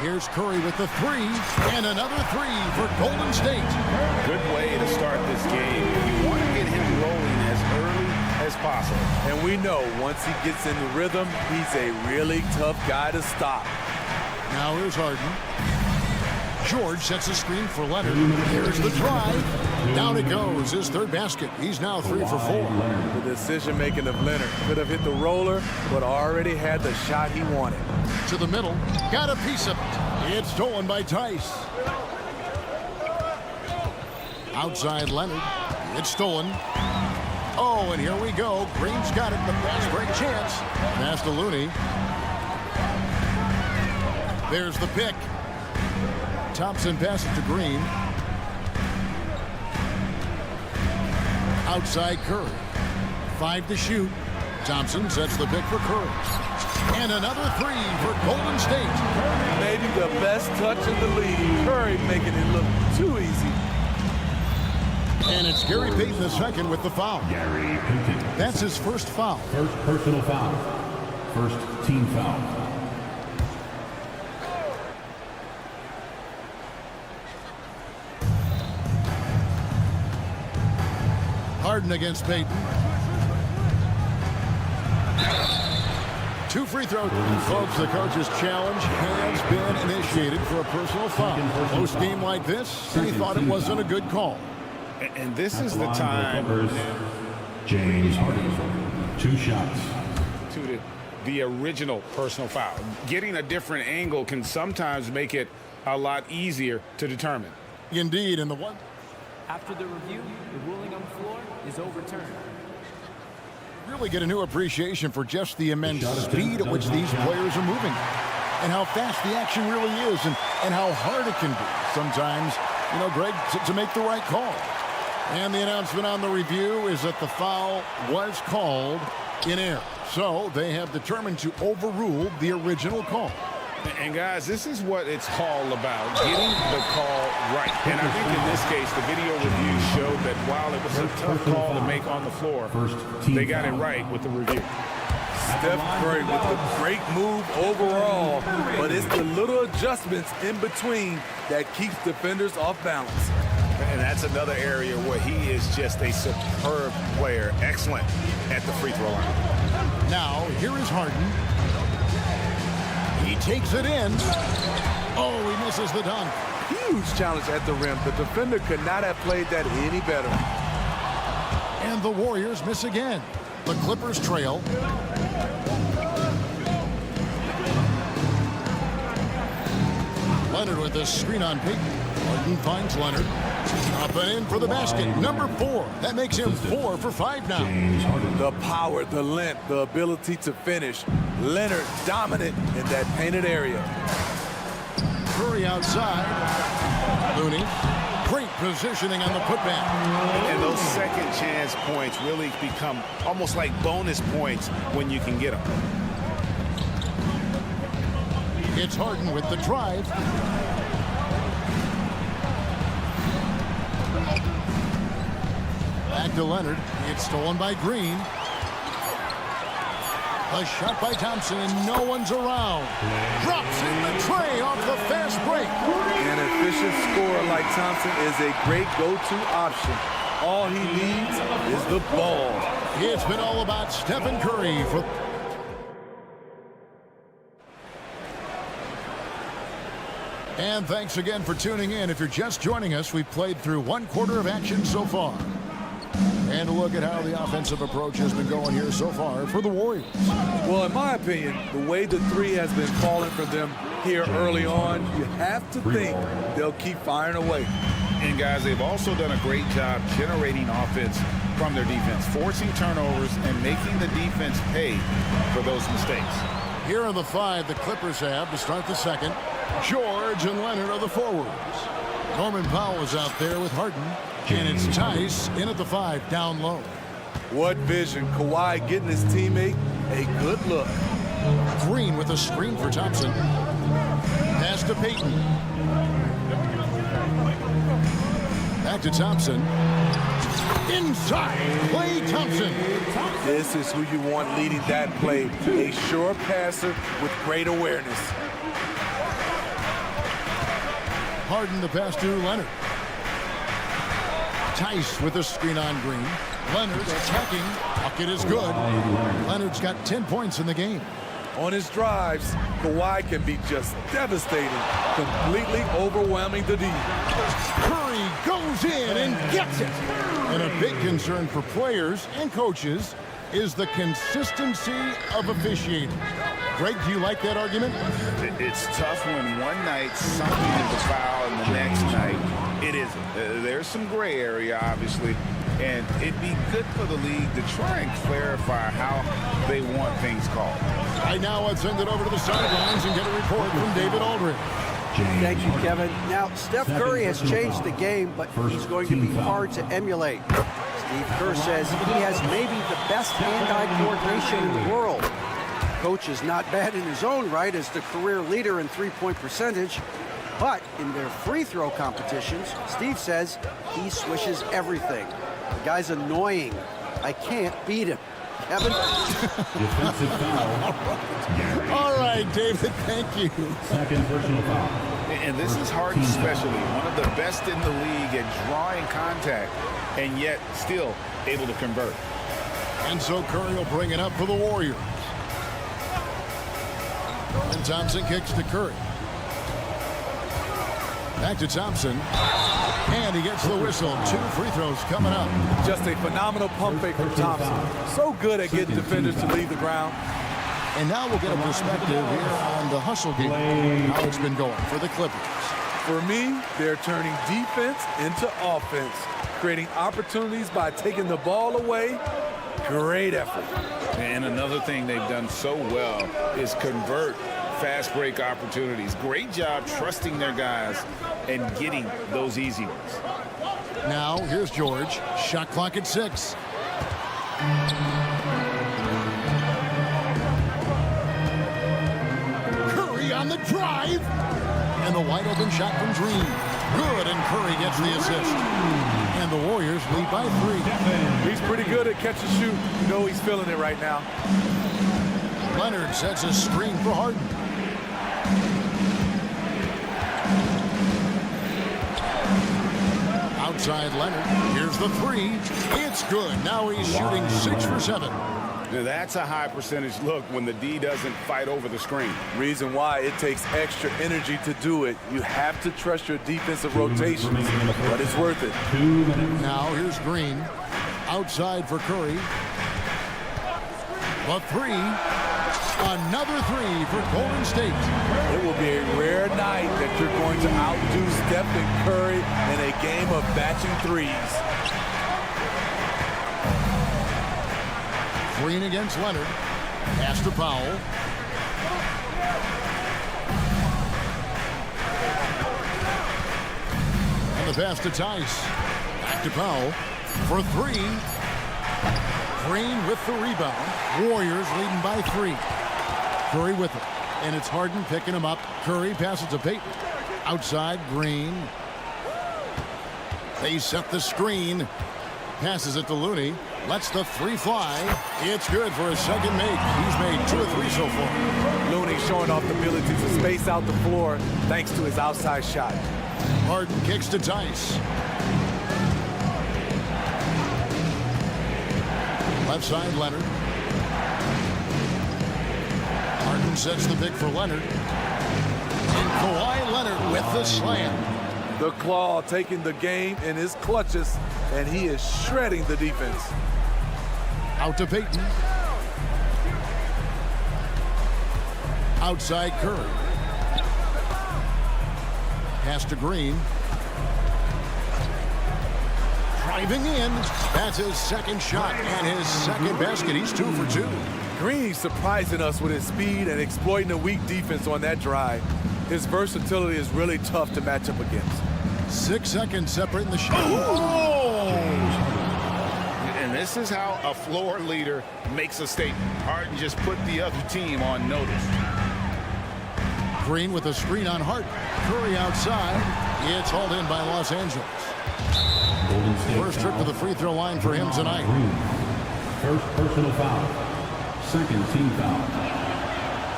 Here's Curry with the 3, and another 3 for Golden State. Good way to start this game. You want to get him rolling as early as possible. And we know once he gets in the rhythm, he's a really tough guy to stop. Now here's Harden. George sets a screen for Leonard. Here's the drive. Down it goes. His third basket. He's now 3 for 4. The decision-making of Leonard could have hit the roller, but already had the shot he wanted. To the middle. Got a piece of it. It's stolen by Tice. Outside Leonard. It's stolen. Oh, and here we go. Green's got it. The fast break chance. Pass to Looney. There's the pick. Thompson passes to Green. Outside Curry. 5 to shoot. Thompson sets the pick for Curry. And another 3 for Golden State. Maybe the best touch in the league. Curry making it look too easy. And it's Gary Payton II with the foul. Gary Payton. That's his first foul. First personal foul. First team foul. Harden against Payton. 2 free throws. Folks, the coach's challenge has been initiated for a personal foul. Post game like this, he thought it wasn't a good call. And this is the time. James Harden. 2 shots. To the original personal foul. Getting a different angle can sometimes make it a lot easier to determine. Indeed, and the one. After the review, the ruling on the floor is overturned. Really get a new appreciation for just the immense speed at which these players are moving and how fast the action really is and how hard it can be sometimes, you know, Greg, to make the right call. And the announcement on the review is that the foul was called in error. So they have determined to overrule the original call. And guys, this is what it's all about, getting the call right. And I think in this case, the video review showed that while it was a tough call to make on the floor, they got it right with the review. Steph Curry with the great move overall, but it's the little adjustments in between that keeps defenders off balance. And that's another area where he is just a superb player. Excellent at the free throw line. Now, here is Harden. He takes it in. Oh, he misses the dunk. Huge challenge at the rim. The defender could not have played that any better. And the Warriors miss again. The Clippers trail. Leonard with the screen on Peyton. Harden finds Leonard. Up and in for the basket. Number 4. That makes him 4 for 5 now. The power, the length, the ability to finish. Leonard dominant in that painted area. Curry outside. Looney. Great positioning on the putback. And those second chance points really become almost like bonus points when you can get them. It's Harden with the drive. Back to Leonard. It's stolen by Green. A shot by Thompson, and no one's around. Drops in the tray off the fast break. An efficient scorer like Thompson is a great go-to option. All he needs is the ball. It's been all about Stephen Curry for... And thanks again for tuning in. If you're just joining us, we've played through 1 quarter of action so far. And a look at how the offensive approach has been going here so far for the Warriors. Well, in my opinion, the way the three has been falling for them here early on, you have to think they'll keep firing away. And guys, they've also done a great job generating offense from their defense, forcing turnovers and making the defense pay for those mistakes. Here are the 5 the Clippers have to start the second. George and Leonard are the forwards. Norman Powell is out there with Harden. And it's Tice in at the 5, down low. What vision. Kawhi getting his teammate a good look. Green with a screen for Thompson. Pass to Peyton. Back to Thompson. Inside, Klay Thompson. This is who you want leading that play. A sure passer with great awareness. Harden the pass to Leonard. Tice with a screen on Green. Leonard attacking. Bucket is good. Leonard's got 10 points in the game. On his drives, Kawhi can be just devastating, completely overwhelming the D. Curry goes in and gets it. And a big concern for players and coaches is the consistency of officiating. Greg, do you like that argument? It's tough when one night something is a foul and the next night it isn't. There's some gray area, obviously, and it'd be good for the league to try and clarify how they want things called. Right now, let's send it over to the sidelines and get a report from David Aldridge. Thank you, Kevin. Now, Steph Curry has changed the game, but he's going to be hard to emulate. Steve Kerr says he has maybe the best hand-eye coordination in the world. Coach is not bad in his own right as the career leader in three-point percentage, but in their free throw competitions, Steve says he swishes everything. The guy's annoying. I can't beat him. Kevin? Defensive foul. All right, David, thank you. Second personal foul. And this is Harden especially, one of the best in the league at drawing contact and yet still able to convert. And so Curry will bring it up for the Warriors. And Thompson kicks to Curry. Back to Thompson. And he gets the whistle. 2 free throws coming up. Just a phenomenal pump fake from Thompson. So good at getting defenders to leave the ground. And now we'll get a perspective here on the hustle game. How it's been going for the Clippers. For me, they're turning defense into offense. creating opportunities by taking the ball away. Great effort. And another thing they've done so well is convert fast break opportunities. Great job trusting their guys and getting those easy ones. Now, here's George. Shot clock at 6. Curry on the drive. And the wide open shot from Green. Good, and Curry gets the assist. And the Warriors lead by 3. He's pretty good at catch and shoot. You know he's feeling it right now. Leonard sets a screen for Harden. Outside Leonard. Here's the 3. It's good. Now he's shooting 6 for 7. That's a high percentage look when the D doesn't fight over the screen. Reason why it takes extra energy to do it. You have to trust your defensive rotations, but it's worth it. Now here's Green. Outside for Curry. The 3. Another 3 for Golden State. It will be a rare night that you're going to outdo Steph and Curry in a game of batching threes. Green against Leonard. Pass to Powell. And the pass to Tice. Back to Powell for 3. Green with the rebound. Warriors leading by 3. Curry with it. And it's Harden picking him up. Curry passes to Payton. Outside, Green. They set the screen. Passes it to Looney. Lets the 3 fly. It's good for a second make. He's made 2 of 3 so far. Looney showing off the ability to space out the floor thanks to his outside shot. Harden kicks to Tice. Left side, Leonard. Harden sets the pick for Leonard. And Kawhi Leonard with the slam. The Claw taking the game in his clutches, and he is shredding the defense. Out to Payton. Outside Curry. Pass to Green. Driving in. That's his second shot and his second basket. He's 2 for 2. Green surprising us with his speed and exploiting the weak defense on that drive. His versatility is really tough to match up against. 6 seconds separating the shot. And this is how a floor leader makes a statement. Harden just put the other team on notice. Green with a screen on Harden. Curry outside. It's hauled in by Los Angeles. First trip to the free throw line for him tonight. First personal foul. Second team foul.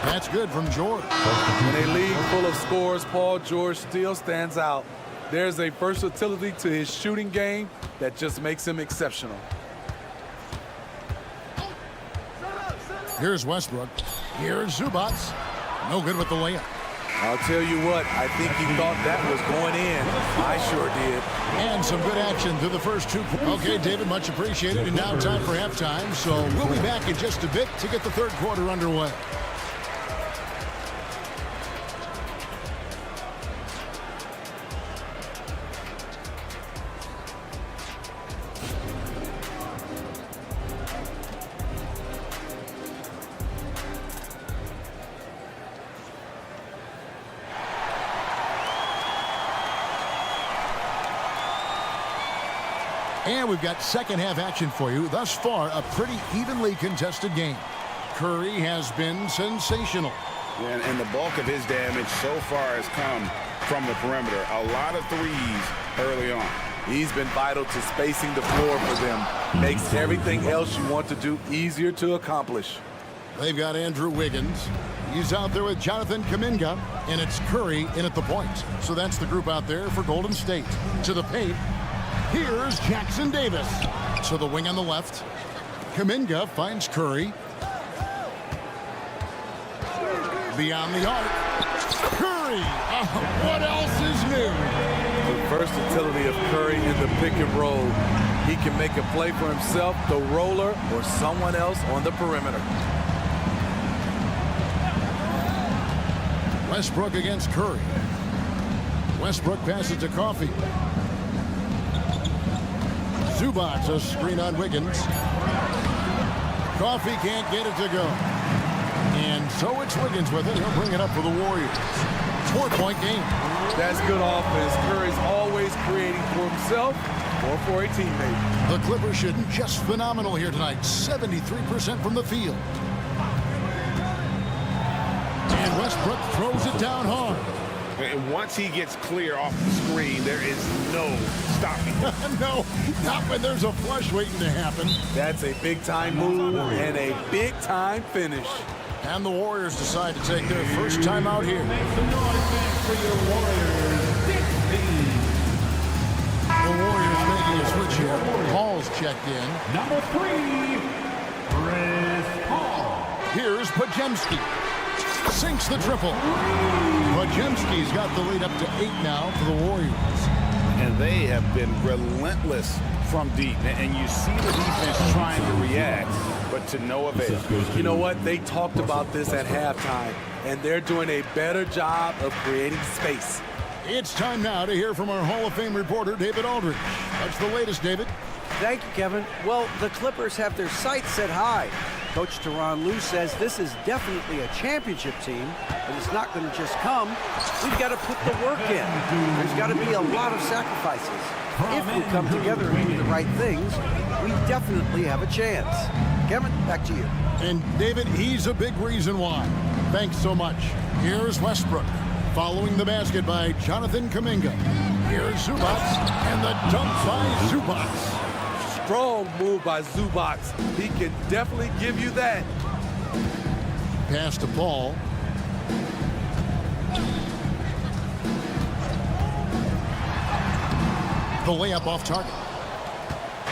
That's good from George. In a league full of scores, Paul George still stands out. There's a versatility to his shooting game that just makes him exceptional. Here's Westbrook. Here's Zubats. No good with the layup. I'll tell you what, I think he thought that was going in. I sure did. And some good action through the first 2. Okay, David, much appreciated. And now time for halftime. So we'll be back in just a bit to get the third quarter underway. And we've got second half action for you. Thus far, a pretty evenly contested game. Curry has been sensational. And the bulk of his damage so far has come from the perimeter. A lot of threes early on. He's been vital to spacing the floor for them. Makes everything else you want to do easier to accomplish. They've got Andrew Wiggins. He's out there with Jonathan Kuminga. And it's Curry in at the point. So that's the group out there for Golden State. To the paint. Here's Jackson Davis. To the wing on the left. Kuminga finds Curry. Beyond the arc. Curry! What else is new? The versatility of Curry in the pick and roll. He can make a play for himself, the roller, or someone else on the perimeter. Westbrook against Curry. Westbrook passes to Coffee. Zubats a screen on Wiggins. Coffee can't get it to go. And so it's Wiggins with it. He'll bring it up for the Warriors. 4-point game. That's good offense. Curry's always creating for himself or for a teammate. The Clippers shooting just phenomenal here tonight. 73% from the field. And Westbrook throws it down hard. And once he gets clear off the screen, there is no stopping. No, not when there's a flush waiting to happen. That's a big-time move and a big-time finish. And the Warriors decide to take their first time out here. The Warriors making a switch here. Paul's checked in. Number 3, Chris Paul. Here's Podziemski. Sinks the triple. Podziemski's got the lead up to 8 now for the Warriors. And they have been relentless from deep. And you see the defense trying to react, but to no avail. You know what? They talked about this at halftime, and they're doing a better job of creating space. It's time now to hear from our Hall of Fame reporter, David Aldridge. What's the latest, David? Thank you, Kevin. Well, the Clippers have their sights set high. Coach Tyronn Lue says this is definitely a championship team, but it's not going to just come. We've got to put the work in. There's got to be a lot of sacrifices. If we come together and do the right things, we definitely have a chance. Kevin, back to you. And David, he's a big reason why. Thanks so much. Here's Westbrook. Following the basket by Jonathan Kuminga. Here's Zubats, and the dunk by Zubats. Strong move by Zubats. He can definitely give you that. Pass to Paul. The layup off target.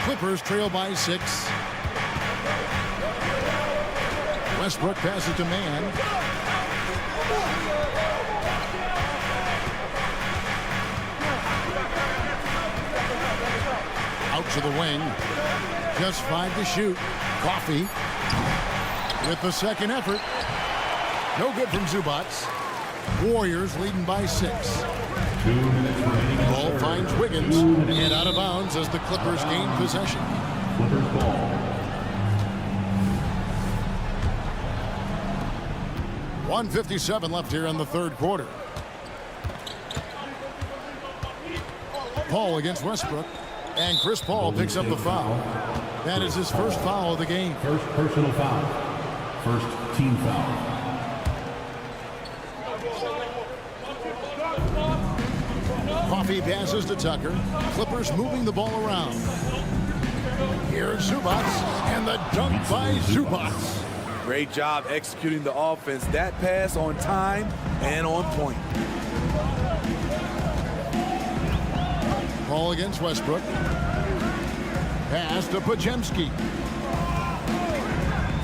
Clippers trail by 6. Westbrook passes to Mann. Out to the wing. Just 5 to shoot. Coffee with the second effort. No good from Zubats. Warriors leading by 6. 2 minutes remaining. Ball finds Wiggins and out of bounds as the Clippers gain possession. Clippers ball. 1:57 left here in the third quarter. Paul against Westbrook. And Chris Paul picks up the foul. That is his first foul of the game. First personal foul. First team foul. Coffee passes to Tucker. Clippers moving the ball around. Here's Zubats, and the dunk by Zubats. Great job executing the offense. That pass on time and on point. Paul against Westbrook. Pass to Podziemski.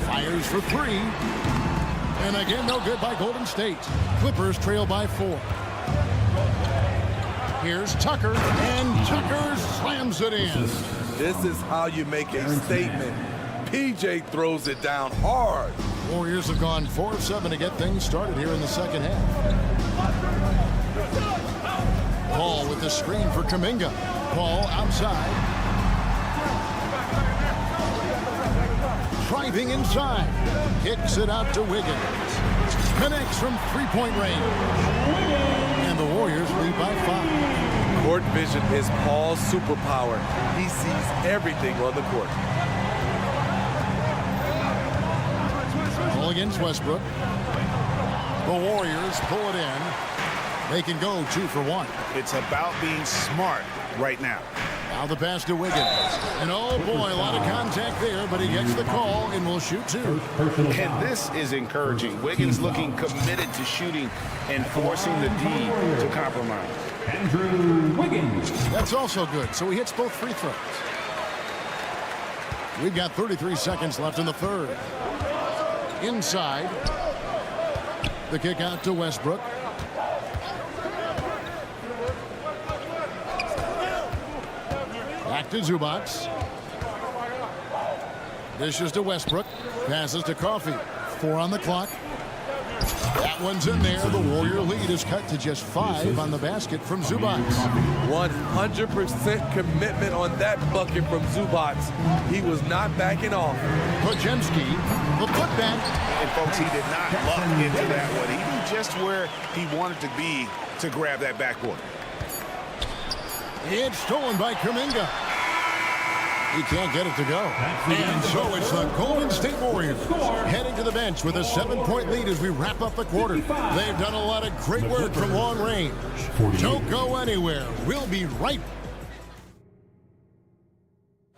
Fires for 3. And again, no good by Golden State. Clippers trail by 4. Here's Tucker, and Tucker slams it in. This is how you make a statement. PJ throws it down hard. Warriors have gone 4 of 7 to get things started here in the second half. Paul with the screen for Kuminga. Paul outside. Driving inside. Kicks it out to Wiggins. Connects from 3-point range. And the Warriors lead by 5. Court vision is Paul's superpower. He sees everything on the court. Paul against Westbrook. The Warriors pull it in. They can go 2 for 1. It's about being smart right now. Now the pass to Wiggins. And oh boy, a lot of contact there, but he gets the call and will shoot 2. And this is encouraging. Wiggins looking committed to shooting and forcing the D to compromise. Andrew Wiggins. That's also good, so he hits both free throws. We've got 33 seconds left in the third. Inside. The kick out to Westbrook. Back to Zubats. Dishes to Westbrook. Passes to Coffee. 4 on the clock. That one's in there. The Warrior lead is cut to just 5 on the basket from Zubac. 100% commitment on that bucket from Zubac. He was not backing off. Podziemski, the putback. And folks, he did not luck into that one. He knew just where he wanted to be to grab that backboard. It's stolen by Kuminga. He can't get it to go. And so it's the Golden State Warriors heading to the bench with a 7-point lead as we wrap up the quarter. They've done a lot of great work from long range. Don't go anywhere. We'll be right back.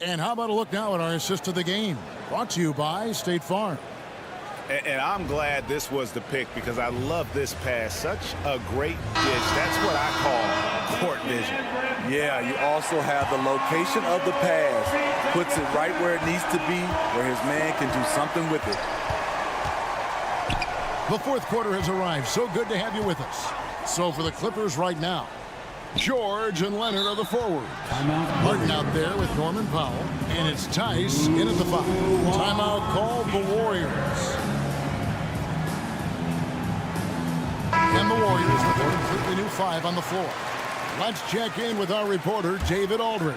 And how about a look now at our assist of the game? Brought to you by State Farm. And I'm glad this was the pick because I love this pass. Such a great dish. That's what I call court vision. Yeah, you also have the location of the pass. Puts it right where it needs to be, where his man can do something with it. The fourth quarter has arrived. So good to have you with us. So for the Clippers right now, George and Leonard are the forwards. Harden out there with Norman Powell. And it's Tice in at the 5. Timeout called the Warriors. And the Warriors with a completely new 5 on the floor. Let's check in with our reporter, David Aldridge.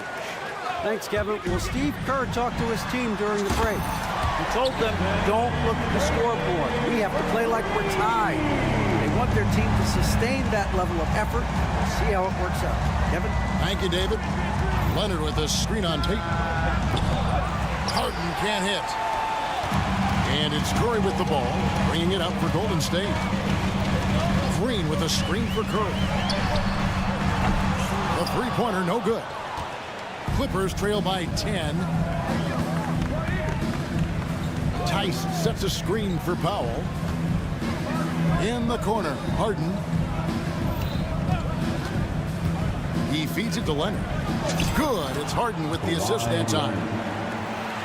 Thanks, Kevin. Well, Steve Kerr talked to his team during the break. He told them, don't look at the scoreboard. We have to play like we're tied. They want their team to sustain that level of effort. See how it works out. Kevin? Thank you, David. Leonard with a screen on tape. Harden can't hit. And it's Curry with the ball, bringing it up for Golden State. Green with a screen for Curry. The three-pointer, no good. Clippers trail by 10. Tice sets a screen for Powell. In the corner, Harden. He feeds it to Leonard. Good. It's Harden with the assist that time.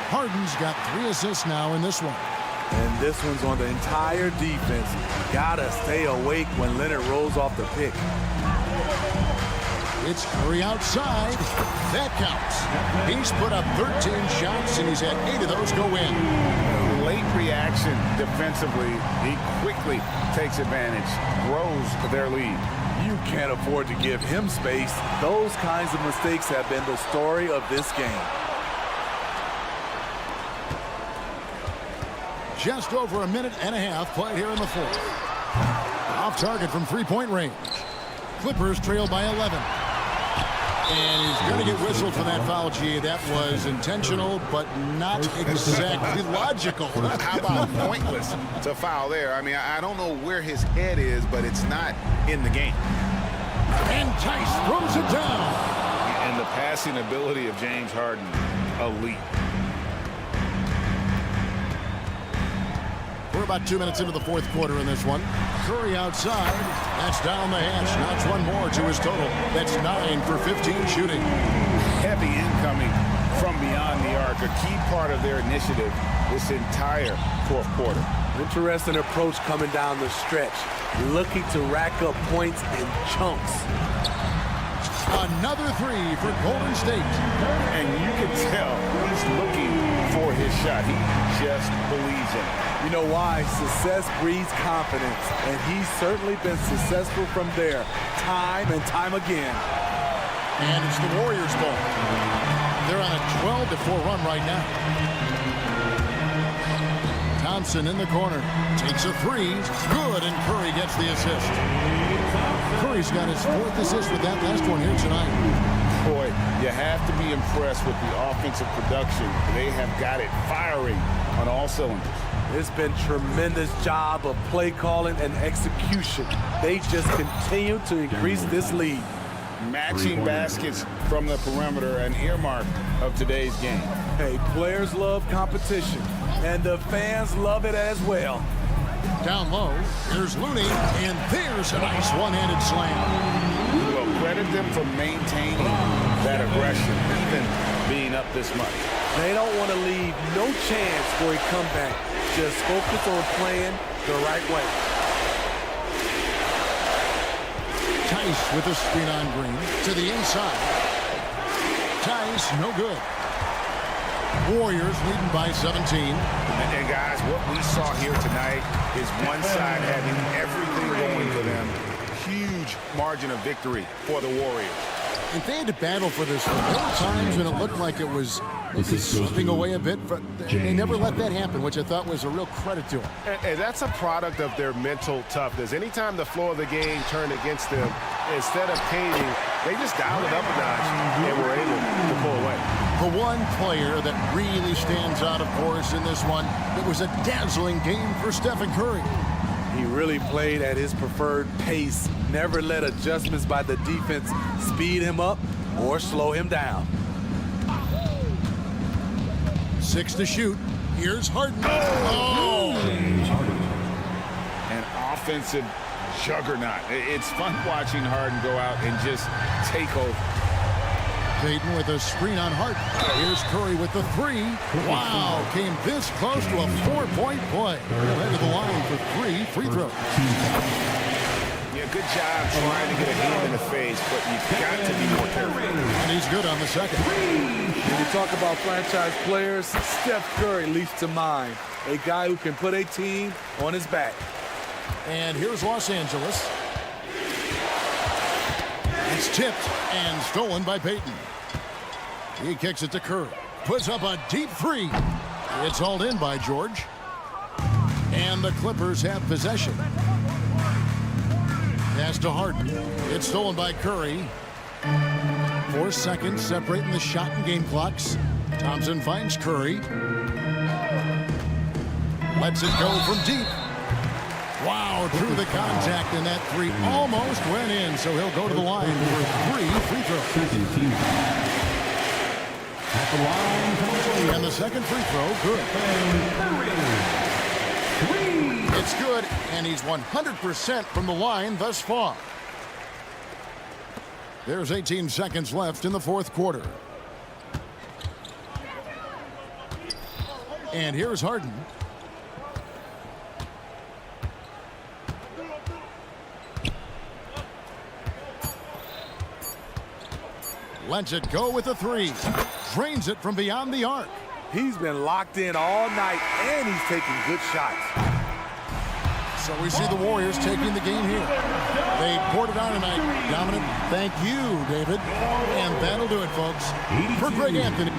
Harden's got 3 assists now in this one. And this one's on the entire defense. Gotta stay awake when Leonard rolls off the pick. It's Curry outside. That counts. He's put up 13 shots, and he's had 8 of those go in. Late reaction defensively. He quickly takes advantage, grows their lead. You can't afford to give him space. Those kinds of mistakes have been the story of this game. Just over a minute and a half played here in the fourth. Off target from three-point range. Clippers trail by 11. And he's going to get whistled for that foul, G. That was intentional, but not exactly logical. How about pointless to foul there? I mean, I don't know where his head is, but it's not in the game. And Tice throws it down. And the passing ability of James Harden, elite. We're about 2 minutes into the fourth quarter in this one. Curry outside. That's down the hash. Knocks one more to his total. That's 9 for 15 shooting. Heavy incoming from beyond the arc. A key part of their initiative this entire fourth quarter. Interesting approach coming down the stretch. Looking to rack up points in chunks. Another 3 for Golden State. And you can tell he's looking for his shot. He just believes in it. You know why? Success breeds confidence, and he's certainly been successful from there, time and time again. And it's the Warriors' ball. They're on a 12-4 run right now. Thompson in the corner, takes a 3, good, and Curry gets the assist. Curry's got his 4th assist with that last one here tonight. Boy, you have to be impressed with the offensive production. They have got it firing on all cylinders. It's been tremendous job of play calling and execution. They just continue to increase this lead. Matching baskets from the perimeter, an earmark of today's game. Hey, players love competition, and the fans love it as well. Down low, there's Looney, and there's a nice one-handed slam. Well, credit them for maintaining that aggression, even being up this much. They don't want to leave no chance for a comeback. Just focus on playing the right way. Tice with a screen on Green to the inside. Tice, no good. Warriors leading by 17. And guys, what we saw here tonight is one side having everything going for them. Huge margin of victory for the Warriors. If they had to battle for this one, there were times when it looked like it was maybe slipping away a bit, but they never let that happen, which I thought was a real credit to them. And that's a product of their mental toughness. Anytime the flow of the game turned against them, instead of caving, they just dialed it up a notch and were able to pull away. The one player that really stands out, of course, in this one, it was a dazzling game for Stephen Curry. He really played at his preferred pace, never let adjustments by the defense speed him up or slow him down. 6 to shoot. Here's Harden. An offensive juggernaut. It's fun watching Harden go out and just take over. Payton with a screen on Harden. Here's Curry with the 3. Wow, came this close to a 4-point play. Head to the line for 3 free throws. Yeah, good job trying to get a hand in the face, but you've got to be more careful. And he's good on the second. When you talk about franchise players, Steph Curry leaps to mind. A guy who can put a team on his back. And here's Los Angeles. It's tipped and stolen by Payton. He kicks it to Curry. Puts up a deep 3. It's hauled in by George. And the Clippers have possession. Pass to Harden. It's stolen by Curry. 4 seconds separating the shot and game clocks. Thompson finds Curry. Lets it go from deep. Wow, through the contact, and that 3 almost went in, so he'll go to the line for 3 free throws. At the line, and the second free throw, good. It's good, and he's 100% from the line thus far. There's 18 seconds left in the fourth quarter. And here's Harden. Lets it go with a 3. Drains it from beyond the arc. He's been locked in all night, and he's taking good shots. So we see the Warriors taking the game here. They poured it on tonight. Dominant. Thank you, David. And that'll do it, folks. For Greg Anthony.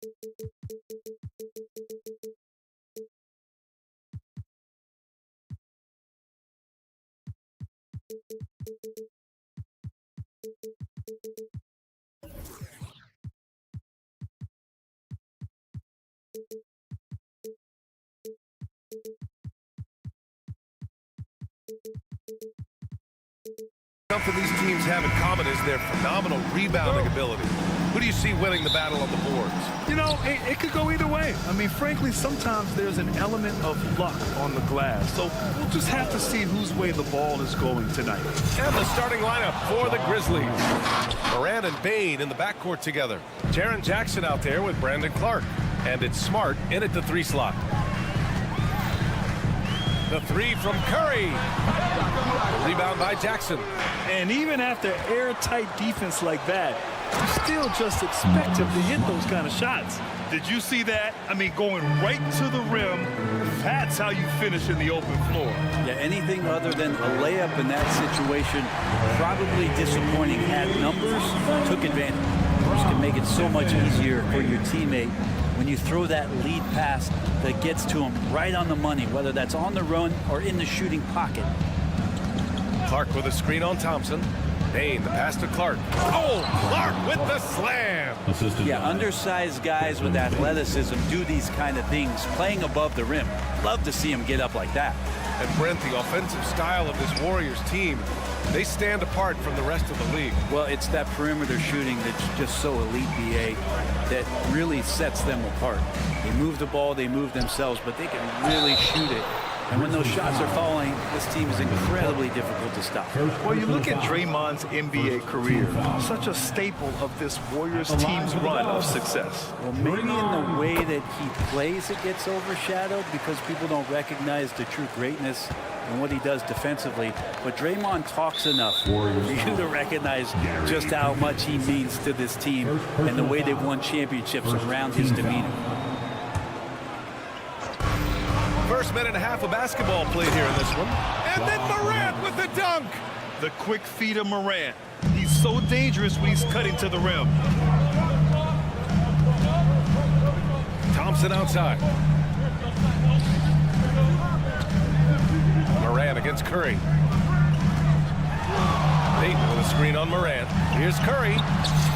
Something these teams have in common is their phenomenal rebounding ability. Who do you see winning the battle on the boards? You know, it could go either way. I mean, frankly, sometimes there's an element of luck on the glass. So we'll just have to see whose way the ball is going tonight. And the starting lineup for the Grizzlies. Morant and Bane in the backcourt together. Jaren Jackson out there with Brandon Clark. And it's Smart in at the 3 slot. The 3 from Curry. The rebound by Jackson. And even after airtight defense like that, you still just expect him to hit those kind of shots. Did you see that? I mean, going right to the rim, that's how you finish in the open floor. Yeah, anything other than a layup in that situation, probably disappointing. Had numbers, took advantage. First can make it so much easier for your teammate when you throw that lead pass that gets to him right on the money, whether that's on the run or in the shooting pocket. Clark with a screen on Thompson. Bane, the pass to Clark. Oh, Clark with the slam. Yeah, undersized guys with athleticism do these kind of things, playing above the rim. Love to see him get up like that. And Brent, the offensive style of this Warriors team, they stand apart from the rest of the league. Well, it's that perimeter shooting that's just so elite, BA, that really sets them apart. They move the ball, they move themselves, but they can really shoot it. And when those shots are falling, this team is incredibly difficult to stop. Well, you look at Draymond's NBA career, such a staple of this Warriors team's run of success. Well, maybe in the way that he plays it gets overshadowed because people don't recognize the true greatness and what he does defensively. But Draymond talks enough for you to recognize just how much he means to this team and the way they've won championships around his demeanor. First minute and a half of basketball played here in this one. And then Morant with the dunk. The quick feed of Morant. He's so dangerous when he's cutting to the rim. Thompson outside. Morant against Curry. Payton with a screen on Morant. Here's Curry.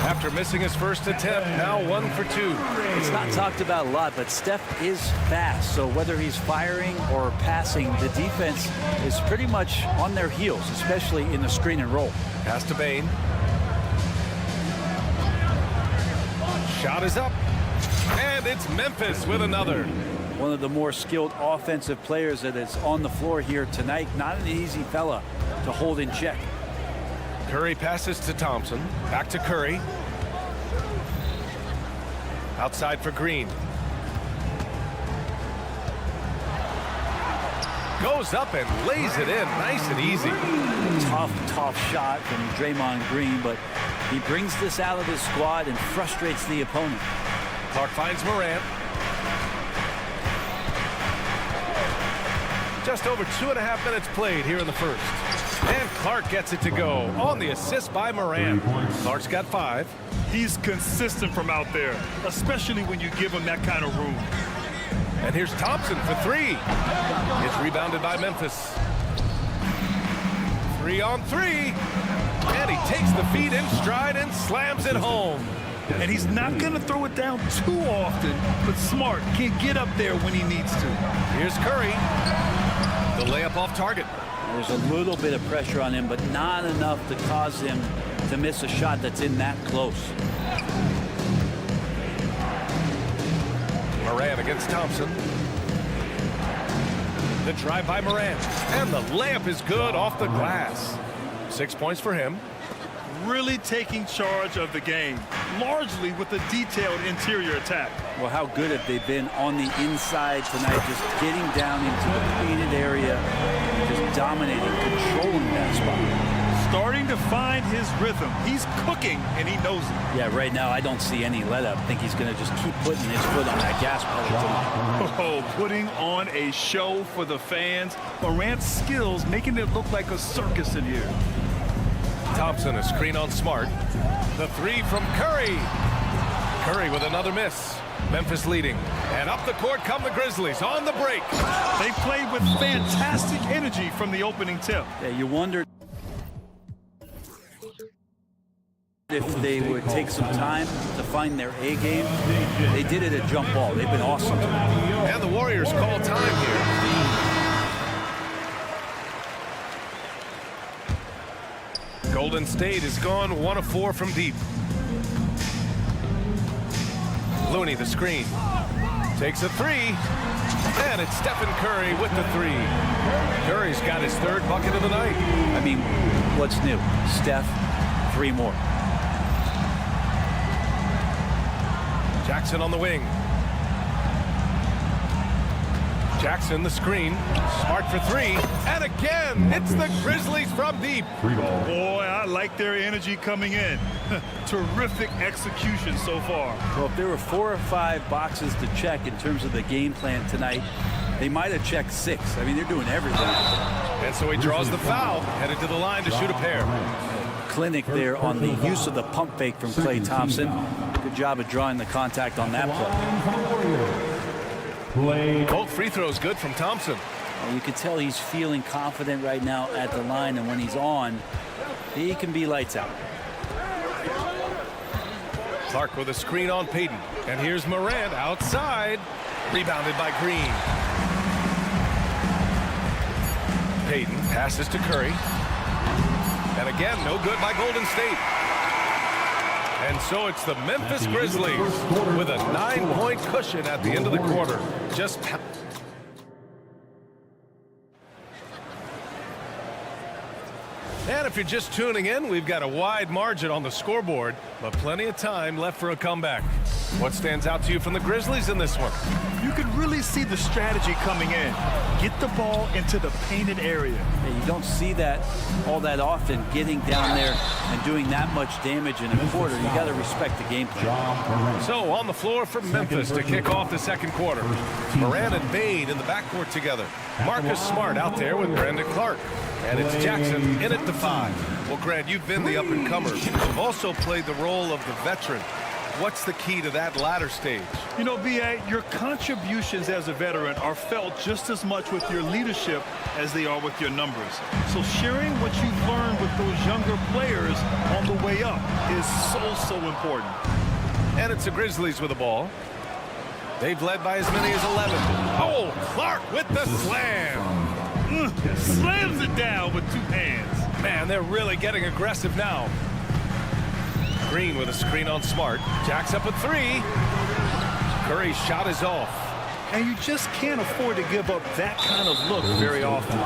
After missing his first attempt, now 1 for 2. It's not talked about a lot, but Steph is fast. So whether he's firing or passing, the defense is pretty much on their heels, especially in the screen and roll. Pass to Bane. Shot is up. And it's Memphis with another. One of the more skilled offensive players that is on the floor here tonight. Not an easy fella to hold in check. Curry passes to Thompson. Back to Curry. Outside for Green. Goes up and lays it in nice and easy. Tough shot from Draymond Green, but he brings this out of his squad and frustrates the opponent. Clark finds Morant. Just over 2.5 minutes played here in the first. And Clark gets it to go on the assist by Morant. Clark's got 5. He's consistent from out there, especially when you give him that kind of room. And here's Thompson for 3. It's rebounded by Memphis. 3 on 3. And he takes the feed in stride and slams it home. And he's not going to throw it down too often, but Smart can get up there when he needs to. Here's Curry. The layup off target. There's a little bit of pressure on him, but not enough to cause him to miss a shot that's in that close. Morant against Thompson. The drive by Morant. And the layup is good off the glass. 6 points for him. Really taking charge of the game, largely with a detailed interior attack. Well, how good have they been on the inside tonight, just getting down into the painted area, just dominating, controlling that spot. Starting to find his rhythm. He's cooking, and he knows it. Yeah, right now I don't see any let up. I think he's going to just keep putting his foot on that gas pedal tonight. Oh, putting on a show for the fans. Morant's skills making it look like a circus in here. Thompson, a screen on Smart. The 3 from Curry. Curry with another miss. Memphis leading. And up the court come the Grizzlies on the break. They played with fantastic energy from the opening tip. Yeah, you wondered if they would take some time to find their A game. They did it at jump ball. They've been awesome tonight. And the Warriors call time here. Golden State is gone 1 of 4 from deep. Looney the screen. Takes a three. And it's Stephen Curry with the three. Curry's got his 3rd bucket of the night. I mean, what's new? Steph, 3 more. Jackson on the wing. Jackson the screen. Smart for 3. And again, it's the Grizzlies from deep. Boy, I like their energy coming in. Terrific execution so far. Well, if there were 4 or 5 boxes to check in terms of the game plan tonight, they might have checked 6. I mean, they're doing everything. And so he draws the foul, headed to the line to shoot a pair. Clinic there on the use of the pump fake from Klay Thompson. Good job of drawing the contact on that play. Both free throws good from Thompson. Well, you can tell he's feeling confident right now at the line, and when he's on, he can be lights out. Clark with a screen on Payton. And here's Morant outside. Rebounded by Green. Payton passes to Curry. And again, no good by Golden State. And so it's the Memphis Grizzlies with a 9-point cushion at the end of the quarter. Just And if you're just tuning in, we've got a wide margin on the scoreboard, but plenty of time left for a comeback. What stands out to you from the Grizzlies in this one? You could really see the strategy coming in. Get the ball into the painted area. Yeah, you don't see that all that often, getting down there and doing that much damage in a quarter. You got to respect the game plan. So on the floor for Memphis to kick off the second quarter. Morant and Bane in the backcourt together. Marcus Smart out there with Brandon Clark. And it's Jackson in at the 5. Well, Grant, you've been the up-and-comer. You've also played the role of the veteran. What's the key to that latter stage? You know, B.A., your contributions as a veteran are felt just as much with your leadership as they are with your numbers. So sharing what you've learned with those younger players on the way up is so important. And it's the Grizzlies with the ball. They've led by as many as 11. Oh, Clark with the slam. Slams it down with 2 hands. Man, they're really getting aggressive now. Green with a screen on Smart. Jack's up at 3. Curry's shot is off. And you just can't afford to give up that kind of look very often.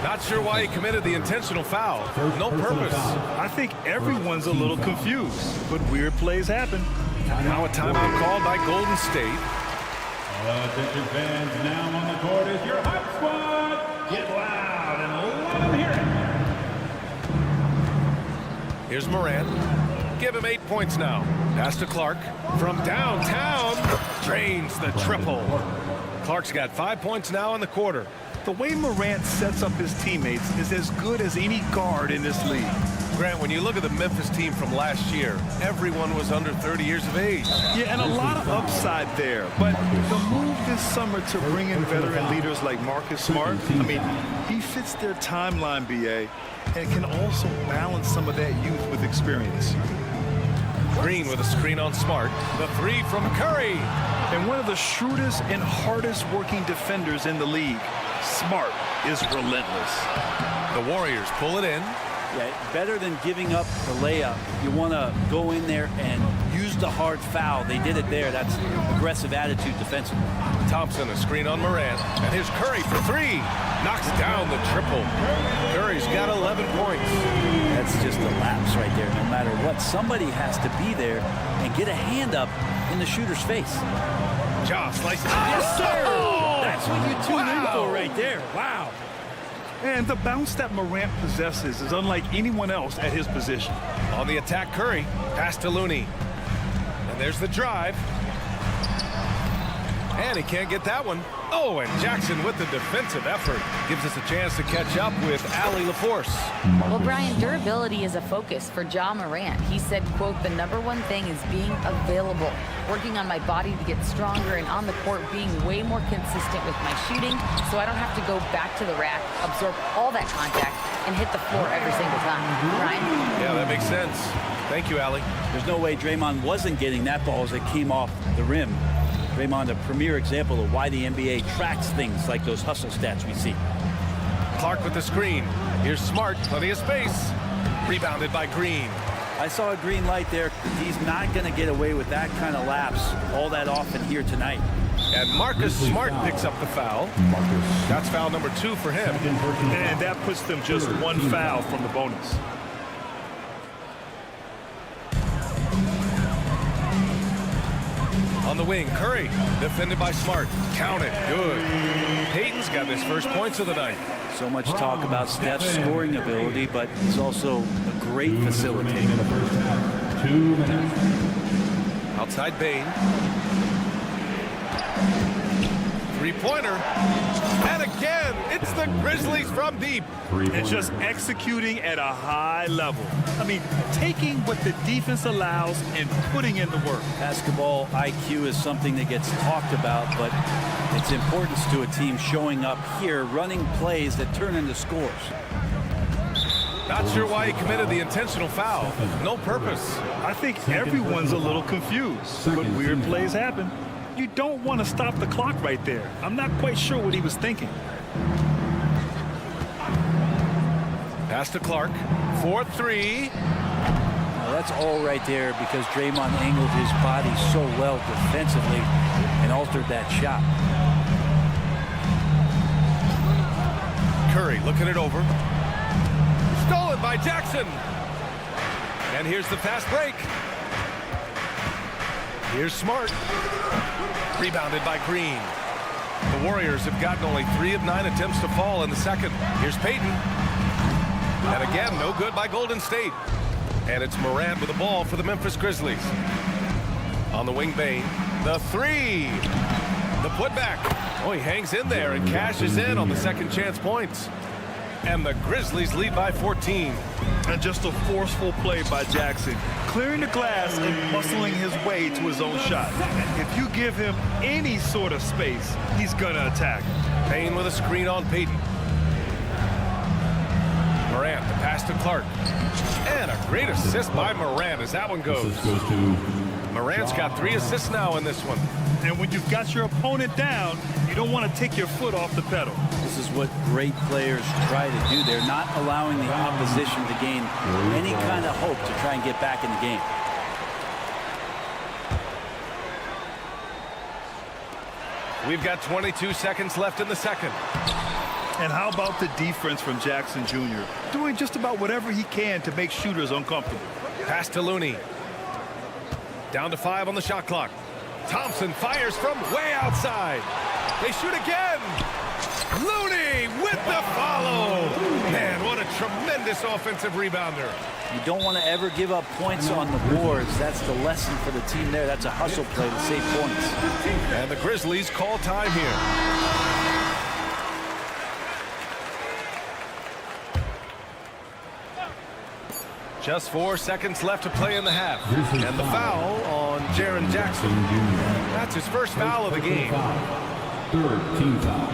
Not sure why he committed the intentional foul. No purpose. I think everyone's a little confused, but weird plays happen. Now a timeout called by Golden State. Attention fans, now on the court is your hype squad. Get loud and let them hear it. Here's Morant. Give him 8 points now. Pass to Clark. From downtown. Drains the triple. Clark's got 5 points now in the quarter. The way Morant sets up his teammates is as good as any guard in this league. Grant, when you look at the Memphis team from last year, everyone was under 30 years of age. Yeah, and a lot of upside there. But the move this summer to bring in veteran leaders like Marcus Smart, I mean, he fits their timeline, B.A., and can also balance some of that youth with experience. Green with a screen on Smart. The 3 from Curry. And one of the shrewdest and hardest working defenders in the league. Smart is relentless. The Warriors pull it in. Yeah, better than giving up the layup. You want to go in there and use the hard foul. They did it there. That's aggressive attitude defensively. Thompson, a screen on Morant. And here's Curry for 3. Knocks down the triple. Curry's got 11 points. That's just a lapse right there. No matter what, somebody has to be there and get a hand up in the shooter's face. Ja slices. Yes, sir! Oh! That's what you tune in for right there. Wow. And the bounce that Morant possesses is unlike anyone else at his position. On the attack, Curry. Pass to Looney. And there's the drive. And he can't get that one. Oh, and Jackson with the defensive effort gives us a chance to catch up with Allie LaForce. Well, Brian, durability is a focus for Ja Morant. He said, quote, the #1 thing is being available, working on my body to get stronger, and on the court being way more consistent with my shooting so I don't have to go back to the rack, absorb all that contact, and hit the floor every single time. Brian? Yeah, that makes sense. Thank you, Allie. There's no way Draymond wasn't getting that ball as it came off the rim. Draymond, a premier example of why the NBA tracks things like those hustle stats we see. Clark with the screen. Here's Smart, plenty of space. Rebounded by Green. I saw a green light there. He's not going to get away with that kind of lapse all that often here tonight. And Marcus Smart picks up the foul. That's foul number 2 for him. And that puts them just 1 foul from the bonus. On the wing, Curry, defended by Smart. Counted, good. Payton's got his first points of the night. So much talk about Steph's scoring ability, but he's also a great facilitator. 2 minutes. Outside Bane. Three-pointer. And again, it's the Grizzlies from deep. And just executing at a high level. I mean, taking what the defense allows and putting in the work. Basketball IQ is something that gets talked about, but its importance to a team showing up here, running plays that turn into scores. Not sure why he committed the intentional foul. No purpose. I think everyone's a little confused, but weird plays happen. You don't want to stop the clock right there. I'm not quite sure what he was thinking. Pass to Clark. 4-3. Now that's all right there because Draymond angled his body so well defensively and altered that shot. Curry looking it over. Stolen by Jackson. And here's the fast break. Here's Smart. Rebounded by Green. The Warriors have gotten only 3 of 9 attempts to fall in the second. Here's Payton. And again, no good by Golden State. And it's Morant with the ball for the Memphis Grizzlies. On the wing, Bane. The 3. The putback. Oh, he hangs in there and cashes in on the second chance points. And the Grizzlies lead by 14. And just a forceful play by Jackson, clearing the glass and muscling his way to his own shot. If you give him any sort of space, he's gonna attack. Payne with a screen on Payton. Morant, the pass to Clark. And a great assist by Morant as that one goes. Morant's got 3 assists now in this one. And when you've got your opponent down, you don't want to take your foot off the pedal. This is what great players try to do. They're not allowing the opposition to gain any kind of hope to try and get back in the game. We've got 22 seconds left in the second. And how about the defense from Jackson Jr., doing just about whatever he can to make shooters uncomfortable. Pass to Looney. Down to 5 on the shot clock. Thompson fires from way outside. They shoot again. Looney with the follow. Man, what a tremendous offensive rebounder. You don't want to ever give up points on the boards. That's the lesson for the team there. That's a hustle play to save points. And the Grizzlies call time here. Just 4 seconds left to play in the half. And the foul on Jaren Jackson. That's his first foul of the game. 3rd team foul.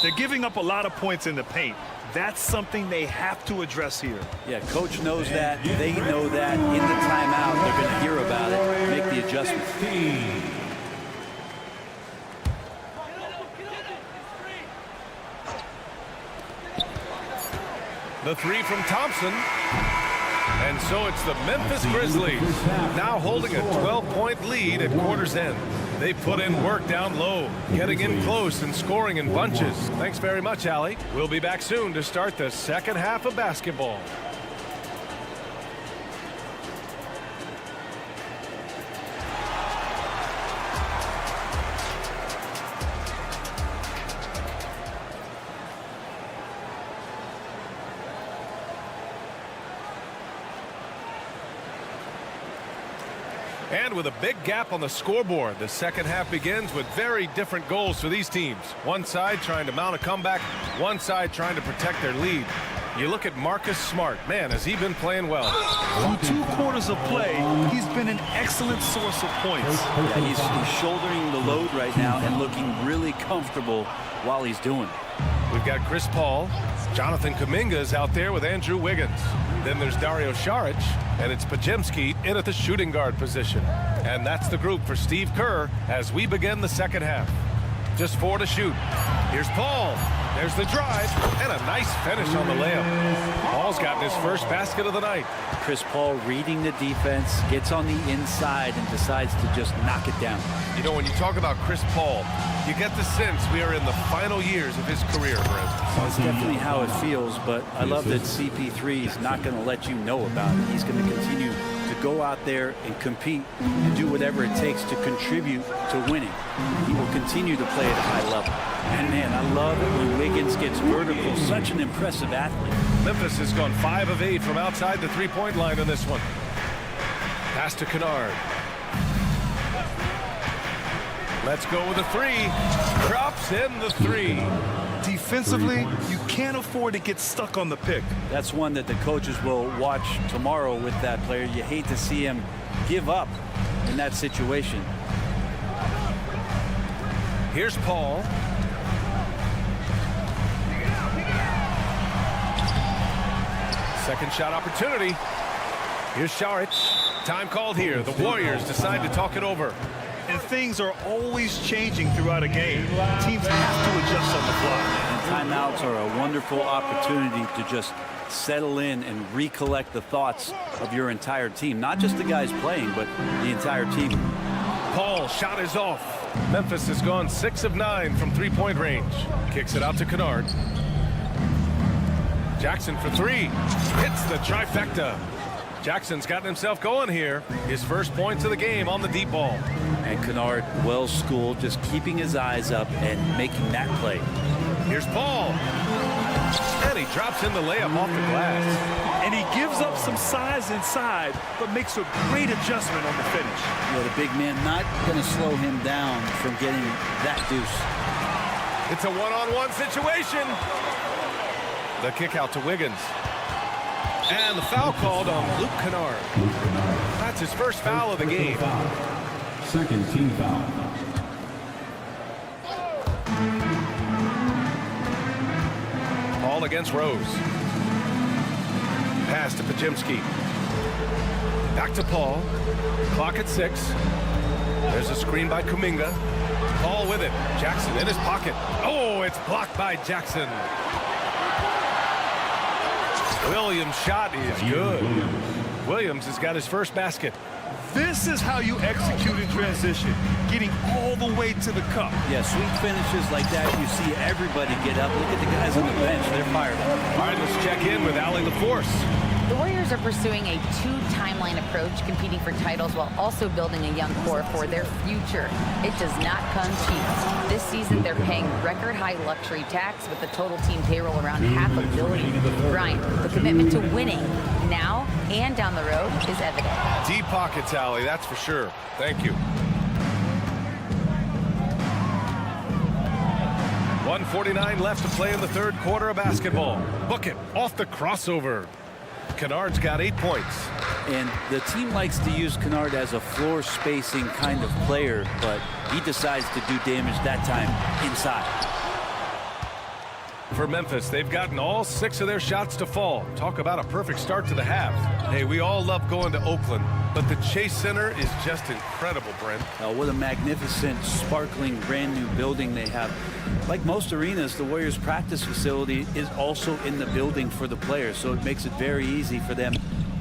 They're giving up a lot of points in the paint. That's something they have to address here. Yeah, coach knows that. They know that. In the timeout, they're going to hear about it, make the adjustment. The 3 from Thompson. And so it's the Memphis Grizzlies now holding a 12-point lead at quarter's end. They put in work down low, getting in close and scoring in bunches. Thanks very much, Allie. We'll be back soon to start the second half of basketball. And with a big gap on the scoreboard, the second half begins with very different goals for these teams. One side trying to mount a comeback, one side trying to protect their lead. You look at Marcus Smart. Man, has he been playing well. Through 2 quarters of play, he's been an excellent source of points. Yeah, he's shouldering the load right now and looking really comfortable while he's doing it. We've got Chris Paul. Jonathan Kuminga is out there with Andrew Wiggins. Then there's Dario Saric, and it's Podziemski in at the shooting guard position. And that's the group for Steve Kerr as we begin the second half. Just 4 to shoot. Here's Paul. There's the drive, and a nice finish on the layup. Paul's gotten his first basket of the night. Chris Paul reading the defense, gets on the inside, and decides to just knock it down. You know, when you talk about Chris Paul, you get the sense we are in the final years of his career, Brent. That's definitely how it feels, but I love that CP3 is not going to let you know about it. He's going to continue to go out there and compete and do whatever it takes to contribute to winning. He will continue to play at a high level. And man, I love it when Wiggins gets vertical. Such an impressive athlete. Memphis has gone 5 of 8 from outside the three-point line in this one. Pass to Kennard. Let's go with a 3. Drops in the 3. Defensively, you can't afford to get stuck on the pick. That's one that the coaches will watch tomorrow with that player. You hate to see him give up in that situation. Here's Paul. Second shot opportunity. Here's Saric. Time called here. The Warriors decide to talk it over. And things are always changing throughout a game. Teams have to adjust on the fly. And timeouts are a wonderful opportunity to just settle in and recollect the thoughts of your entire team. Not just the guys playing, but the entire team. Paul, shot is off. Memphis has gone 6 of 9 from three-point range. Kicks it out to Kennard. Jackson for 3. Hits the trifecta. Jackson's gotten himself going here. His first points of the game on the deep ball. And Kennard, well schooled, just keeping his eyes up and making that play. Here's Paul. And he drops in the layup off the glass. And he gives up some size inside, but makes a great adjustment on the finish. You know, the big man not going to slow him down from getting that deuce. It's a one-on-one situation. The kick out to Wiggins. And the foul called on Luke Kennard. That's his first foul of the game. Second team foul. Paul against Rose. Pass to Podziemski. Back to Paul. Clock at 6. There's a screen by Kuminga. Paul with it. Jackson in his pocket. Oh, it's blocked by Jackson. Williams' shot is good. Williams has got his first basket. This is how you execute in transition, getting all the way to the cup. Yeah, sweet finishes like that, you see everybody get up. Look at the guys on the bench. They're fired up. All right, let's check in with Allie LaForce. The Warriors are pursuing a 2-timeline approach, competing for titles while also building a young core for their future. It does not come cheap. This season, they're paying record-high luxury tax with the total team payroll around $500 million. Brian, the commitment to winning now and down the road is evident. Deep pockets, Allie, that's for sure. Thank you. 1:49 left to play in the third quarter of basketball. Book it off the crossover. Kennard's got 8 points. And the team likes to use Kennard as a floor spacing kind of player, but he decides to do damage that time inside. For Memphis, they've gotten all 6 of their shots to fall. Talk about a perfect start to the half. Hey, we all love going to Oakland, but the Chase Center is just incredible, Brent. What a magnificent, sparkling, brand new building they have. Like most arenas, the Warriors practice facility is also in the building for the players, so it makes it very easy for them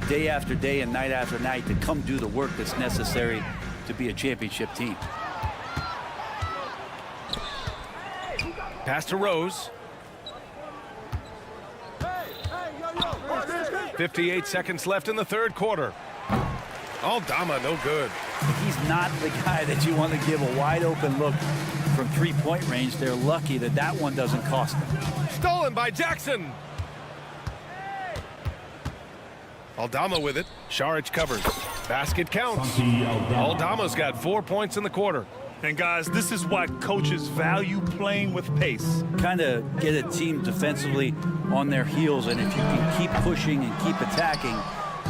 day after day and night after night to come do the work that's necessary to be a championship team. Pass to Rose. 58 seconds left in the third quarter. Aldama, no good. He's not the guy that you want to give a wide open look from three-point range. They're lucky that that one doesn't cost them. Stolen by Jackson. Aldama with it. Saric covers. Basket counts. Aldama's got 4 points in the quarter. And guys, this is why coaches value playing with pace. Kind of get a team defensively on their heels, and if you can keep pushing and keep attacking,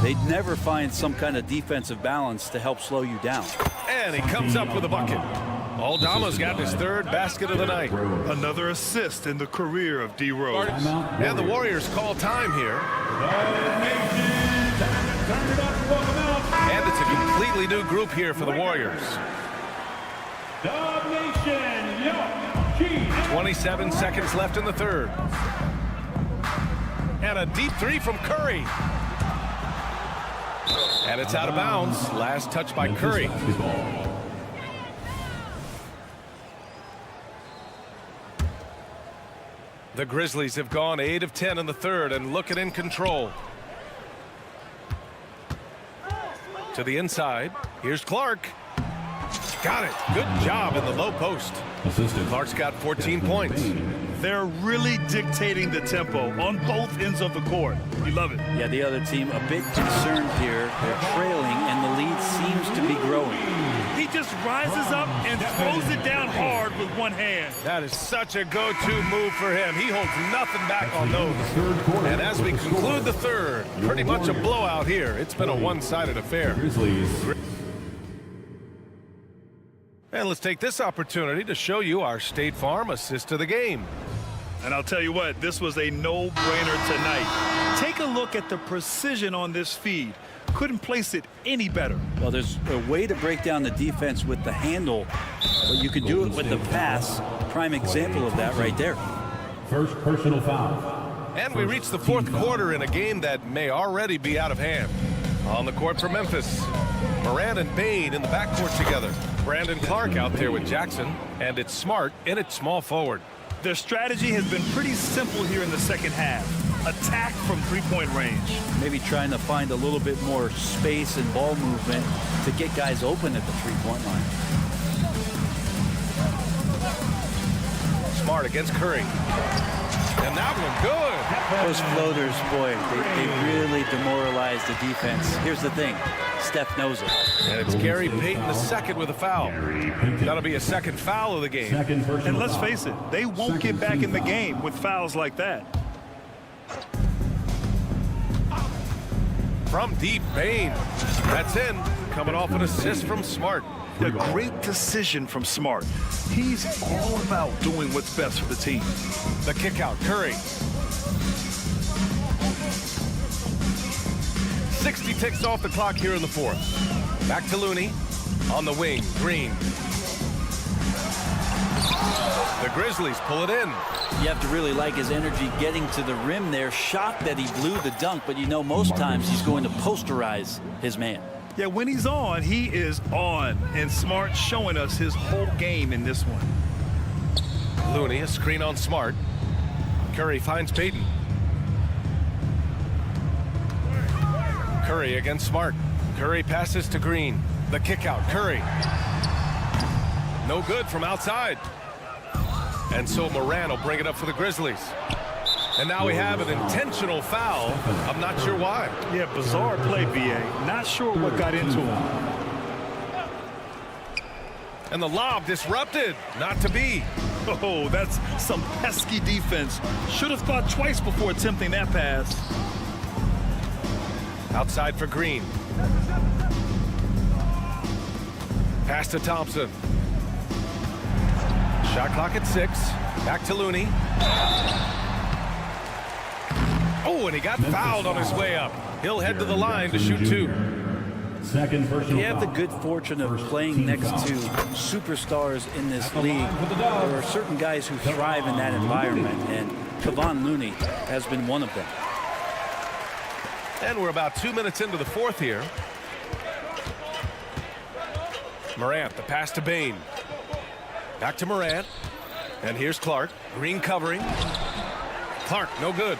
they'd never find some kind of defensive balance to help slow you down. And he comes up with a bucket. Aldama's got his 3rd basket of the night. Another assist in the career of D. Rose. And the Warriors call time here. And it's a completely new group here for the Warriors. 27 seconds left in the 3rd. And a deep 3 from Curry. And it's out of bounds. Last touch by Curry. The Grizzlies have gone 8 of 10 in the 3rd and looking in control. To the inside. Here's Clark. Got it. Good job in the low post. Clark's got 14 points. They're really dictating the tempo on both ends of the court. You love it. Yeah, the other team a bit concerned here. They're trailing, and the lead seems to be growing. He just rises up and throws it down hard with one hand. That is such a go-to move for him. He holds nothing back on those. And as we conclude the 3rd, pretty much a blowout here. It's been a one-sided affair. And let's take this opportunity to show you our State Farm assist of the game. And I'll tell you what, this was a no-brainer tonight. Take a look at the precision on this feed. Couldn't place it any better. Well, there's a way to break down the defense with the handle, but you can do it with the pass. Prime example of that right there. First personal foul. And we reach the 4th quarter in a game that may already be out of hand. On the court for Memphis, Morant and Bain in the backcourt together. Brandon Clark out there with Jackson, and it's Smart in at small forward. Their strategy has been pretty simple here in the 2nd half. Attack from 3-point range. Maybe trying to find a little bit more space and ball movement to get guys open at the 3-point line. Smart against Curry. And that one good. Those floaters, boy, they really demoralize the defense. Here's the thing. Steph knows it. And it's Gary Payton II with a foul. That'll be a 2nd foul of the game. And let's face it, they won't get back in the game with fouls like that. From deep, Bain. That's in. Coming off an assist from Smart. A great decision from Smart. He's all about doing what's best for the team. The kick out, Curry. 60 ticks off the clock here in the 4th. Back to Looney. On the wing, Green. The Grizzlies pull it in. You have to really like his energy getting to the rim there. Shocked that he blew the dunk, but you know most times he's going to posterize his man. Yeah, when he's on, he is on. And Smart showing us his whole game in this one. Looney, a screen on Smart. Curry finds Payton. Curry against Smart. Curry passes to Green. The kick out, Curry. No good from outside. And so Moran will bring it up for the Grizzlies. And now we have an intentional foul. I'm not sure why. Yeah, bizarre play, BA. Not sure what got into him. And the lob disrupted. Not to be. Oh, that's some pesky defense. Should have thought twice before attempting that pass. Outside for Green. Pass to Thompson. Shot clock at 6. Back to Looney. Oh, and he got fouled on his way up. He'll head to the line to shoot 2. Second personal You have the good fortune of playing next to superstars in this league. There are certain guys who thrive in that environment, and Kevon Looney has been one of them. And we're about 2 minutes into the 4th here. Morant, the pass to Bain. Back to Morant. And here's Clark. Green covering. Clark, no good.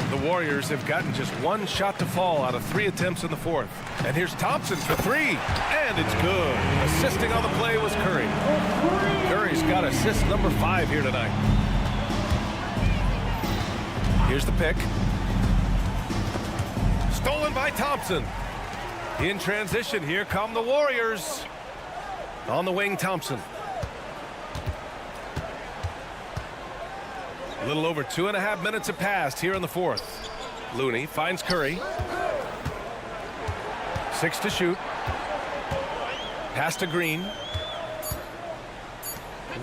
The Warriors have gotten just 1 shot to fall out of 3 attempts in the 4th. And here's Thompson for 3. And it's good. Assisting on the play was Curry. Curry's got assist number 5 here tonight. Here's the pick. Stolen by Thompson. In transition, here come the Warriors. On the wing, Thompson. A little over 2.5 minutes have passed here in the fourth. Looney finds Curry. 6 to shoot. Pass to Green.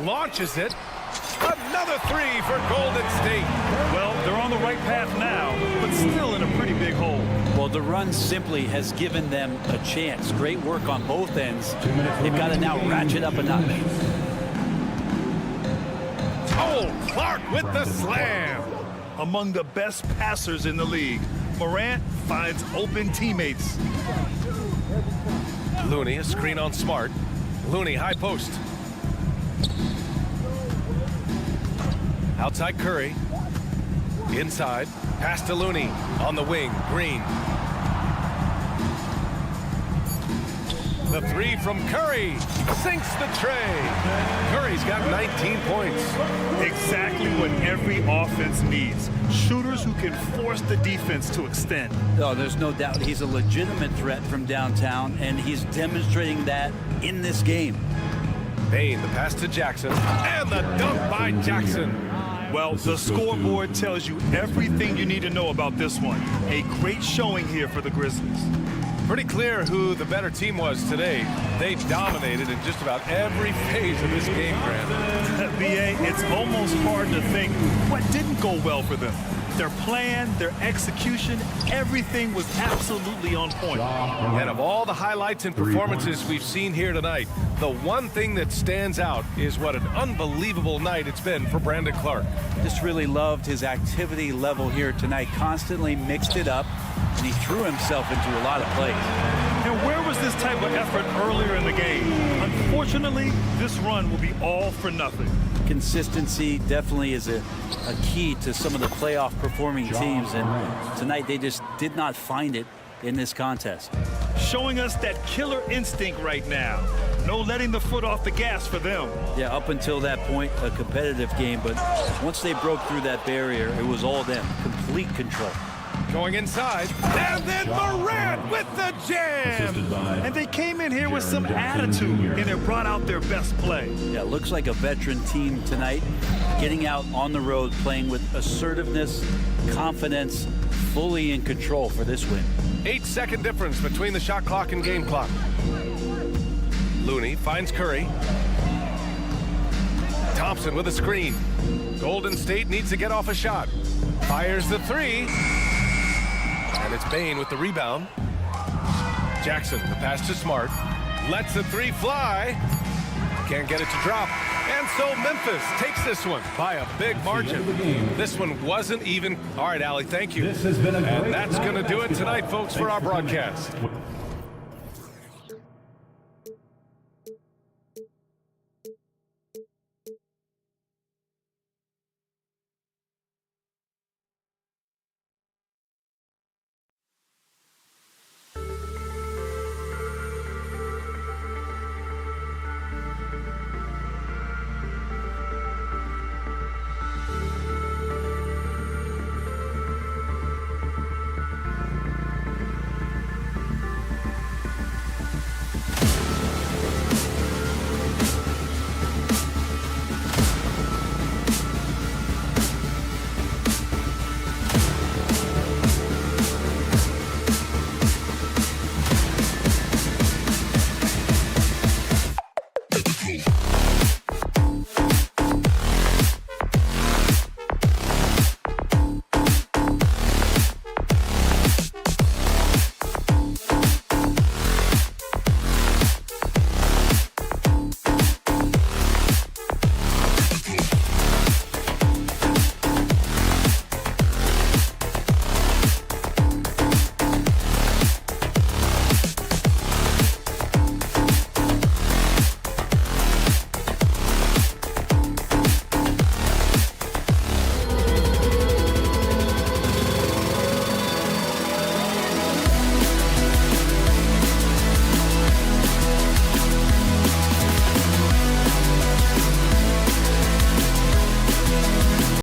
Launches it. Another 3 for Golden State. Well, they're on the right path now, but still in a pretty big hole. Well, the run simply has given them a chance. Great work on both ends. They've got to now ratchet up a notch. Oh, Clark with the slam. Among the best passers in the league, Morant finds open teammates. Looney, a screen on Smart. Looney, high post. Outside Curry. Inside. Pass to Looney. On the wing. Green. The 3 from Curry. Sinks the tray. Curry's got 19 points. Exactly what every offense needs. Shooters who can force the defense to extend. Oh, there's no doubt he's a legitimate threat from downtown, and he's demonstrating that in this game. Bane, the pass to Jackson. And the dunk by Jackson. Well, the scoreboard tells you everything you need to know about this one. A great showing here for the Grizzlies. Pretty clear who the better team was today. They dominated in just about every phase of this game, Grant. BA, it's almost hard to think what didn't go well for them. Their plan, their execution, everything was absolutely on point. And of all the highlights and performances we've seen here tonight, the one thing that stands out is what an unbelievable night it's been for Brandon Clark. Just really loved his activity level here tonight. Constantly mixed it up, and he threw himself into a lot of plays. And where was this type of effort earlier in the game? Unfortunately, this run will be all for nothing. Consistency definitely is a key to some of the playoff performing teams, and tonight they just did not find it in this contest. Showing us that killer instinct right now. No letting the foot off the gas for them. Yeah, up until that point, a competitive game, but once they broke through that barrier, it was all them. Complete control. Going inside, and then Morant with the jam! And they came in here with some attitude, and it brought out their best play. Yeah, looks like a veteran team tonight, getting out on the road, playing with assertiveness, confidence, fully in control for this win. 8-second difference between the shot clock and game clock. Looney finds Curry. Thompson with a screen. Golden State needs to get off a shot. Fires the 3. And it's Bane with the rebound. Jackson, the pass to Smart. Lets the 3 fly. Can't get it to drop. And so Memphis takes this one by a big margin. This one wasn't even. All right, Allie, thank you. And that's going to do it tonight, folks, for our broadcast.